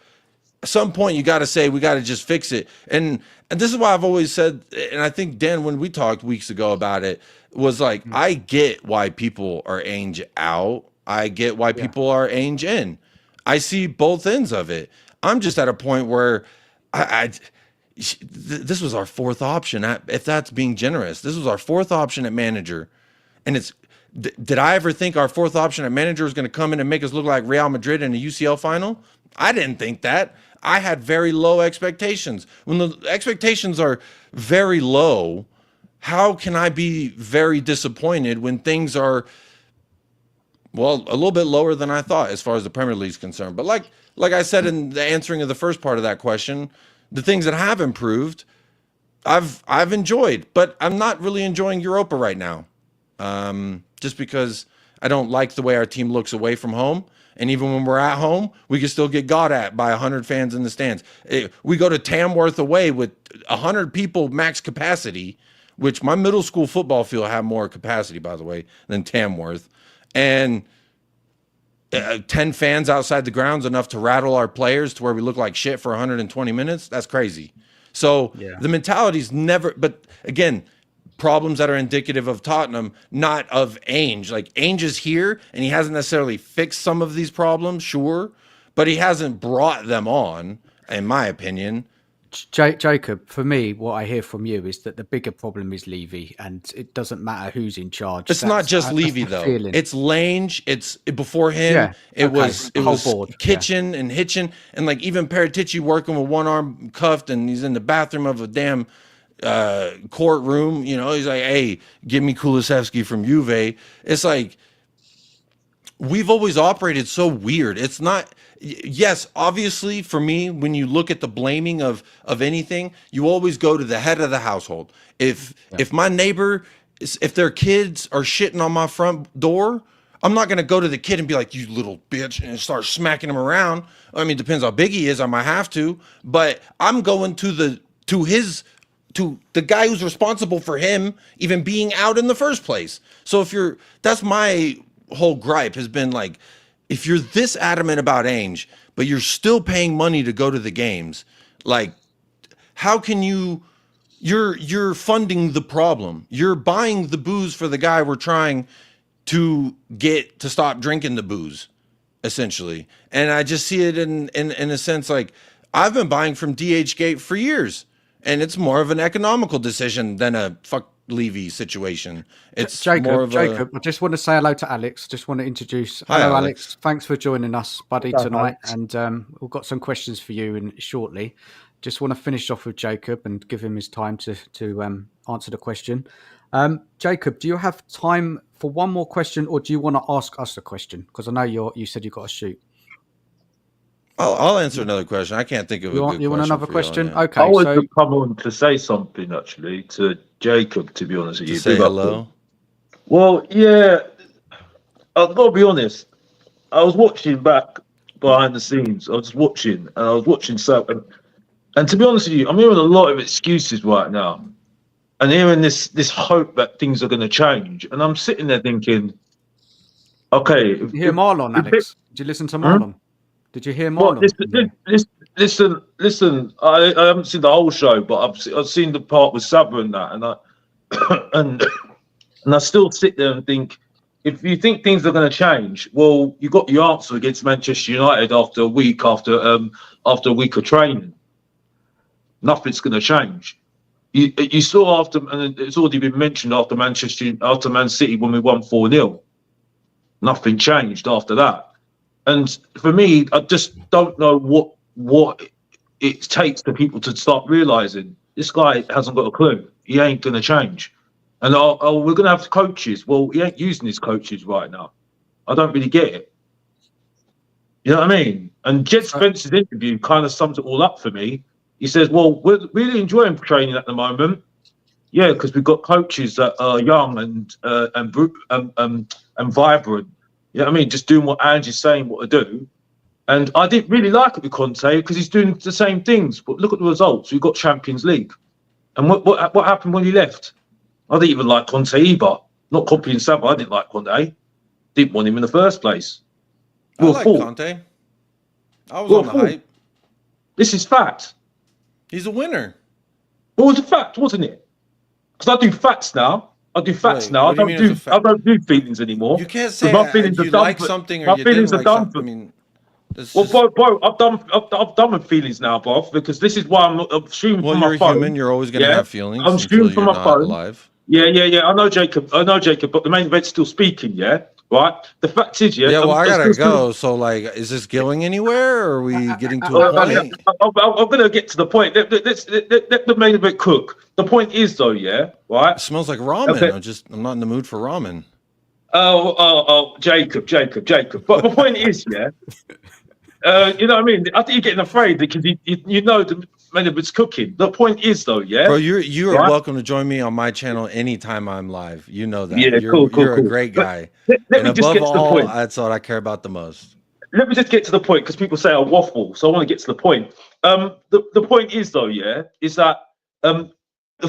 At some point, you got to say, we got to just fix it. And this is why I've always said, and I think, Dan, when we talked weeks ago about it, was like, I get why people are Ange out. I get why people are Ange in. I see both ends of it. I'm just at a point where this was our fourth option. If that's being generous, this was our fourth option at manager. And did I ever think our fourth option at manager was going to come in and make us look like Real Madrid in a UCL final? I didn't think that. I had very low expectations. When the expectations are very low, how can I be very disappointed when things are, well, a little bit lower than I thought as far as the Premier League is concerned? But like I said in the answering of the first part of that question, the things that have improved, I've enjoyed, but I'm not really enjoying Europa right now. Just because I don't like the way our team looks away from home. And even when we're at home, we can still get got at by 100 fans in the stands. We go to Tamworth away with 100 people max capacity, which my middle school football field had more capacity, by the way, than Tamworth. And 10 fans outside the grounds, enough to rattle our players to where we look like shit for 120 minutes. That's crazy. So the mentality's never, but again, problems that are indicative of Tottenham, not of Ange. Like, Ange is here and he hasn't necessarily fixed some of these problems, sure, but he hasn't brought them on, in my opinion. Jacob, for me, what I hear from you is that the bigger problem is Levy, and it doesn't matter who's in charge. It's not just Levy, though. Feeling. It's Lange. It's before him. It was Kitchen and Hitchin, and like even Paratici working with one arm cuffed, and he's in the bathroom of a damn courtroom. He's like, hey, give me Kulusevski from Juve. It's like, we've always operated so weird. It's not. Yes, obviously, for me, when you look at the blaming of anything, you always go to the head of the household. If my neighbor, if their kids are shitting on my front door, I'm not going to go to the kid and be like, you little bitch, and start smacking him around. I mean, it depends how big he is. I might have to, but I'm going to the guy who's responsible for him even being out in the first place. So that's my whole gripe has been like, if you're this adamant about Ange, but you're still paying money to go to the games, like, how can you're funding the problem. You're buying the booze for the guy we're trying to get to stop drinking the booze, essentially. And I just see it in a sense, like, I've been buying from DHgate for years, and it's more of an economical decision than a fuck Levy situation. It's Jacob, I just want to say hello to Alex. Just want to introduce. Hello, Alex. Thanks for joining us, buddy, tonight. Alex. And we've got some questions for you shortly. Just want to finish off with Jacob and give him his time to answer the question. Jacob, do you have time for one more question, or do you want to ask us a question? Because I know you said you got to shoot. I'll answer another question. I can't think of a good question. You want another question? Yeah. Okay. I wanted to come on to say something, actually, to Jacob, to be honest with you. Say hello? Well, yeah, I've got to be honest. I was watching back behind the scenes. I was watching something. And to be honest with you, I'm hearing a lot of excuses right now. And hearing this hope that things are going to change. And I'm sitting there thinking, okay. Did you hear Marlon, Alex? Did you listen to Marlon? Did you hear Marlon? Listen. I haven't seen the whole show, but I've seen the part with Savva and that, and I still sit there and think, if you think things are going to change, well, you got your answer against Manchester United after a week of training. Nothing's going to change. You saw after, and it's already been mentioned after Man City when we won 4-0. Nothing changed after that. And for me, I just don't know what it takes for people to start realizing this guy hasn't got a clue. He ain't going to change. And we're going to have coaches. Well, he ain't using his coaches right now. I don't really get it. You know what I mean? And Jed Spencer's interview kind of sums it all up for me. He says, well, we're really enjoying training at the moment. Yeah, because we've got coaches that are young and vibrant. You know what I mean? Just doing what Ange is saying what to do. And I didn't really like it with Conte because he's doing the same things. But look at the results. We got Champions League. And what happened when he left? I didn't even like Conte either. Not copying Savva. I didn't like Conte. Didn't want him in the first place. I like Conte. I was on the hype. This is fact. He's a winner. It was a fact, wasn't it? Because I do facts now. I do facts now. I don't do feelings anymore. You can't say my feelings you like something or you didn't like something. I mean, bro, I've done with feelings now, bro. Because this is why I'm streaming from my phone. Well, you're human. You're always going to have feelings. I'm streaming from my phone. Alive. Yeah. I know, Jacob. But the main event's still speaking. Yeah. Right. The fact is, yeah. Well, I gotta go. So, like, is this going anywhere, or are we getting to a point? I'm gonna get to the point. Let the main event cook. The point is, though, yeah, right. It smells like ramen. Okay. I'm not in the mood for ramen. Oh, Jacob. But the point is, yeah. You know what I mean? I think you're getting afraid because you know the main event's cooking. The point is, though, yeah. Bro, you are welcome to join me on my channel anytime I'm live. You know that. Yeah, you're a great guy. Let me just get to the point. That's what I care about the most. Let me just get to the point because people say I waffle, so I want to get to the point. The point is, though, yeah, is that the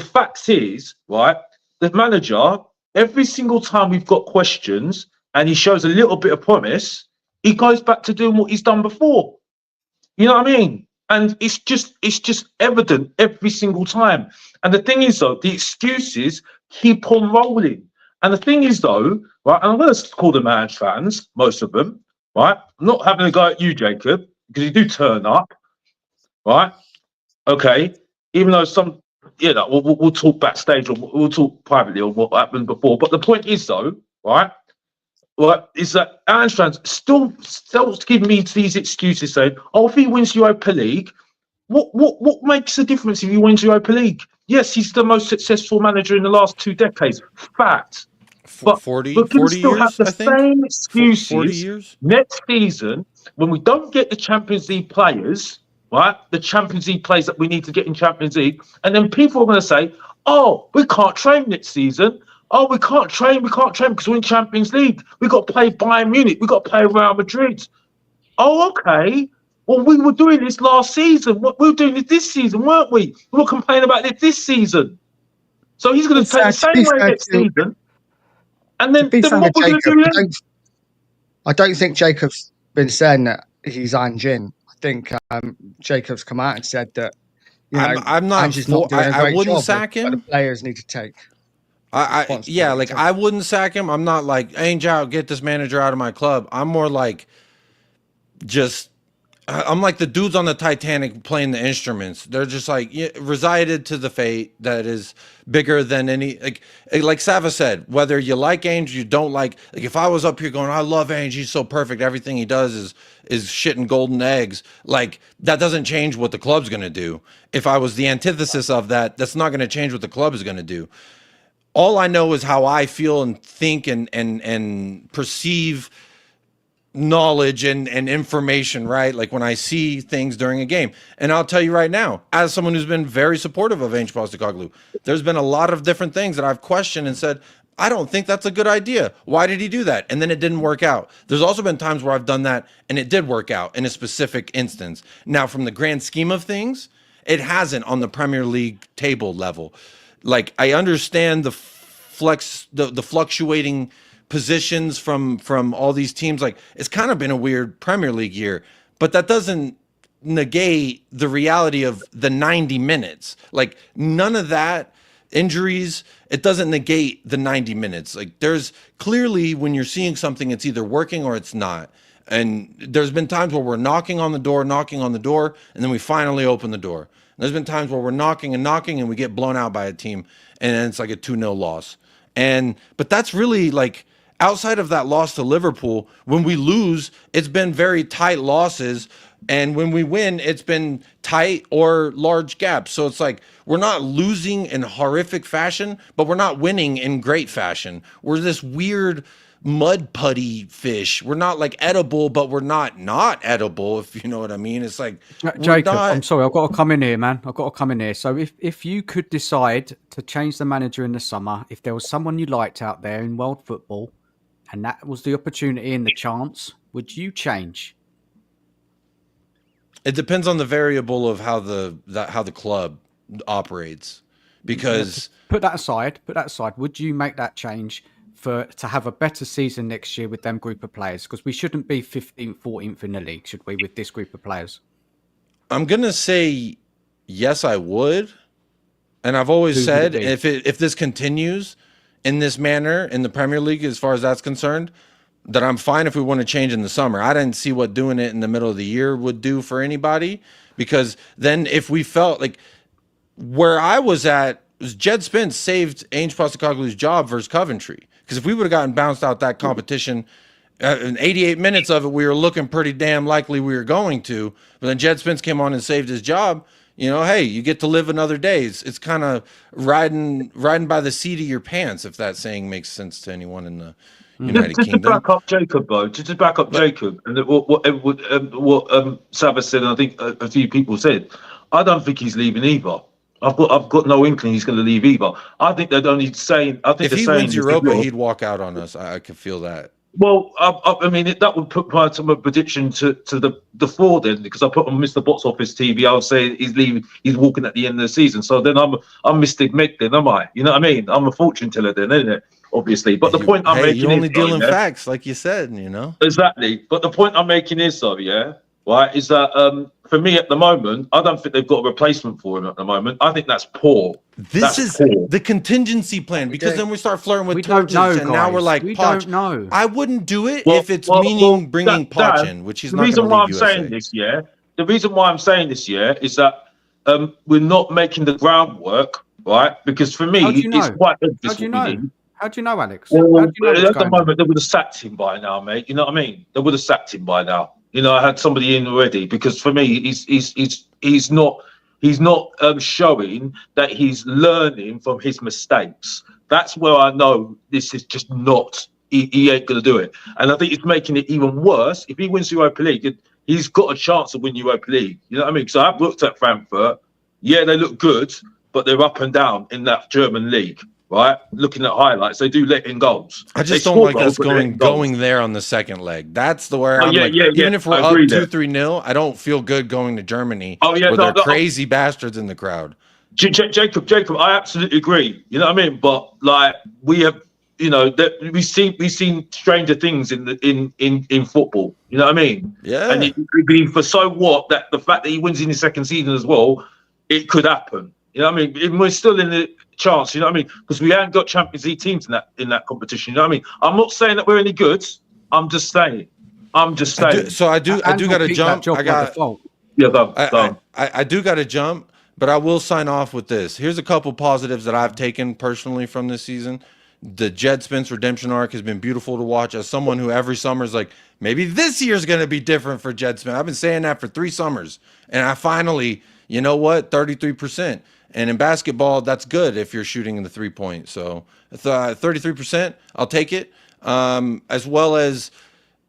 fact is, right, the manager, every single time we've got questions and he shows a little bit of promise, he goes back to doing what he's done before. You know what I mean? And it's just evident every single time. And the thing is, though, the excuses keep on rolling. And the thing is, though, right, and I'm going to call them Ange fans, most of them, right? I'm not having a go at you, Jacob, because you do turn up, right? Okay. Even though some, you know, we'll talk backstage or we'll talk privately on what happened before. But the point is, though, right, is that Ange fans still give me these excuses saying, oh, if he wins Europa League, what makes a difference if he wins Europa League? Yes, he's the most successful manager in the last 2 decades. Fact. But 40 still years, have the same excuses 40 years? Next season when we don't get the Champions League players, right? The Champions League players that we need to get in Champions League. And then people are going to say, oh, we can't train next season. Oh, we can't train because we're in Champions League. We got to play Bayern Munich. We got to play Real Madrid. Oh, okay. Well, we were doing this last season. We were doing it this season, weren't we? We were complaining about it this season. So he's going to take the same way next season. And then what we're going to do then? I don't think Jacob's been saying that he's Ange In. I think Jacob's come out and said that, you know, I'm not. Ange's not doing a great wouldn't job, sack him. But the players need to take. I wouldn't sack him. I'm not like Ange Out, get this manager out of my club. I'm more like I'm like the dudes on the Titanic playing the instruments. They're just like resided to the fate that is bigger than any, like Savva said, whether you like Ange, you don't like if I was up here going, I love Ange, he's so perfect, everything he does is shitting golden eggs, like that doesn't change what the club's going to do. If I was the antithesis of that, that's not going to change what the club is going to do. All I know is how I feel and think and perceive knowledge and information, right? Like when I see things during a game. And I'll tell you right now, as someone who's been very supportive of Ange Postecoglou, there's been a lot of different things that I've questioned and said, I don't think that's a good idea. Why did he do that? And then it didn't work out. There's also been times where I've done that and it did work out in a specific instance. Now, from the grand scheme of things, it hasn't on the Premier League table level. Like I understand the fluctuating positions from all these teams. Like it's kind of been a weird Premier League year, but that doesn't negate the reality of the 90 minutes. Like none of that, injuries, it doesn't negate the 90 minutes. Like there's clearly when you're seeing something, it's either working or it's not. And there's been times where we're knocking on the door, and then we finally open the door. There's been times where we're knocking and we get blown out by a team and it's like a 2-0 loss. But that's really like, outside of that loss to Liverpool, when we lose, it's been very tight losses. And when we win, it's been tight or large gaps. So it's like we're not losing in horrific fashion, but we're not winning in great fashion. We're this weird mud putty fish. We're not like edible, but we're not edible, if you know what I mean. It's like Jacob, I'm sorry, I've got to come in here, man. I've got to come in here. So if you could decide to change the manager in the summer, if there was someone you liked out there in world football, and that was the opportunity and the chance, would you change? It depends on the variable of how the club operates. Because put that aside. Would you make that change to have a better season next year with them group of players? Because we shouldn't be 15th, 14th in the league, should we, with this group of players? I'm gonna say yes, I would. And I've always said if this continues in this manner in the Premier League, as far as that's concerned, that I'm fine if we want to change in the summer. I didn't see what doing it in the middle of the year would do for anybody, because then if we felt like where I was at was Jed Spence saved Ange Postecoglou's job versus Coventry. Because if we would have gotten bounced out that competition, in 88 minutes of it, we were looking pretty damn likely we were going to. But then Jed Spence came on and saved his job. You know, hey, you get to live another day. It's kind of riding by the seat of your pants, if that saying makes sense to anyone in the United Kingdom. To back up Jacob, though, to back up Jacob, and what Savva said, and I think a few people said, I don't think he's leaving either. I've got no inkling he's going to leave either. I think they're only saying. I think if he wins Europa, he'd walk out on us. I could feel that. Well, I mean, that would put my prediction to the floor then, because I put on Mr. Box Office TV. I'll say he's leaving, he's walking at the end of the season. So then I'm Mr. Meg then, am I? You know what I mean? I'm a fortune teller then, isn't it? Obviously, but the point I'm making you're only is, dealing facts, like you said, you know. Exactly, but the point I'm making is, right, is that for me at the moment, I don't think they've got a replacement for him at the moment. I think that's poor. This is the contingency plan, because then we start flirting with torches, and now we're like, we don't know. I wouldn't do it if it's bringing Poch in, which he's not going to leave USA. The reason why I'm saying this, is that we're not making the groundwork, right? Because for me, it's quite obvious. How do you know, Alex? Well, at the moment, they would have sacked him by now, mate. You know what I mean? They would have sacked him by now. You know, I had somebody in already, because for me, he's not showing that he's learning from his mistakes. That's where I know this is just not. He ain't gonna do it, and I think it's making it even worse. If he wins the Europa League, he's got a chance to win Europa League. You know what I mean? So I've looked at Frankfurt. Yeah, they look good, but they're up and down in that German league. Right, looking at highlights, they do let in goals. I just don't like us going there on the second leg. That's the where I'm like, even if we're up 2-3-0, I don't feel good going to Germany. Where there are crazy bastards in the crowd. Jacob, I absolutely agree. You know what I mean? But like we have, you know, that we've seen stranger things in football. You know what I mean? Yeah. And it could be for so what that the fact that he wins in his second season as well, it could happen. You know what I mean? Even we're still in the chance, you know what I mean? Because we haven't got Champions League teams in that competition. You know what I mean? I'm not saying that we're any good. I'm just saying. I do got to jump. I do got to jump, but I will sign off with this. Here's a couple positives that I've taken personally from this season. The Jed Spence redemption arc has been beautiful to watch. As someone who every summer is like, maybe this year's going to be different for Jed Spence. I've been saying that for 3 summers, and I finally, you know what, 33%. And in basketball, that's good if you're shooting in the 3-point. So 33%, I'll take it. As well as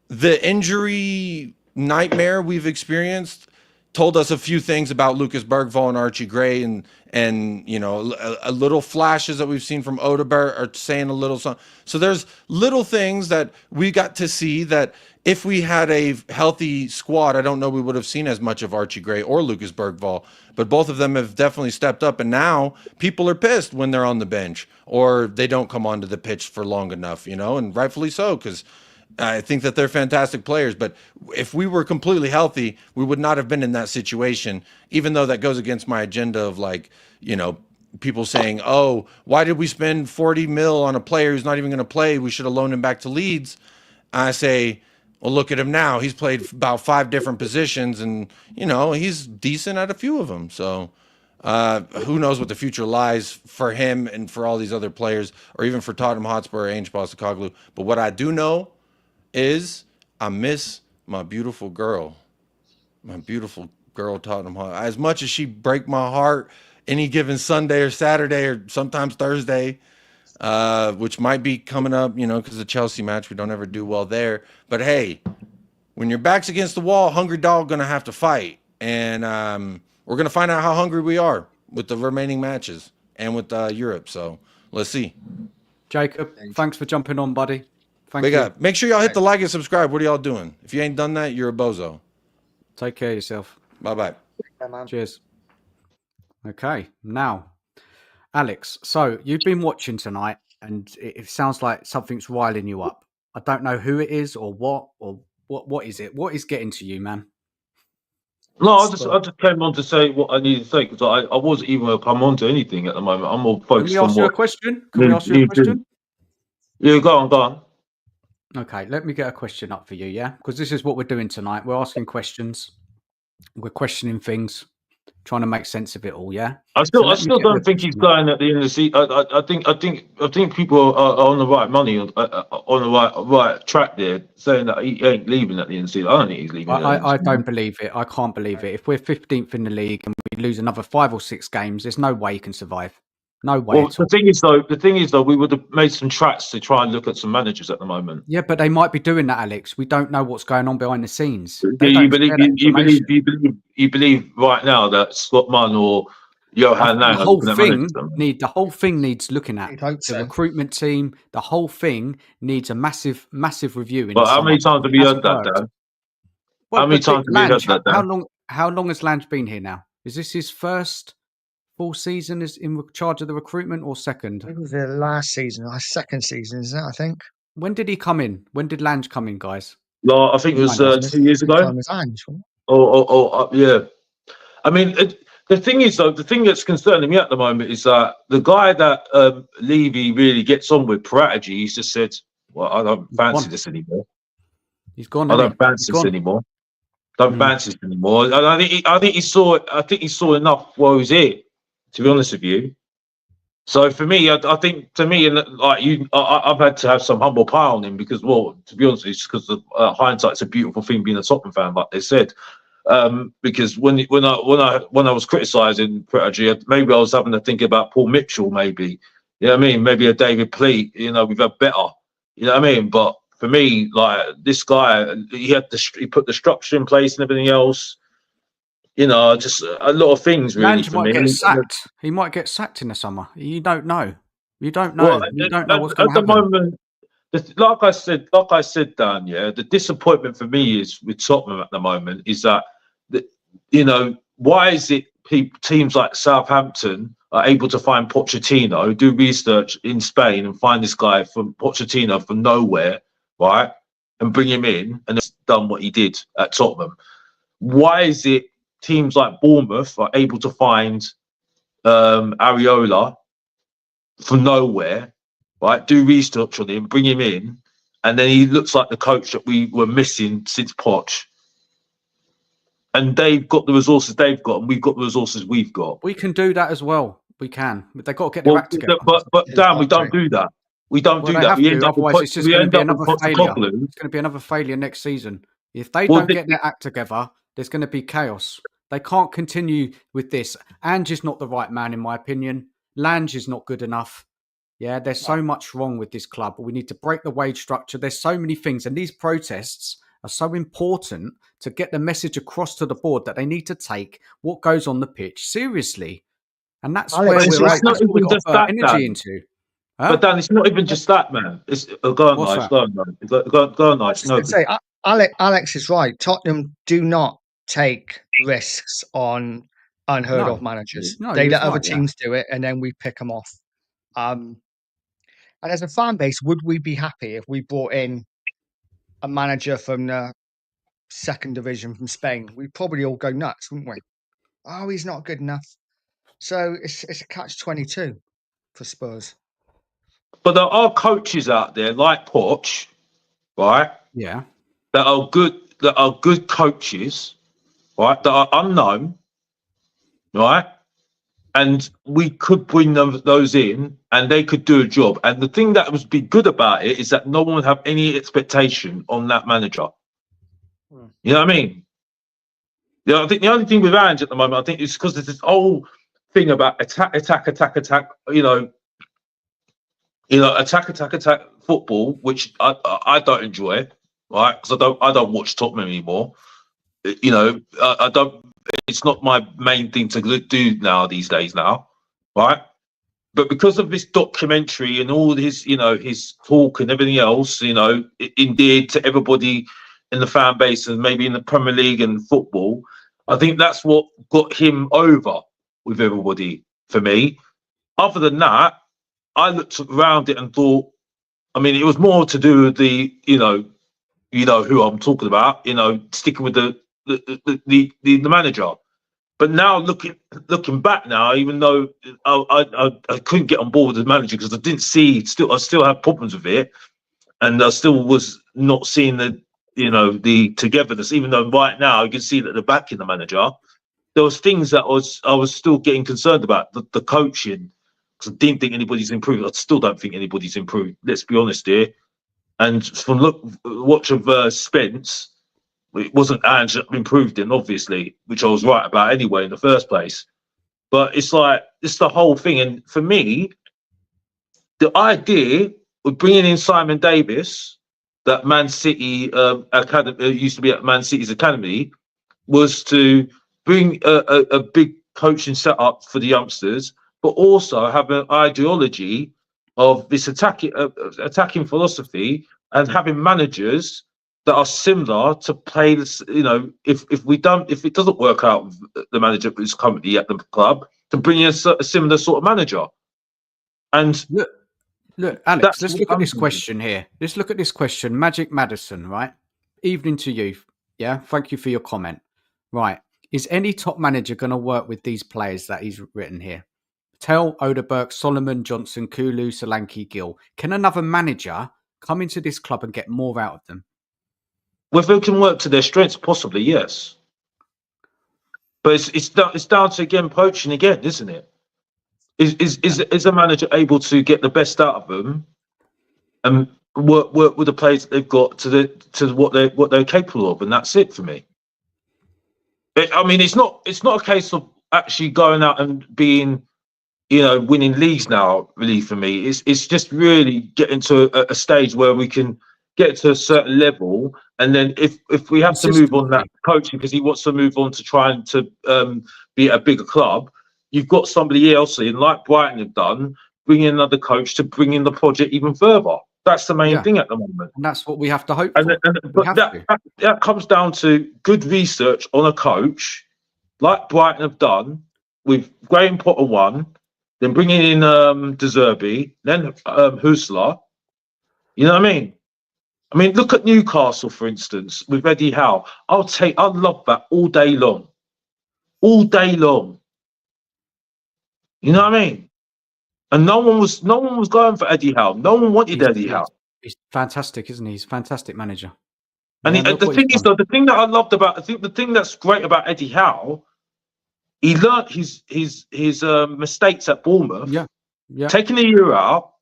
the injury nightmare we've experienced told us a few things about Lucas Bergvall and Archie Gray, and you know, a little flashes that we've seen from Odegaard are saying a little something. So there's little things that we got to see that if we had a healthy squad, I don't know we would have seen as much of Archie Gray or Lucas Bergvall, but both of them have definitely stepped up, and now people are pissed when they're on the bench or they don't come onto the pitch for long enough, you know, and rightfully so, because I think that they're fantastic players. But if we were completely healthy, we would not have been in that situation, even though that goes against my agenda of, like, you know, people saying, oh, why did we spend 40 mil on a player who's not even going to play? We should have loaned him back to Leeds. I say, well, look at him now. He's played about 5 different positions, and, you know, he's decent at a few of them. So Who knows what the future lies for him and for all these other players, or even for Tottenham Hotspur or Ange Postecoglou. But what I do know is I miss my beautiful girl. My beautiful girl, Tottenham Hotspur. As much as she break my heart any given Sunday or Saturday or sometimes Thursday, which might be coming up, because the Chelsea match, we don't ever do well there. But hey, when your back's against the wall, hungry dog gonna have to fight. And we're gonna find out how hungry we are with the remaining matches and with Europe. So let's see. Jacob, thanks for jumping on, buddy. Thank Big you. up. Make sure y'all hit the like and subscribe. What are y'all doing? If you ain't done that, you're a bozo. Take care of yourself. Bye-bye. Cheers. Okay, now, Alex, so you've been watching tonight, and it sounds like something's riling you up. I don't know who it is or what is it? What is getting to you, man? No, I just came on to say what I needed to say because I wasn't even going to come on to anything at the moment. I'm all focused on Can we ask you a question? Can we ask you a question? Yeah, go on. Okay, let me get a question up for you, yeah? Because this is what we're doing tonight. We're asking questions. We're questioning things, trying to make sense of it all, yeah? I still don't think he's going at the end of the season. I think people are on the right money, on the right track there, saying that he ain't leaving at the end of the season. I don't think he's leaving. I don't believe it. I can't believe it. If we're 15th in the league and we lose another 5 or 6 games, there's no way he can survive. No way. Well, the thing is though, we would have made some tracks to try and look at some managers at the moment. Yeah, but they might be doing that, Alex. We don't know what's going on behind the scenes. You believe right now that Scott Munn or Johan Lang the whole thing needs looking at. The recruitment team, the whole thing needs a massive review. But how many times have you heard that, Dan? How many times have you heard that, Dan? How long has Lange been here now? Is this his first full season as in charge of the recruitment or second? It was the last season, our second season, isn't it? I think. When did he come in? When did Lange come in, guys? No, I think it was 2 years ago. Yeah. I mean, the thing is, though, the thing that's concerning me at the moment is that the guy that Levy really gets on with, Pragmatism, he's just said, well, I don't fancy this anymore. He's gone. I don't fancy this anymore. Don't fancy this anymore. And I think he saw enough while he was here, to be honest with you. So for me, I think to me, like you, I've had to have some humble pie on him because, well, to be honest, it's because hindsight's a beautiful thing being a Tottenham fan, like they said. Because when I was criticising Pragmatism, maybe I was having to think about Paul Mitchell, maybe. You know what I mean? Maybe a David Pleat. We've had better. You know what I mean? But for me, like this guy, he put the structure in place and everything else. Just a lot of things really. Lange might get sacked. He might get sacked in the summer. You don't know. You don't know. Well, you don't know what's going to happen. At the moment, like I said, Dan. Yeah, the disappointment for me is with Tottenham at the moment is that why is it teams like Southampton are able to find Pochettino, do research in Spain and find this guy from Pochettino from nowhere, right, and bring him in and has done what he did at Tottenham? Why is it teams like Bournemouth are able to find Areola from nowhere, right, do research on him, bring him in, and then he looks like the coach that we were missing since Poch? And they've got the resources they've got, and we've got the resources we've got. We can do that as well. We can. But they've got to get their act together. But Dan, we don't do that. We don't do that. Otherwise, it's just going to be another failure. It's going to be another failure next season. If they don't get their act together, there's going to be chaos. They can't continue with this. Ange is not the right man, in my opinion. Lange is not good enough. Yeah, there's so much wrong with this club. We need to break the wage structure. There's so many things. And these protests are so important to get the message across to the board that they need to take what goes on the pitch seriously. And that's where we've got to put energy into. Huh? But Dan, it's not even just that, man. It's go on, Nige. Go on, Nige. No. Say, Alex is right. Tottenham do not take risks on unheard of managers. They let other teams do it, and then we pick them off. And as a fan base, would we be happy if we brought in a manager from the second division from Spain? We'd probably all go nuts, wouldn't we? Oh, he's not good enough. So it's a catch-22 for Spurs. But there are coaches out there like Poch, right? Yeah. That are good coaches, right? That are unknown, right? and we could bring those in, and they could do a job. And the thing that would be good about it is that no one would have any expectation on that manager. You know what I mean? I think the only thing with Ange at the moment, I think, is because there's this whole thing about attack, attack football, which I don't enjoy, right? Because I don't watch Tottenham anymore. I don't. It's not my main thing to do these days, right? But because of this documentary and all his, his talk and everything else, it endeared to everybody in the fan base and maybe in the Premier League and football. I think that's what got him over with everybody for me. Other than that, I looked around it and thought, I mean, it was more to do with the, who I'm talking about, sticking with the manager. But now looking back now, even though I couldn't get on board with the manager because I didn't see, I still have problems with it, and I still was not seeing the togetherness. Even though right now you can see that they're backing the manager, there was things that I was still getting concerned about the coaching, because I didn't think anybody's improved. I still don't think anybody's improved. Let's be honest here. And from watch of Spence, it wasn't Ange that improved in, obviously, which I was right about anyway in the first place. But it's the whole thing. And for me, the idea of bringing in Simon Davis, that Man City academy used to be at Man City's academy, was to bring a big coaching setup for the youngsters, but also have an ideology of this attacking philosophy and having managers that are similar to play this. If it doesn't work out with the manager who's currently at the club, to bring in a similar sort of manager. And look, Alex, let's look at this question here. Let's look at this question. Magic Madison, right? Evening to you. Yeah, thank you for your comment. Right. Is any top manager going to work with these players that he's written here? Tell, Odeberg, Solomon, Johnson, Kulu, Solanke, Gill. Can another manager come into this club and get more out of them? Well, if they can work to their strengths, possibly, yes. But it's down to, again, poaching again, isn't it? Is a manager able to get the best out of them and work with the players that they've got to what they're capable of, and that's it for me. I mean, it's not a case of actually going out and being, winning leagues now. Really, for me, it's just really getting to a stage where we can get to a certain level, and then if we have to move on that coaching because he wants to move on to trying to be at a bigger club, you've got somebody else in, like Brighton have done, bring in another coach to bring in the project even further. That's the main thing at the moment. And that's what we have to hope for. But that comes down to good research on a coach, like Brighton have done, with Graham Potter one, then bringing in De Zerbi, then Husler. You know what I mean? I mean, look at Newcastle, for instance, with Eddie Howe. I'd love that all day long. All day long. You know what I mean? And no one was going for Eddie Howe. No one wanted Eddie Howe. He's fantastic, isn't he? He's a fantastic manager. And the thing is, though, the thing that I loved about, I think the thing that's great about Eddie Howe, he learnt his mistakes at Bournemouth. Yeah. Taking a year out,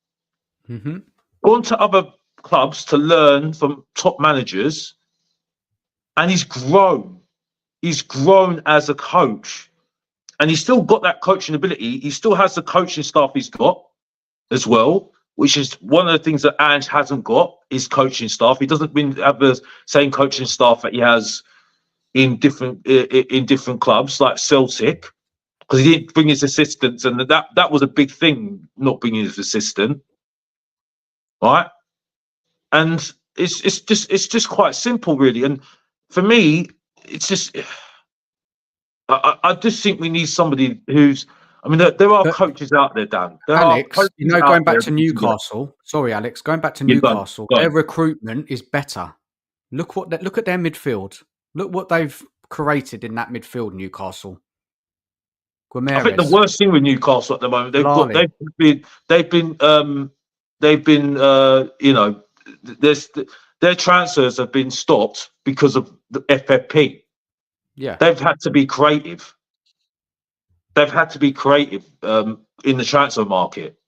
gone to other clubs to learn from top managers, and he's grown. He's grown as a coach. And he's still got that coaching ability. He still has the coaching staff he's got as well, which is one of the things that Ange hasn't got, is coaching staff. He doesn't have the same coaching staff that he has in different clubs like Celtic, because he didn't bring his assistants, and that was a big thing, not bringing his assistant, right? And it's just quite simple, really. And for me, it's just. I just think we need somebody who's. I mean, there are coaches out there, Dan. Alex, going back to Newcastle. Sorry, Alex, going back to Newcastle. Their recruitment is better. Look at their midfield. Look what they've created in that midfield, Newcastle. Guimaraes. I think the worst thing with Newcastle at the moment, their transfers have been stopped because of the FFP. Yeah, they've had to be creative. they've had to be creative in the transfer market,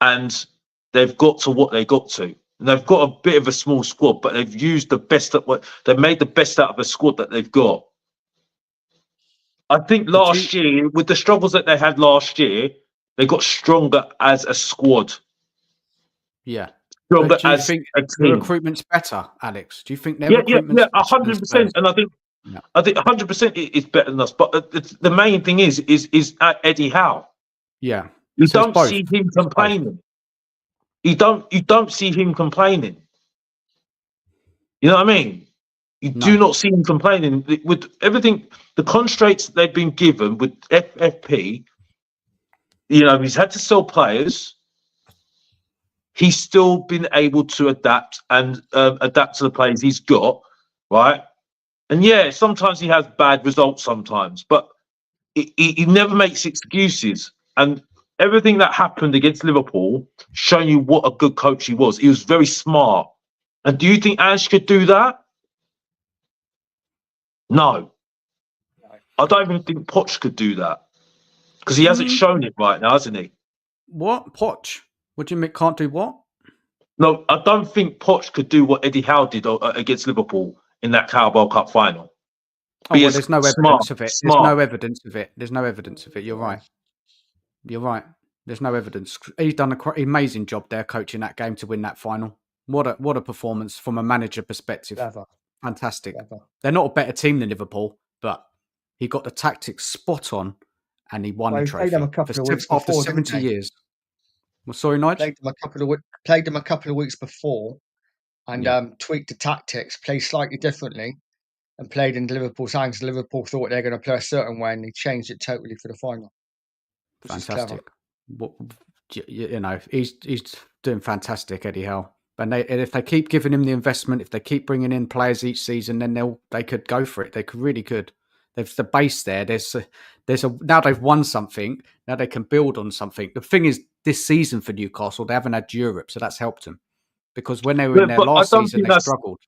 and they've got to what they got to. And they've got a bit of a small squad, but they've used the best of what they've made the best out of the squad that they've got. I think last year, with the struggles that they had last year, they got stronger as a squad. Yeah. Stronger Do you as think a the team. recruitment's better, Alex? Do you think their Yeah, recruitment's 100%. And I think 100% is better than us. But the main thing is Eddie Howe. Yeah. You So it's don't both. see him It's both. complaining. You don't see him complaining. You know what I mean? You do not see him complaining with everything. The constraints that they've been given with FFP. You know, he's had to sell players. He's still been able to adapt and adapt to the players he's got, right? And yeah, sometimes he has bad results sometimes, but he never makes excuses. And everything that happened against Liverpool showing you what a good coach he was. He was very smart. And do you think Ange could do that? No. I don't even think Poch could do that. Because he hasn't shown it right now, hasn't he? What? Poch? What do you mean can't do what? No, I don't think Poch could do what Eddie Howe did against Liverpool in that Carabao Cup final. Oh, well, there's no evidence of it. There's no evidence of it. There's no evidence of it. You're right. You're right. There's no evidence. He's done an amazing job there coaching that game to win that final. What a performance from a manager perspective. Clever. Fantastic. Clever. They're not a better team than Liverpool, but he got the tactics spot on and he won the trophy. After 70 years. Well, sorry, Nige? Played them a couple of weeks before and tweaked the tactics, played slightly differently and played in Liverpool's hands. Liverpool thought they were going to play a certain way and he changed it totally for the final. Fantastic. You know, he's doing fantastic, Eddie Howe. And if they keep giving him the investment, if they keep bringing in players each season, then they could go for it. They could really could. There's the base there. Now they've won something. Now they can build on something. The thing is, this season for Newcastle, they haven't had Europe, so that's helped them. Because when they were in there last season, they struggled.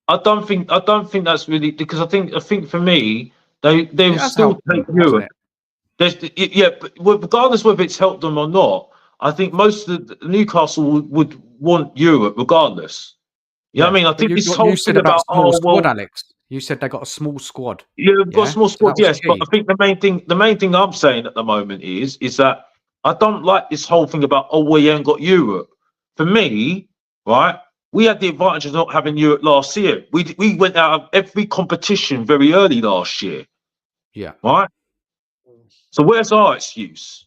I don't think that's really because I think for me they will still take Europe. But regardless whether it's helped them or not, I think most of the Newcastle would want Europe regardless. You know what I mean? I think this whole thing about small squad, Alex. You said they got a small squad. Yeah, they've got a small squad, yes. But I think the main thing I'm saying at the moment is that I don't like this whole thing about we ain't got Europe. For me, right, we had the advantage of not having Europe last year. We went out of every competition very early last year. Yeah. Right? So where's our excuse?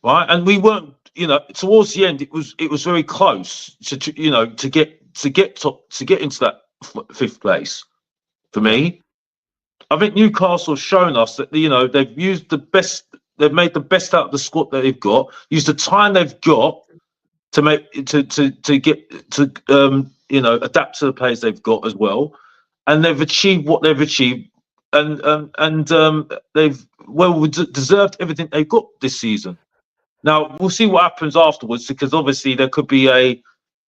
Right? And we weren't, towards the end it was very close to get into that fifth place. For me, I think Newcastle have shown us that they've used the best, they've made the best out of the squad that they've got, used the time they've got to make adapt to the players they've got as well, and they've achieved what they've achieved, and they've deserved everything they've got this season. Now we'll see what happens afterwards, because obviously there could be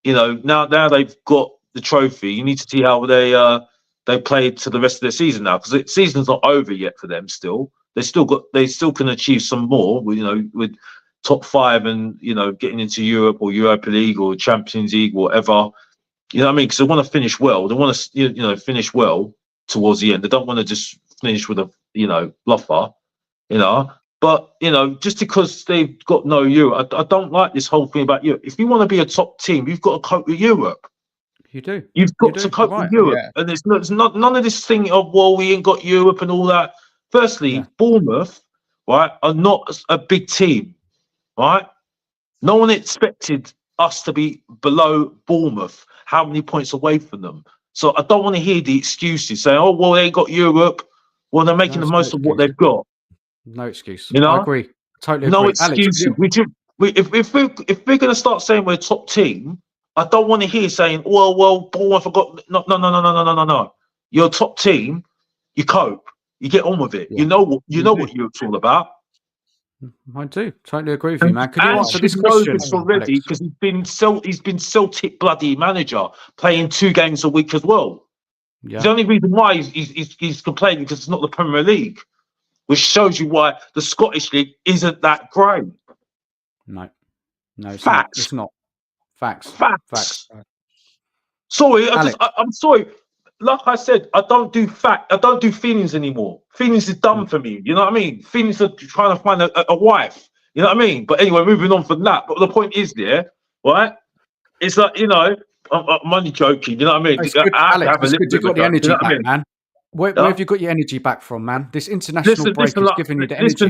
now they've got the trophy. You need to see how they play to the rest of the season now, because the season's not over yet for them. Still, they still can achieve some more. With top 5 and getting into Europe or Europa League or Champions League, whatever. You know what I mean? Because they want to finish well. They want to finish well towards the end. They don't want to just finish with a bluffer. But just because they've got no Europe, I don't like this whole thing about Europe. If you want to be a top team, you've got to cope with Europe. You do. You've got to cope with Europe, and it's not none of this thing of we ain't got Europe and all that. Firstly, Bournemouth, right, are not a big team, right? No one expected us to be below Bournemouth. How many points away from them? So I don't want to hear the excuses saying, they ain't got Europe. Well, they're making the most of what they've got. No excuse. I agree. Totally agree. No excuses. Alex, if we're going to start saying we're a top team, I don't want to hear saying, well, I forgot. No. You're a top team. You cope. You get on with it. Yeah. You know what Europe's all about. I do totally agree with you, man. Could you answer this question already? Because he's been Celtic bloody manager, playing 2 games a week as well. Yeah. The only reason why he's complaining because it's not the Premier League. which shows you why the Scottish League isn't that great. No, it's Facts. not. It's not. Facts. Facts. Sorry, I'm sorry. Like I said, I don't do feelings anymore. Feelings is done for me. You know what I mean? Feelings are trying to find a wife. You know what I mean? But anyway, moving on from that. But the point is there, right? It's like, you know, I'm only joking. You know what I mean? It's good, Alex. It's good you got the energy back, I mean? man. Where have you got your energy back from, man? This international break is giving you the energy.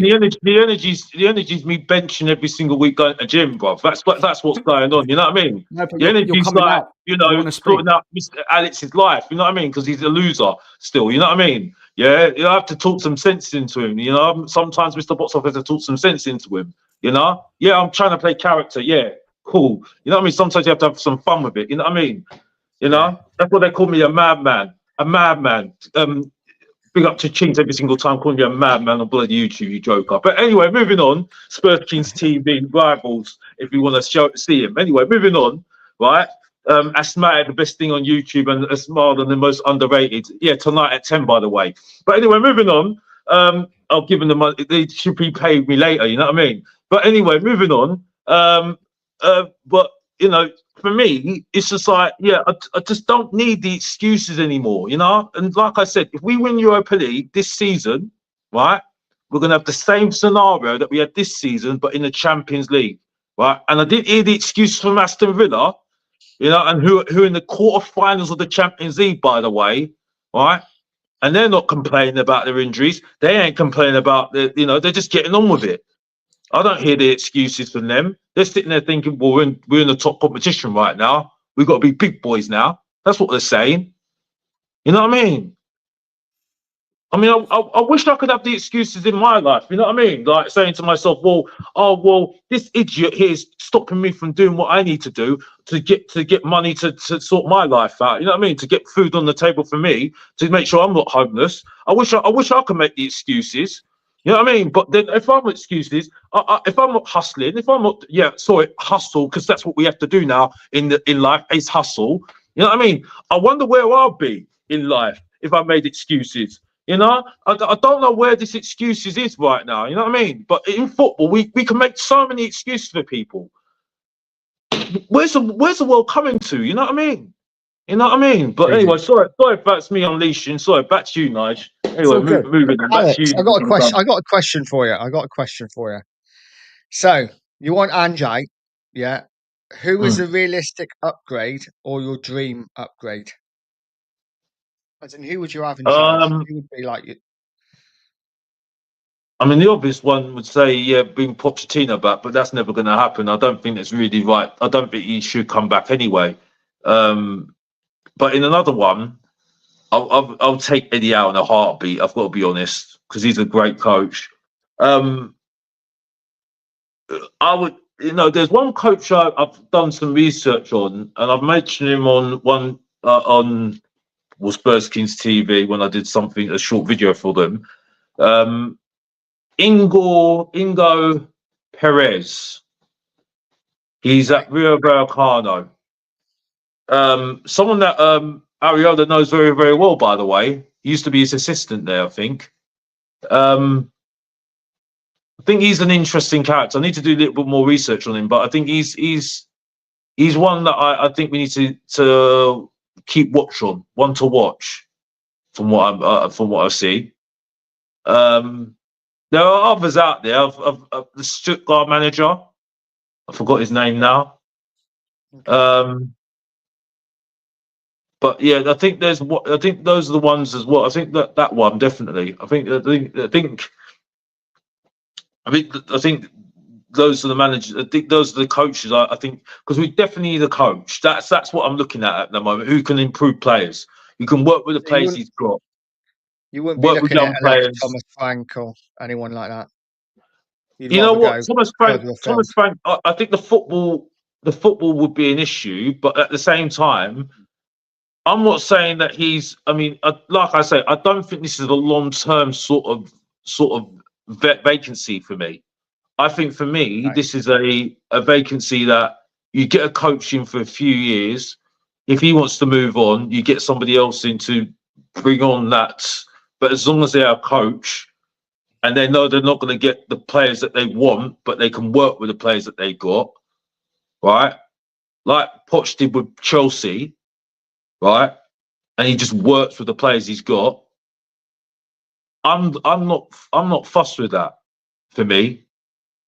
The energy's me benching every single week going to the gym, bro. That's what's going on. You know what I mean? No, but the energy's like, out. You know, sorting out Mr. Alex's life. You know what I mean? Because he's a loser still. You know what I mean? Yeah, you have to talk some sense into him. You know, sometimes Mr. Box Office has to talk some sense into him. You know? Yeah, I'm trying to play character. Yeah, cool. You know what I mean? Sometimes you have to have some fun with it. You know what I mean? You know, that's what they call me, a madman. A madman. Big up to Chinks every single time calling me a madman on bloody YouTube, you joker. But anyway, moving on. Spurs Kings TV rivals, if you want to see him. Anyway, moving on, right? Asmata, the best thing on YouTube, and Marlon, the most underrated. Yeah, tonight at 10, by the way. But anyway, moving on. I'll give them the money. They should be paid me later, you know what I mean? But anyway, moving on. But, you know, for me, it's just like, yeah, I just don't need the excuses anymore, you know? And like I said, if we win Europa League this season, right, we're going to have the same scenario that we had this season, but in the Champions League, right? And I didn't hear the excuses from Aston Villa, you know, and who in the quarterfinals of the Champions League, by the way, right? And they're not complaining about their injuries. They ain't complaining about the, you know, they're just getting on with it. I don't hear the excuses from them. They're sitting there thinking, well, we're in the top competition right now. We've got to be big boys now. That's what they're saying. You know what I mean? I mean, I wish I could have the excuses in my life. You know what I mean? Like saying to myself, well, this idiot here is stopping me from doing what I need to do to get money to sort my life out. You know what I mean? To get food on the table for me, to make sure I'm not homeless. I wish I could make the excuses. You know what I mean? But then if I'm excuses, if I'm not hustling, if I'm not, hustle, because that's what we have to do now in life is hustle. You know what I mean? I wonder where I'll be in life if I made excuses. You know, I don't know where this excuses is right now. You know what I mean? But in football, we can make so many excuses for people. Where's the world coming to? You know what I mean? You know what I mean? But anyway, sorry if that's me unleashing. Sorry, back to you, Nige. Anyway, moving on. Back to you. I got a question. I got a question for you. So you want Ange Out, yeah? Who is a realistic upgrade or your dream upgrade? As in, who would you have in charge? Who would be like you? I mean, the obvious one would say, yeah, bring Pochettino back, but that's never going to happen. I don't think that's really right. I don't think he should come back anyway. But in another one, I'll take Eddie Howe in a heartbeat. I've got to be honest, because he's a great coach. I would, you know, there's one coach I've done some research on, and I've mentioned him on Spurs Kings TV when I did a short video for them. Ingo Perez. He's at Rio Vallecano. Someone that Ariola knows very, very well, by the way. He used to be his assistant there, I think. I think he's an interesting character. I need to do a little bit more research on him, but I think he's one that I think we need to keep watch on, one to watch, from what I see. There are others out there. Of the Stuttgart manager, I forgot his name now. But yeah, I think those are the ones as well. I think that one definitely. I think those are the managers. I think those are the coaches. I think because we definitely need a coach. That's what I'm looking at the moment. Who can improve players? Who can work with the players he's got. You wouldn't be looking at like Thomas Frank or anyone like that. You know what, Thomas Frank. I think the football would be an issue, but at the same time, I'm not saying that he's. I mean, like I say, I don't think this is a long-term sort of vacancy for me. I think for me, this is a vacancy that you get a coach in for a few years. If he wants to move on, you get somebody else in to bring on that. But as long as they're a coach, and they know they're not going to get the players that they want, but they can work with the players that they got, right? Like Poch did with Chelsea, right? And he just works with the players he's got. I'm not fussed with that, for me,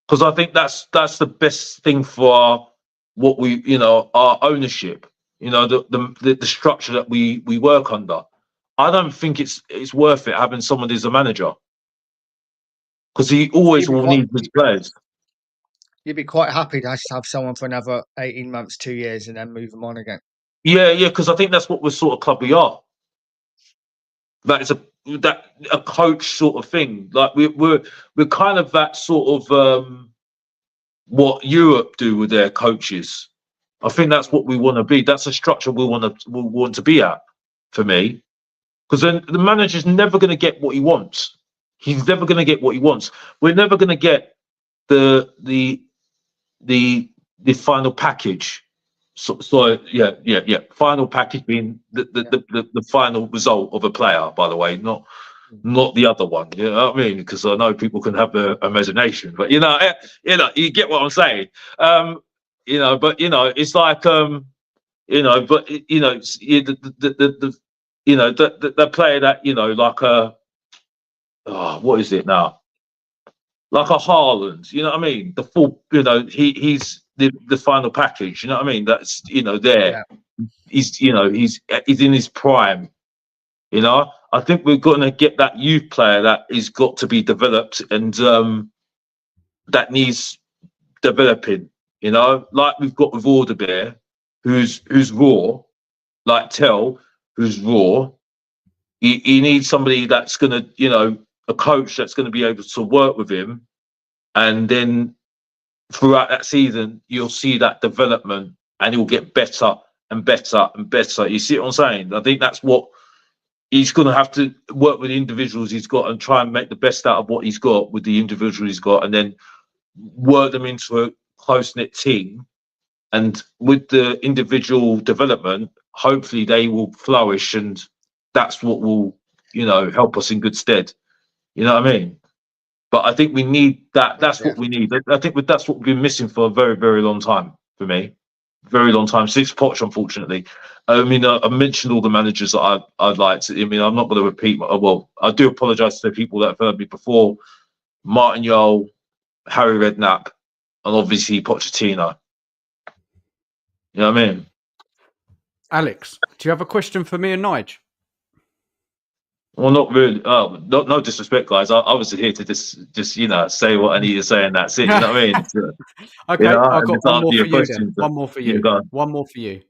because I think that's the best thing for what we, our ownership, the structure that we work under. I don't think it's worth it having someone who's a manager, because he always will need his players. You'd be quite happy to just have someone for another 18 months, 2 years, and then move them on again. Yeah, because I think that's what we're sort of club we are. That is a coach sort of thing. Like we're kind of that sort of what Europe do with their coaches. I think that's what we want to be. That's a structure we want to be at, for me. Because then the manager's never going to get what he wants. He's never going to get what he wants. We're never going to get the final package. So yeah. Final package being the final result of a player, by the way, not the other one. You know what I mean? Because I know people can have their imagination, but you get what I'm saying. But it's like the player that like what is it now? Like a Haaland, you know what I mean? The full, he's the final package, you know what I mean? That's there. Yeah. He's in his prime. I think we're gonna get that youth player that is got to be developed, and that needs developing. Like we've got with Alderbeer, who's raw, like Tell, who's raw. He needs somebody that's gonna, a coach that's going to be able to work with him, and then throughout that season you'll see that development, and he'll get better and better and better. You see what I'm saying? I think that's what he's going to have to work with the individuals he's got and try and make the best out of what he's got with the individual he's got, and then work them into a close-knit team. And with the individual development, hopefully they will flourish, and that's what will help us in good stead. You know what I mean? But I think we need that. That's what we need. I think that's what we've been missing for a very, very long time, for me. Very long time. Since Poch, unfortunately. I mean, I mentioned all the managers that I'd like to. I mean, I'm not going to repeat. Well, I do apologise to the people that have heard me before. Martin Yole, Harry Redknapp, and obviously Pochettino. You know what I mean? Alex, do you have a question for me and Nige? Well, not really. No disrespect, guys. I was here to just say what I need to say, and that's it. You know what I mean? Okay, I've got one more for you. Then. One more for you. Yeah, one more for you.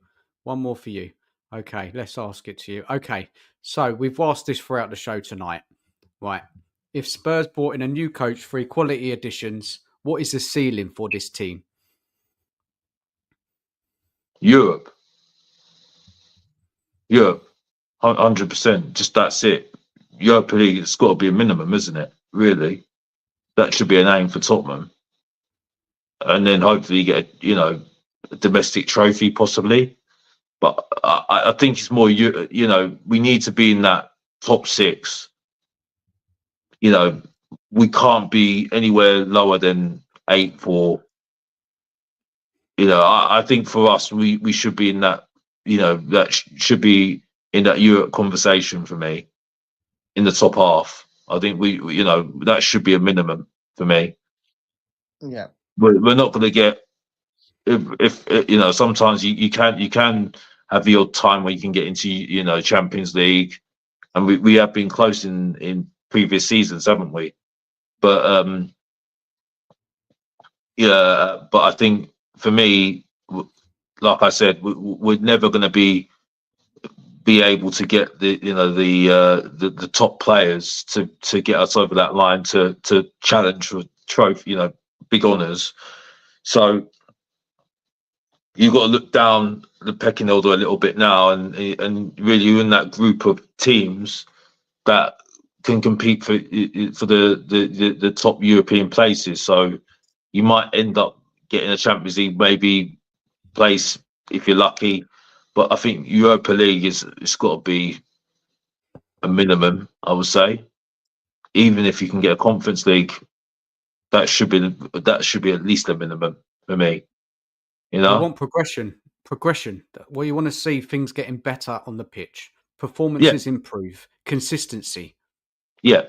One more for you. Okay, let's ask it to you. Okay, so we've asked this throughout the show tonight. Right. If Spurs brought in a new coach for quality additions, what is the ceiling for this team? Europe. 100%. Just that's it. Europa League, it's got to be a minimum, isn't it? Really, that should be an aim for Tottenham, and then hopefully get a domestic trophy possibly. But I think it's more we need to be in that top 6. We can't be anywhere lower than 8th or. I think for us we should be in that. That should be in that Europe conversation for me. In the top half, I think we that should be a minimum for me. Yeah, we're not going to get if sometimes you can have the odd time where you can get into Champions League, and we have been close in previous seasons, haven't we? But but I think for me, like I said, we're never going to be able to get the top players to get us over that line to challenge for trophy, big honours. So you've got to look down the pecking order a little bit now, and really you're in that group of teams that can compete for the top European places. So you might end up getting a Champions League maybe place if you're lucky. But I think Europa League it's got to be a minimum, I would say. even if you can get a Conference League, that should be at least a minimum for me. You We know, want progression. Well, you want to see things getting better on the pitch, performances improve, consistency. yeah,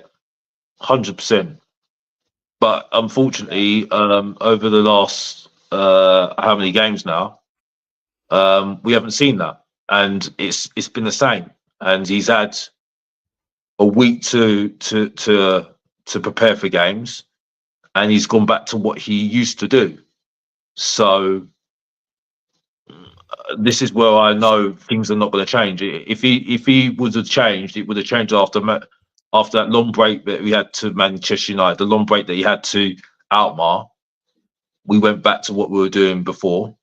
100%. But unfortunately, over the last how many games now, we haven't seen that, and it's been the same. And he's had a week to prepare for games, and he's gone back to what he used to do. So this is where I know things are not going to change. If he would have changed, it would have changed after that long break that we had to Manchester United, the long break that he had to Alkmaar. We went back to what we were doing before,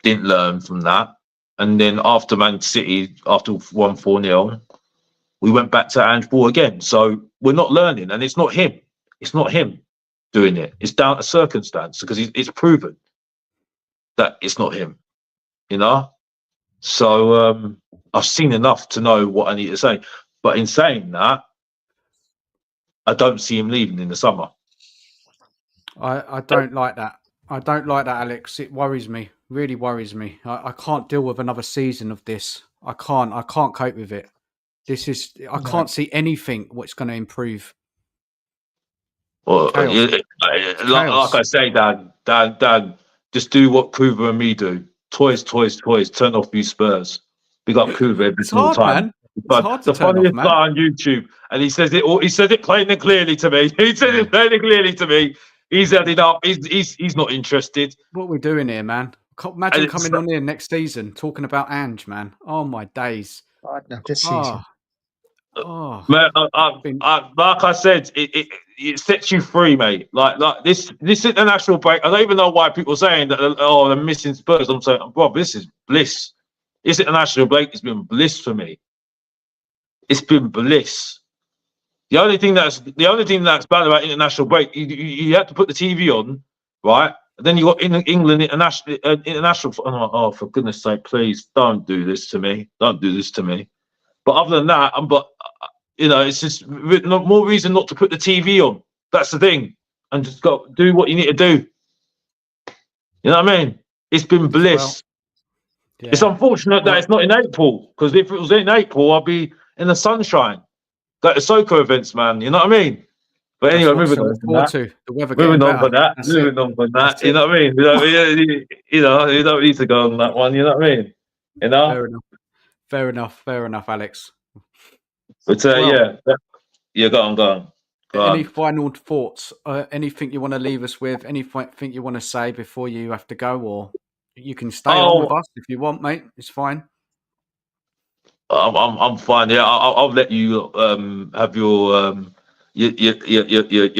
didn't learn from that. And then after Man City, after 1-4-0, we went back to Ange ball again. So we're not learning, and it's not him. It's not him doing it. It's down to circumstance, because it's proven that it's not him, you know? So I've seen enough to know what I need to say. But in saying that, I don't see him leaving in the summer. I don't like that. I don't like that, Alex. It worries me. Really worries me. I can't deal with another season of this. I can't cope with it. I can't see anything what's going to improve. Well, Chaos. like I say, Dan, just do what Kuva and me do. Toys. Turn off these Spurs. Big up Kuva every It's single hard, time. man. It's hard to The turn off, funniest man. guy on YouTube, and he says it plain and clearly to me. He says it plain and clearly to me. He's had enough. He's not interested. What we're doing here, man. Imagine And coming on here next season talking about Ange, man. Oh my days. This season. Man, like I said, it sets you free, mate. Like this international break. I don't even know why people are saying that. Oh, they're missing Spurs. I'm saying, Rob, this is bliss. This international break has been bliss for me. It's been bliss. The only thing that's bad about international break, you have to put the TV on, right? And then you got England international. Oh, for goodness sake, please don't do this to me. Don't do this to me. But other than that, it's just more reason not to put the TV on. That's the thing, and just do what you need to do. You know what I mean? It's been bliss. Yeah. It's unfortunate that it's not in April, because if it was in April, I'd be in the sunshine. Like the Soko events, man. You know what I mean? But anyway, moving on from that. The weather Moving on better. from that. Moving on from that. You know what I mean? You don't need to go on that one. You know what I mean? You know. Fair enough, Alex. But go on. Any final thoughts? Anything you want to leave us with? Anything you want to say before you have to go, or you can stay on with us if you want, mate. It's fine. I'm fine. Yeah, I'll let you have your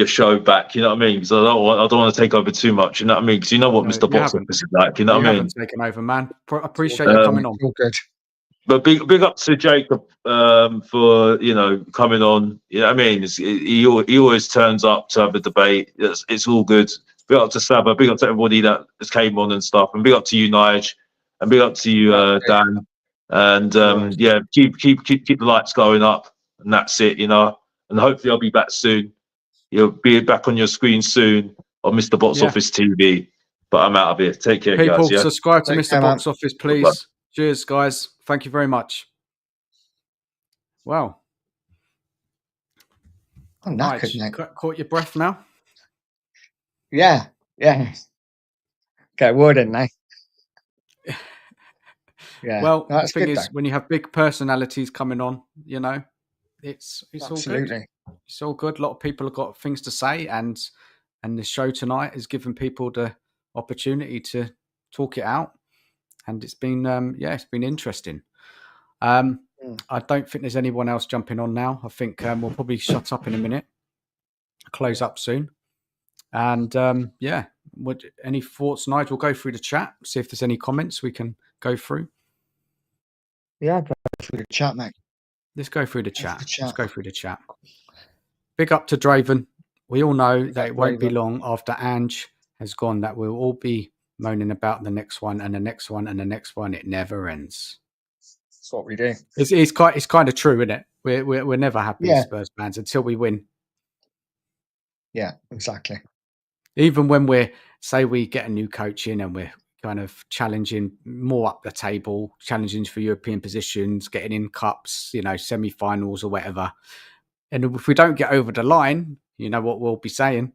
show back. You know what I mean? Because I don't want to take over too much. You know what I mean? Because you know what Mr. Box Office is like. You know what I mean? Haven't taken over, man. Appreciate you coming on. All good. But big up to Jacob for coming on. You know what I mean? He always turns up to have a debate. It's all good. Big up to Savva. Big up to everybody that just came on and stuff. And big up to you, Nige. And big up to you, Dan. And keep the lights going up, and that's it, you know. And hopefully I'll be back soon. You'll be back on your screen soon on Mr. Box Office TV. But I'm out of here. Take care, people, guys. Yeah? Subscribe to Mr. Box Office, please. Bye-bye. Cheers, guys. Thank you very much. Wow. I'm knackered, mate. Caught your breath now? Yeah. Okay, wouldn't they? Yeah. Well, the thing is, when you have big personalities coming on, you know, it's Absolutely. all good. It's all good. A lot of people have got things to say, and the show tonight has given people the opportunity to talk it out, and it's been it's been interesting. I don't think there's anyone else jumping on now. I think we'll probably shut up in a minute, close up soon, and any thoughts, Nige? We'll go through the chat, see if there's any comments we can go through. Yeah, go through the chat, mate. Let's go through the chat. Let's go through the chat. Big up to Draven. We all know that it won't be long after Ange has gone that we'll all be moaning about the next one and the next one and the next one. It never ends. That's what we do. It's kind of true, isn't it? We're never happy as Spurs fans until we win. Yeah, exactly. Even when we get a new coach in and we're kind of challenging more up the table, challenging for European positions, getting in cups, semi-finals or whatever. And if we don't get over the line, you know what we'll be saying?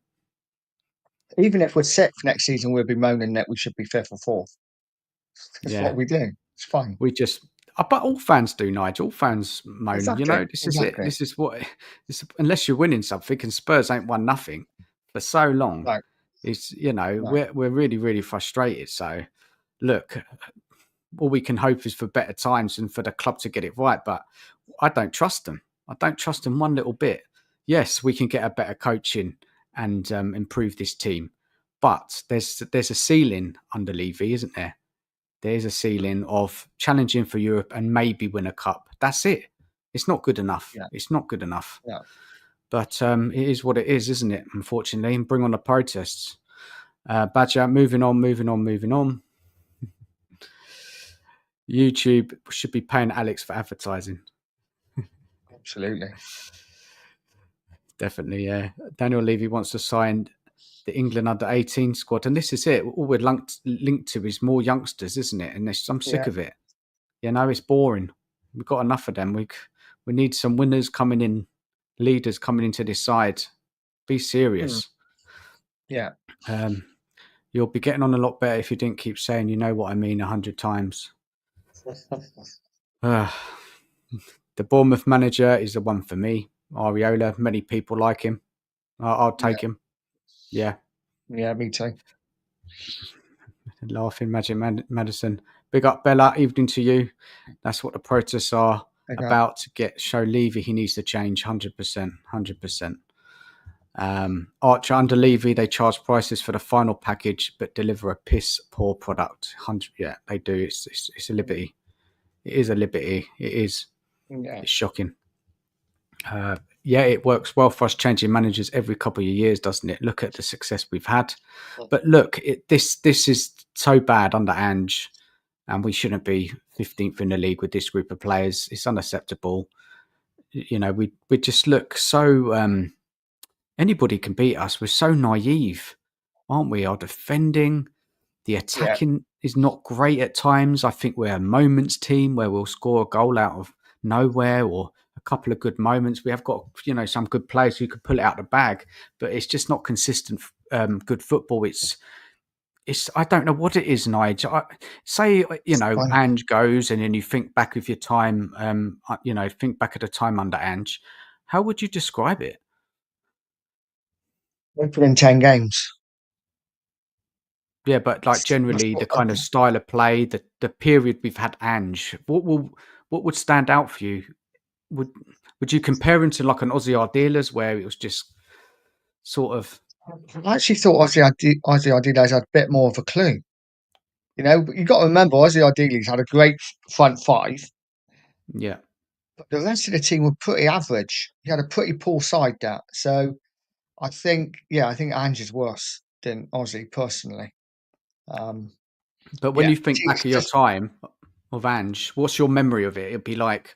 Even if we're sixth next season, we'll be moaning that we should be fifth or fourth. That's Yeah. what we do. It's fine. We just, but all fans do, Nigel. All fans moan. Exactly, This is it. This is what. Unless you're winning something, and Spurs ain't won nothing for so long. Right. It's we're really really frustrated. So look, all we can hope is for better times and for the club to get it right. But I don't trust them. I don't trust them one little bit. Yes, we can get a better coaching and improve this team, but there's a ceiling under Levy, isn't there? There's a ceiling of challenging for Europe and maybe win a cup. That's it. It's not good enough. Yeah. It's not good enough. Yeah. But it is what it is, isn't it? Unfortunately, and bring on the protests. Badger, moving on. YouTube should be paying Alex for advertising. Absolutely. Definitely, yeah. Daniel Levy wants to sign the England under-18 squad, and this is it. All we're linked to is more youngsters, isn't it? And I'm sick of it. It's boring. We've got enough of them. We need some winners coming in, leaders coming into this side. Be serious. Yeah. You'll be getting on a lot better if you didn't keep saying, you know what I mean, 100 times. The Bournemouth manager is the one for me. Areola. Many people like him. I'll take him. Yeah. Yeah, me too. Laughing, Magic Madison. Big up, Bella. Evening to you. That's what the protests are about. To show Levy he needs to change. 100%. 100%. Archer, under Levy, they charge prices for the final package, but deliver a piss poor product. 100. Yeah, they do. It's a liberty. It is a liberty. It is. Yeah. It's shocking. It works well for us changing managers every couple of years, doesn't it? Look at the success we've had. But look, this is so bad under Ange, and we shouldn't be 15th in the league with this group of players. It's unacceptable. We just look so. Anybody can beat us. We're so naive, aren't we? Our defending, the attacking is not great at times. I think we're a moments team where we'll score a goal out of nowhere or a couple of good moments. We have got, some good players who could pull it out the bag, but it's just not consistent, good football. It's I don't know what it is, Nige. Say, Ange goes and then you think back of your time, think back at a time under Ange. How would you describe it? We put in 10 games. Yeah, but generally the kind of style of play, the period we've had Ange, what would stand out for you? Would you compare him to like an Ozzy Ardiles where it was just sort of? I actually thought Ozzy Ardiles had a bit more of a clue. You got to remember Ozzy Ardiles had a great front five. Yeah. But the rest of the team were pretty average. He had a pretty poor side that. So I think Ange is worse than Ozzy personally. But when you think back of your time of Ange, what's your memory of it? It'd be like,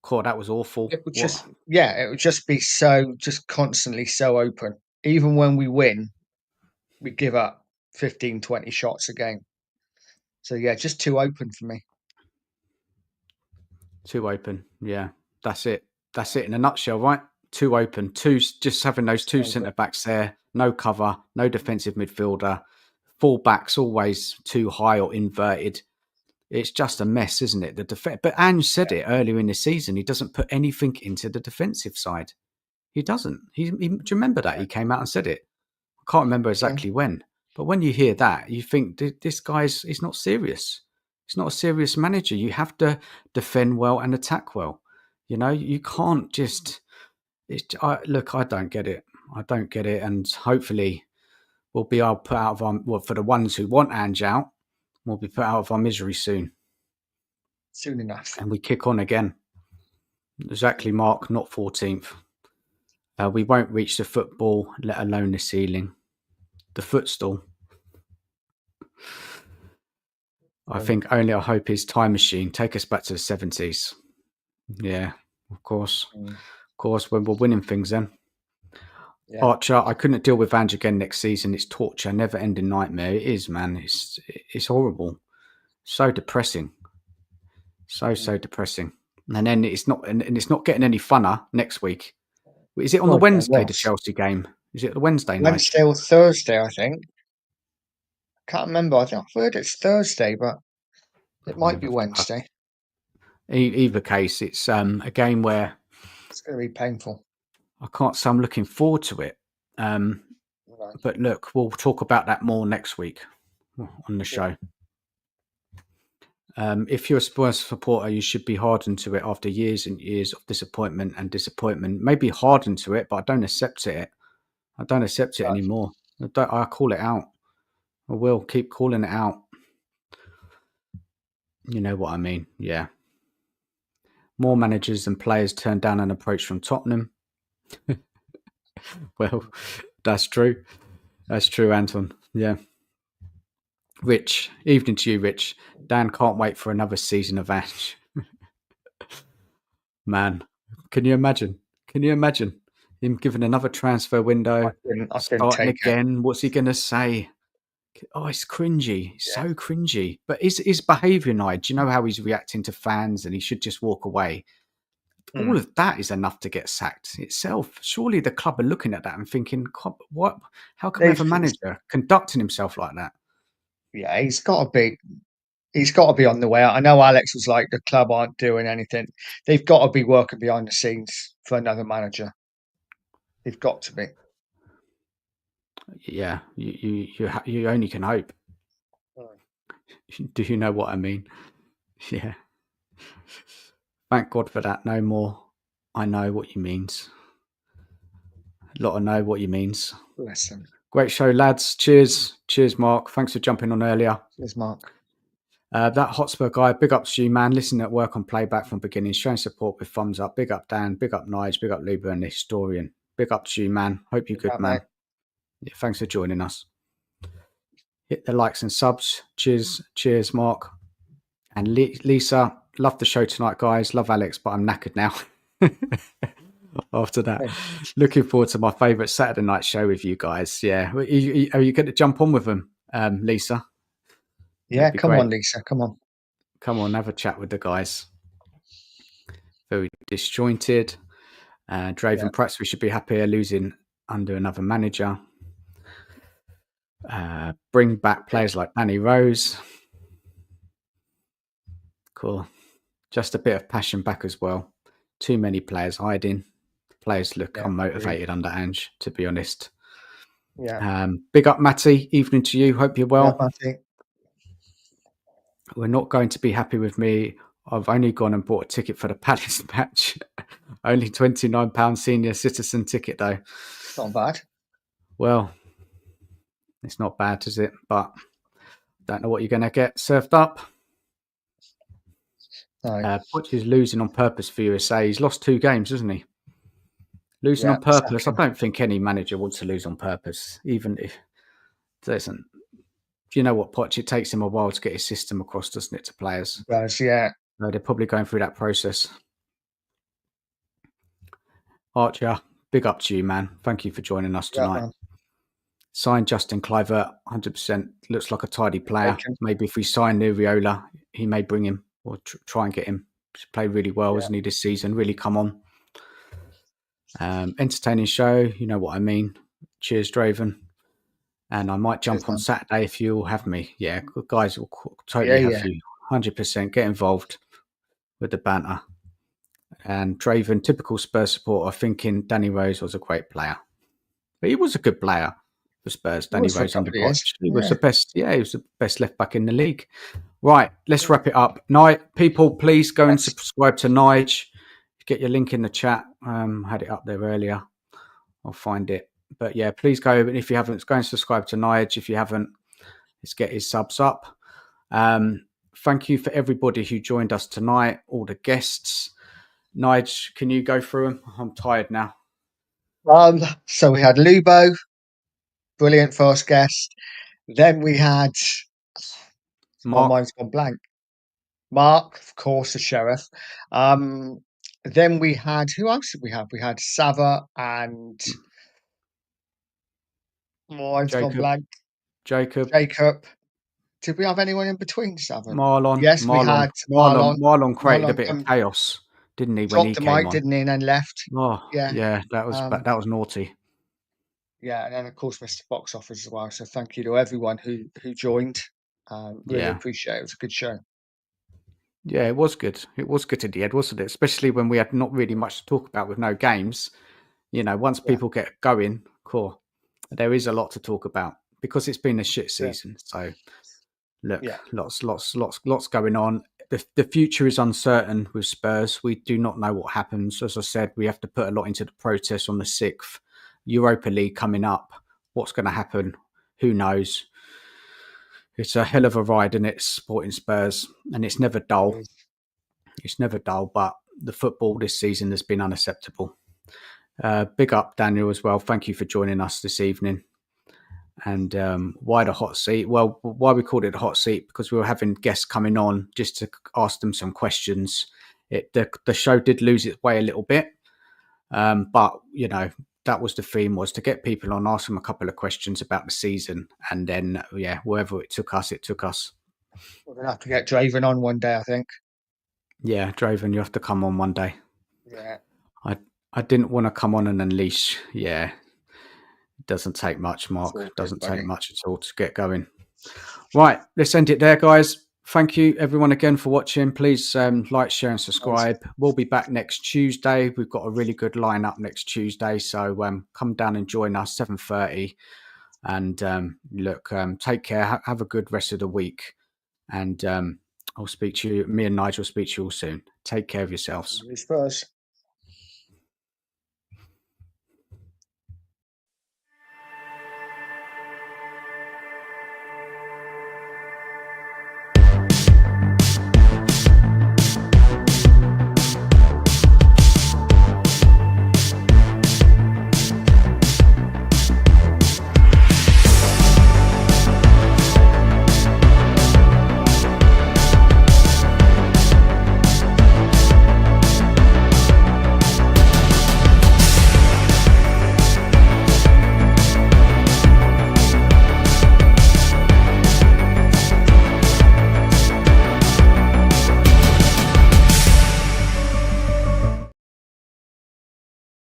God, that was awful. It would just be just constantly so open. Even when we win, we give up 15, 20 shots a game. So just too open for me. Too open. Yeah, that's it. That's it in a nutshell, right? Too open. Just having those two centre backs there, no cover, no defensive midfielder, full backs always too high or inverted. It's just a mess, isn't it? But Ange said it earlier in the season. He doesn't put anything into the defensive side. He doesn't. Do you remember that? He came out and said it. I can't remember exactly when. But when you hear that, you think this guy's not serious. He's not a serious manager. You have to defend well and attack well. You can't just. Look, I don't get it. And hopefully, we'll be able to put out of our. For the ones who want Ange out, we'll be put out of our misery soon. Soon enough. And we kick on again. Exactly, Mark. Not 14th. We won't reach the football, let alone the ceiling. The footstool. I think only our hope is time machine. Take us back to the 70s. Yeah, of course. Of course, when we're winning things then. Yeah. Archer, I couldn't deal with Ange again next season. It's torture, never-ending nightmare. It is, man. It's horrible. So depressing. So depressing. And then it's not, and it's not getting any funner next week. Is it on the God, yeah, Wednesday, the yes. Chelsea game? Is it the Wednesday night? Wednesday or Thursday, I think. Can't remember. I think I've heard it's Thursday, but it might be Wednesday. Either case, it's a game where It's going to be painful. I can't say I'm looking forward to it. Right. But look, we'll talk about that more next week on the show. If you're a Spurs supporter, you should be hardened to it after years and years of disappointment. Maybe hardened to it, but I don't accept it. I don't accept it anymore. I call it out. I will keep calling it out. You know what I mean? Yeah. More managers and players turned down an approach from Tottenham. Well, that's true. That's true, Anton. Yeah. Rich, evening to you, Rich. Dan can't wait for another season of Ange. Man, can you imagine? Can you imagine him giving another transfer window? I couldn't Starting take again. What's he going to say? Oh, it's cringy. So cringy. But his behaviour, Nige, do you know how he's reacting to fans and he should just walk away? All of that is enough to get sacked itself. Surely the club are looking at that and thinking, what? How can we have a manager conducting himself like that? Yeah, he's got to be. He's got to be on the way out. I know Alex was like, the club aren't doing anything. They've got to be working behind the scenes for another manager. They've got to be. Yeah, you only can hope. Do you know what I mean? Yeah. Thank God for that. No more. I know what you means. A lot of know what you means. Listen. Great show, lads. Cheers. Cheers, Mark. Thanks for jumping on earlier. Cheers, Mark. That Hotspur guy, big up to you, man. Listening at work on playback from beginning, showing support with thumbs up. Big up, Dan. Big up, Nige. Big up, Lubo and the historian. Big up to you, man. Hope you're good, man. Yeah, thanks for joining us. Hit the likes and subs. Cheers. Cheers, Mark. And Lisa, love the show tonight, guys. Love Alex, but I'm knackered now. After that, looking forward to my favourite Saturday night show with you guys. Yeah. Are you going to jump on with them, Lisa? Yeah, come on, Lisa. Come on. Come on, have a chat with the guys. Very disjointed. Draven, perhaps we should be happier losing under another manager. Bring back players like Danny Rose. Cool. Just a bit of passion back as well. Too many players hiding. Players look unmotivated under Ange, to be honest. Yeah. Big up, Matty. Evening to you. Hope you're well. Yeah, Matty. We're not going to be happy with me. I've only gone and bought a ticket for the Palace match. Only £29 senior citizen ticket, though. Not bad. Well, it's not bad, is it? But don't know what you're going to get served up. No. Butch is losing on purpose for USA. He's lost 2 games, hasn't he? Losing on purpose. Exactly. I don't think any manager wants to lose on purpose, even if it doesn't. You know what, Poch? It takes him a while to get his system across, doesn't it, to players? It does, yeah. No, they're probably going through that process. Archer, big up to you, man. Thank you for joining us tonight. Sign Justin Kluivert, 100%. Looks like a tidy player. Maybe if we sign Nuriola, he may bring him or try and get him. He's played really well, hasn't he, this season? Really come on. Entertaining show. You know what I mean. Cheers, Draven. And I might jump on Saturday if you'll have me. Yeah, guys will totally have you. 100%. Get involved with the banter. And Draven, typical Spurs supporter, thinking Danny Rose was a great player. But he was a good player for Spurs. Danny Rose under Poch. He was the best. Yeah, he was the best left back in the league. Right, let's wrap it up. People, please go and subscribe to Nige. Get your link in the chat. Had it up there earlier. I'll find it. But yeah, please go. And if you haven't, go and subscribe to Nige. If you haven't, let's get his subs up. Thank you for everybody who joined us tonight. All the guests. Nige, can you go through them? I'm tired now. So we had Lubo, brilliant first guest. Then we had Mark. My mind's gone blank. Mark, of course, the sheriff. Then we had, who else did we have? We had Savva and Mine's gone Jacob. blank. Jacob. Jacob. Did we have anyone in between, Savva? Marlon. Yes, we had Marlon. Marlon created a Marlon bit of chaos, didn't he, when dropped he the came mic, on? didn't he, and then left. Oh, Yeah. yeah, that was naughty. Yeah, and then of course Mr. Box Office as well. So thank you to everyone who joined. Really appreciate it. It was a good show. Yeah, it was good. It was good at the end, wasn't it? Especially when we had not really much to talk about with no games. You know, once people get going, cool, there is a lot to talk about because it's been a shit season. So look, lots going on. The future is uncertain with Spurs. We do not know what happens. As I said, we have to put a lot into the process on the 6th. Europa League coming up. What's going to happen? Who knows? It's a hell of a ride, and it's supporting Spurs, and it's never dull. It's never dull, but the football this season has been unacceptable. Big up, Daniel, as well. Thank you for joining us this evening. And why the hot seat? Well, why we called it the hot seat? Because we were having guests coming on just to ask them some questions. The show did lose its way a little bit, but you know, that was the theme, was to get people on, ask them a couple of questions about the season, and then wherever it took us, it took us. We're gonna have to get Draven on one day, I think. Yeah, Draven, you have to come on one day. Yeah. I didn't want to come on and unleash. Yeah. It doesn't take much, Mark. It doesn't take much at all to get going. Right, let's end it there, guys. Thank you, everyone, again for watching. Please like, share, and subscribe. We'll be back next Tuesday. We've got a really good lineup next Tuesday, so come down and join us 7:30. And look, take care. Have a good rest of the week. And I'll speak to you. Me and Nige will speak to you all soon. Take care of yourselves. Spurs.